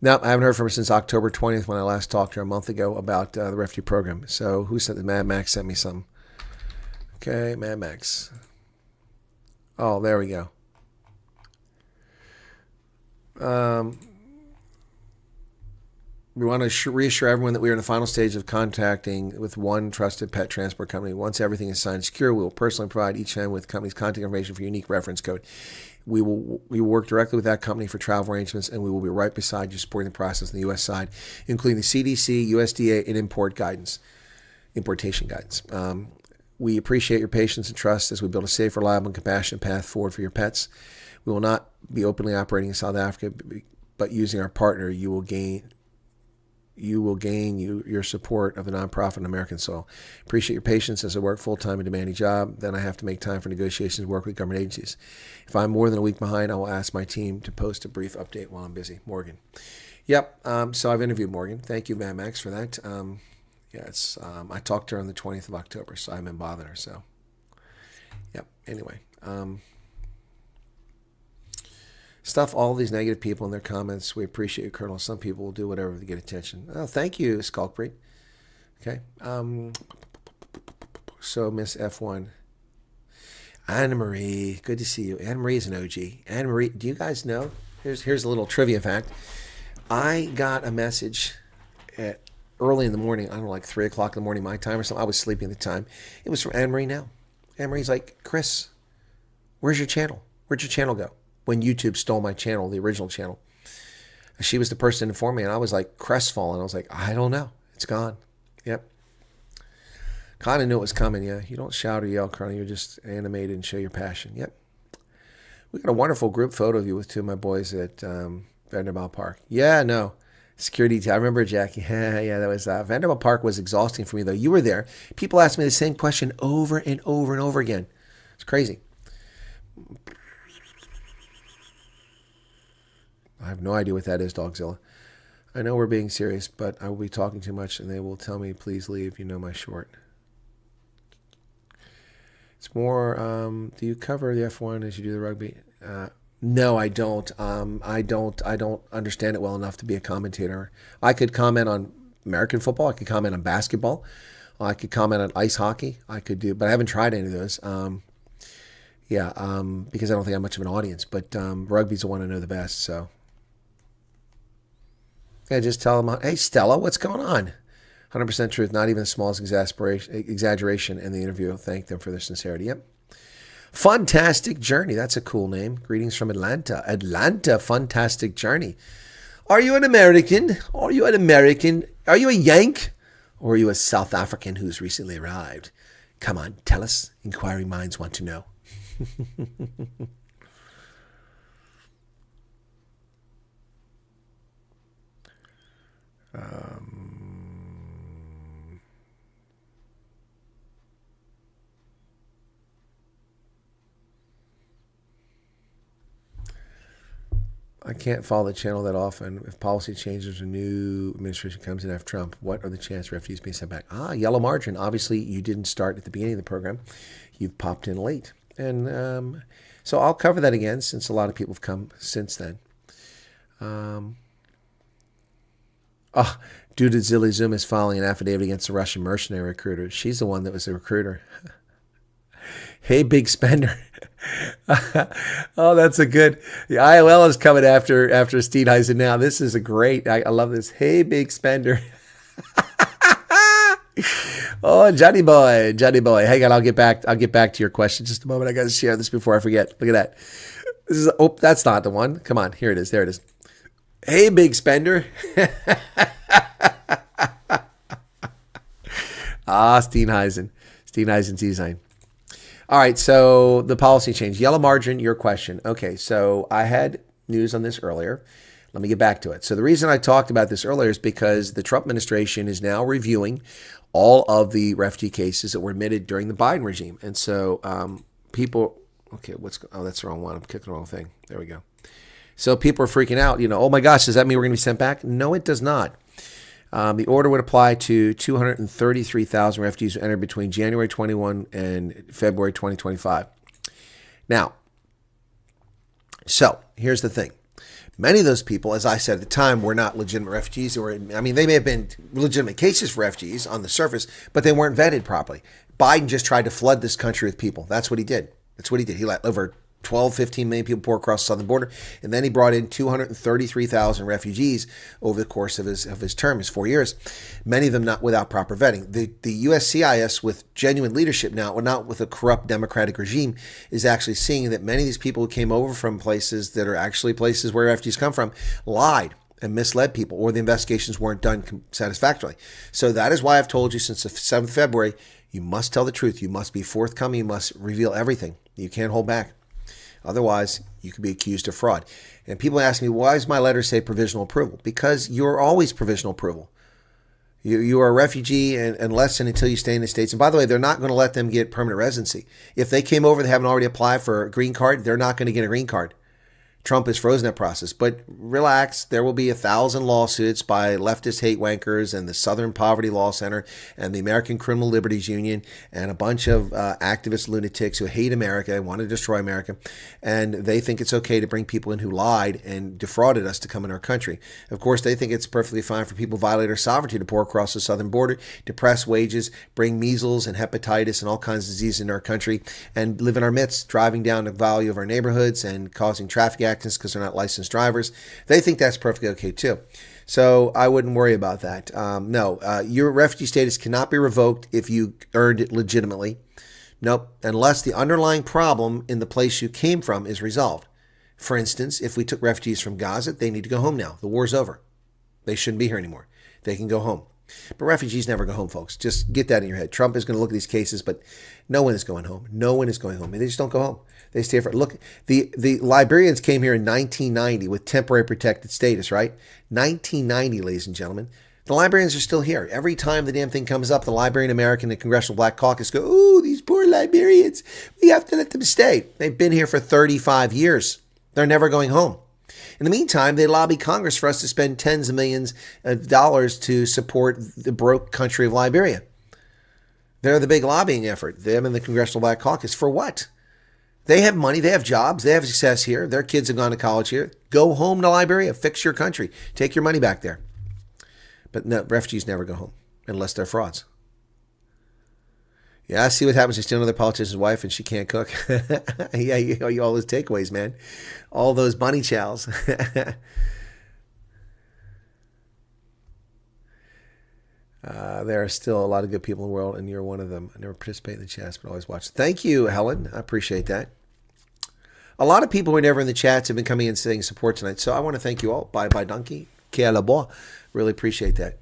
No, I haven't heard from her since October 20th when I last talked to her a month ago about the refugee program. So who sent the Mad Max sent me something. Okay, Mad Max. Oh, there we go. We want to reassure everyone that we are in the final stage of contacting with one trusted pet transport company. Once everything is signed secure, we will personally provide each family with the company's contact information for unique reference code. We will work directly with that company for travel arrangements, and we will be right beside you supporting the process on the U.S. side, including the CDC, USDA, and importation guidance. We appreciate your patience and trust as we build a safe, reliable, and compassionate path forward for your pets. We will not be openly operating in South Africa, but using our partner, you will gain your support of the nonprofit on American soil. Appreciate your patience as I work full-time and demanding job. Then I have to make time for negotiations and work with government agencies. If I'm more than a week behind, I will ask my team to post a brief update while I'm busy. Morgan. Yep. So I've interviewed Morgan. Thank you, Mad Max, for that. I talked to her on the 20th of October, so I haven't bothered her. So, yep. Anyway. Stuff all these negative people in their comments. We appreciate you, Colonel. Some people will do whatever to get attention. Oh, thank you, Skulkbreed. Okay. So, Miss F1. Anna Marie, good to see you. Anna Marie is an OG. Anna Marie, do you guys know? Here's a little trivia fact. I got a message at early in the morning. I don't know, like 3 o'clock in the morning, my time or something. I was sleeping at the time. It was from Anna Marie now. Anna Marie's like, Chris, where's your channel? Where'd your channel go? When YouTube stole my channel, the original channel. She was the person to inform me, and I was like crestfallen. I was like, I don't know. It's gone. Yep. Kind of knew it was coming, yeah. You don't shout or yell, Colonel. You just animate and show your passion. Yep. We got a wonderful group photo of you with two of my boys at Vanderbilt Park. Yeah, no. Security. I remember, Jackie. Yeah, that was Vanderbilt Park was exhausting for me, though. You were there. People asked me the same question over and over and over again. It's crazy. I have no idea what that is, Dogzilla. I know we're being serious, but I will be talking too much, and they will tell me, please leave. You know my short. It's more, do you cover the F1 as you do the rugby? No, I don't. I don't understand it well enough to be a commentator. I could comment on American football. I could comment on basketball. I could comment on ice hockey. I could do, but I haven't tried any of those. Because I don't think I have much of an audience. But rugby's the one I know the best, so. Yeah, just tell them, hey, Stella, what's going on? 100% truth, not even the smallest exaggeration in the interview. Thank them for their sincerity. Yep. Fantastic Journey. That's a cool name. Greetings from Atlanta. Atlanta, Fantastic Journey. Are you an American? Are you an American? Are you a Yank? Or are you a South African who's recently arrived? Come on, tell us. Inquiring minds want to know. I can't follow the channel that often. If policy changes or new administration comes in after Trump, what are the chances refugees being sent back? Yellow margin. Obviously, you didn't start at the beginning of the program. You've popped in late. And so I'll cover that again since a lot of people have come since then. Duda Zilly Zoom is filing an affidavit against the Russian mercenary recruiter. She's the one that was the recruiter. Hey, big spender. Oh, that's a good. The IOL is coming after Steenheisen now. This is a great. I love this. Hey, big spender. Oh, Johnny boy. Hang on, I'll get back to your question just a moment. I got to share this before I forget. Look at that. This is. Oh, that's not the one. Come on, here it is. There it is. Hey, big spender. Steenheisen's design. All right, so the policy change. Yellow margin, your question. Okay, so I had news on this earlier. Let me get back to it. So the reason I talked about this earlier is because the Trump administration is now reviewing all of the refugee cases that were admitted during the Biden regime. And so people, okay, that's the wrong one. I'm clicking the wrong thing. There we go. So people are freaking out, oh my gosh, does that mean we're going to be sent back? No, it does not. The order would apply to 233,000 refugees who entered between January 21 and February 2025. Now, so here's the thing. Many of those people, as I said at the time, were not legitimate refugees. They may have been legitimate cases for refugees on the surface, but they weren't vetted properly. Biden just tried to flood this country with people. That's what he did. He let over 12, 15 million people pour across the southern border. And then he brought in 233,000 refugees over the course of his term, his 4 years, many of them not without proper vetting. The USCIS, with genuine leadership now, not with a corrupt democratic regime, is actually seeing that many of these people who came over from places that are actually places where refugees come from lied and misled people, or the investigations weren't done satisfactorily. So that is why I've told you since the 7th of February, you must tell the truth. You must be forthcoming. You must reveal everything. You can't hold back. Otherwise, you could be accused of fraud. And people ask me, why does my letter say provisional approval? Because you're always provisional approval. You are a refugee unless and until you stay in the States. And by the way, they're not going to let them get permanent residency. If they came over and they haven't already applied for a green card, they're not going to get a green card. Trump has frozen that process. But relax, there will be 1,000 lawsuits by leftist hate wankers and the Southern Poverty Law Center and the American Criminal Liberties Union and a bunch of activist lunatics who hate America and want to destroy America. And they think it's okay to bring people in who lied and defrauded us to come in our country. Of course, they think it's perfectly fine for people who violate our sovereignty to pour across the southern border, depress wages, bring measles and hepatitis and all kinds of diseases in our country, and live in our midst, driving down the value of our neighborhoods and causing traffic accidents because they're not licensed drivers. They think that's perfectly okay too. So I wouldn't worry about that. No, your refugee status cannot be revoked if you earned it legitimately. Nope, unless the underlying problem in the place you came from is resolved. For instance, if we took refugees from Gaza, they need to go home now. The war's over. They shouldn't be here anymore. They can go home. But refugees never go home, folks. Just get that in your head. Trump is going to look at these cases, but no one is going home. No one is going home. They just don't go home. They stay for, look, the Liberians came here in 1990 with temporary protected status, right? 1990, ladies and gentlemen. The Liberians are still here. Every time the damn thing comes up, the Liberian American and Congressional Black Caucus go, oh, these poor Liberians. We have to let them stay. They've been here for 35 years. They're never going home. In the meantime, they lobby Congress for us to spend tens of millions of dollars to support the broke country of Liberia. They're the big lobbying effort, them and the Congressional Black Caucus. For what? They have money, they have jobs, they have success here. Their kids have gone to college here. Go home to Liberia, fix your country, take your money back there. But no, refugees never go home unless they're frauds. Yeah, I see what happens. You steal another politician's wife and she can't cook. Yeah, you all those takeaways, man. All those bunny chows. There are still a lot of good people in the world, and you're one of them. I never participate in the chats, but always watch. Thank you, Helen. I appreciate that. A lot of people who are never in the chats have been coming in saying support tonight, so I want to thank you all. Bye, donkey. Que la bois. Really appreciate that.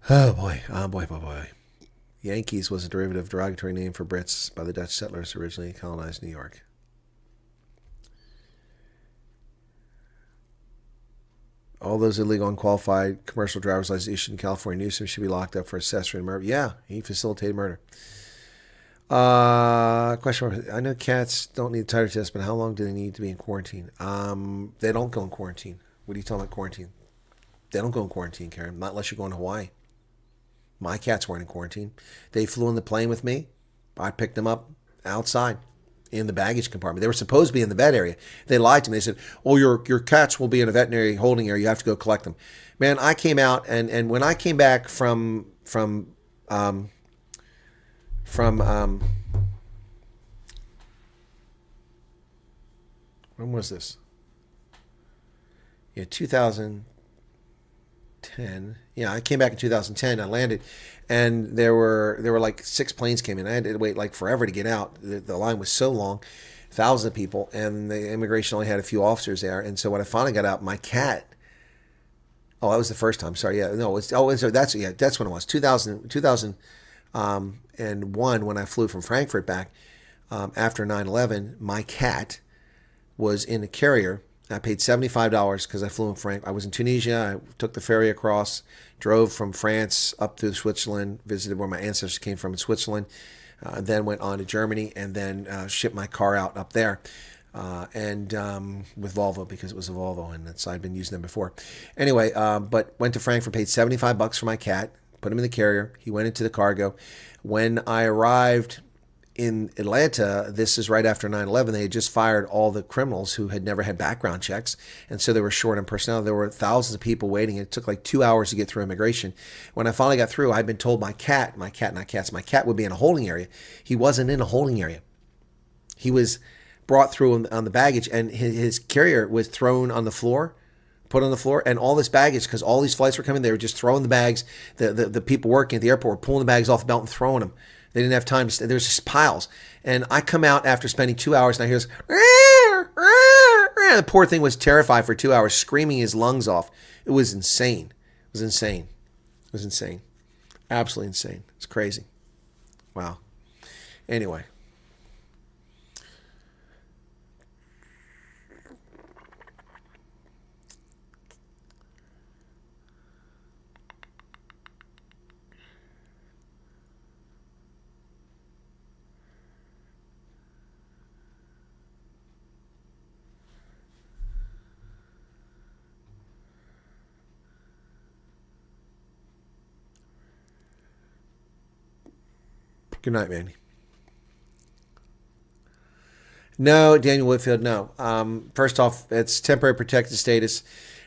Oh, boy. Oh, boy. Yankees was a derogatory name for Brits by the Dutch settlers who originally colonized New York. All those illegal, unqualified commercial driver's licenses issued in California, Newsom should be locked up for accessory and murder. Yeah, he facilitated murder. Question: I know cats don't need a titer test, but how long do they need to be in quarantine? They don't go in quarantine. What are you talking about quarantine? They don't go in quarantine, Karen. Not unless you're going to Hawaii. My cats weren't in quarantine. They flew in the plane with me. I picked them up outside in the baggage compartment. They were supposed to be in the vet area. They lied to me. They said, oh, your cats will be in a veterinary holding area. You have to go collect them. Man, I came out, and when I came back from when was this? Yeah, 2010. Yeah, I came back in 2010. I landed, and there were like 6 planes came in. I had to wait like forever to get out. The line was so long, thousands of people, and the immigration only had a few officers there. And so when I finally got out, my cat. Oh, that was the first time. Sorry, yeah, no, that's when it was. 2001 when I flew from Frankfurt back after 9/11. My cat was in a carrier. I paid $75 because I flew in Frank. I was in Tunisia. I took the ferry across, drove from France up through Switzerland, visited where my ancestors came from in Switzerland, then went on to Germany, and then shipped my car out up there. And with Volvo, because it was a Volvo, and I'd been using them before. Anyway, but went to Frankfurt, paid $75 for my cat, put him in the carrier. He went into the cargo. When I arrived in Atlanta, this is right after 9/11, they had just fired all the criminals who had never had background checks, and so they were short on personnel. There were thousands of people waiting. It took like 2 hours to get through immigration. When I finally got through, I'd been told my cat would be in a holding area. He wasn't in a holding area. He was brought through on the baggage, and his carrier was thrown on the floor, put on the floor, and all this baggage, because all these flights were coming, they were just throwing the bags. The people working at the airport were pulling the bags off the belt and throwing them. They didn't have time to. There's just piles. And I come out after spending 2 hours, and I hear this. The poor thing was terrified for 2 hours, screaming his lungs off. It was insane. It was insane. It was insane. Absolutely insane. It's crazy. Wow. Anyway. Good night, Mandy. No, Daniel Whitfield, no. First off, it's temporary protected status.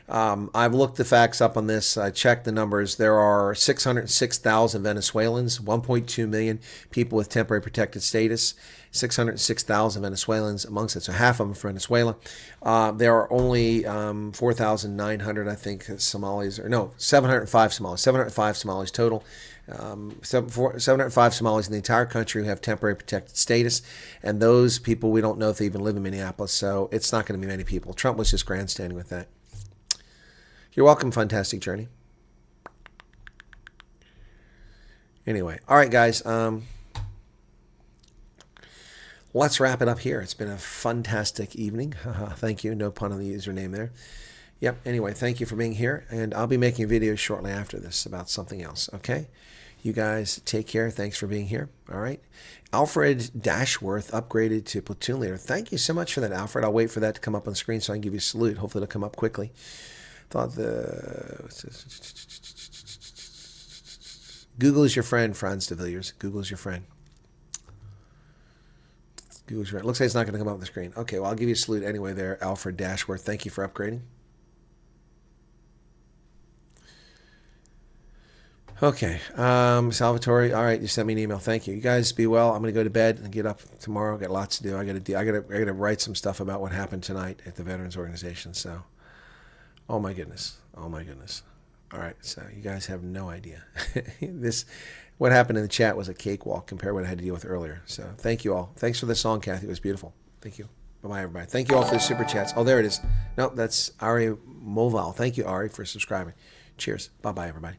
I've looked the facts up on this. I checked the numbers. There are 606,000 Venezuelans, 1.2 million people with temporary protected status, 606,000 Venezuelans amongst it. So half of them from Venezuela. There are only 4,900, I think, Somalis, or no, 705 Somalis. 705 Somalis total. 705 Somalis in the entire country who have temporary protected status, and those people, we don't know if they even live in Minneapolis, so it's not going to be many people. Trump was just grandstanding with that. You're welcome, Fantastic Journey. Anyway, all right, guys. Let's wrap it up here. It's been a fantastic evening. Thank you. No pun on the username there. Yep. Anyway, thank you for being here, and I'll be making a video shortly after this about something else. Okay. You guys take care. Thanks for being here. All right. Alfred Dashworth upgraded to platoon leader. Thank you so much for that, Alfred. I'll wait for that to come up on screen so I can give you a salute. Hopefully it'll come up quickly. Google is your friend, Franz de Villiers. Google is your friend. Google is your friend. Looks like it's not going to come up on the screen. Okay, well, I'll give you a salute anyway there, Alfred Dashworth. Thank you for upgrading. Okay, Salvatore. All right, you sent me an email. Thank you. You guys be well. I'm going to go to bed and get up tomorrow. Got lots to do. I got to write some stuff about what happened tonight at the Veterans Organization. So, oh my goodness. All right, so you guys have no idea. What happened in the chat was a cakewalk compared to what I had to deal with earlier. So, thank you all. Thanks for the song, Kathy. It was beautiful. Thank you. Bye-bye, everybody. Thank you all for the super chats. Oh, there it is. Nope, that's Ari Moval. Thank you, Ari, for subscribing. Cheers. Bye-bye, everybody.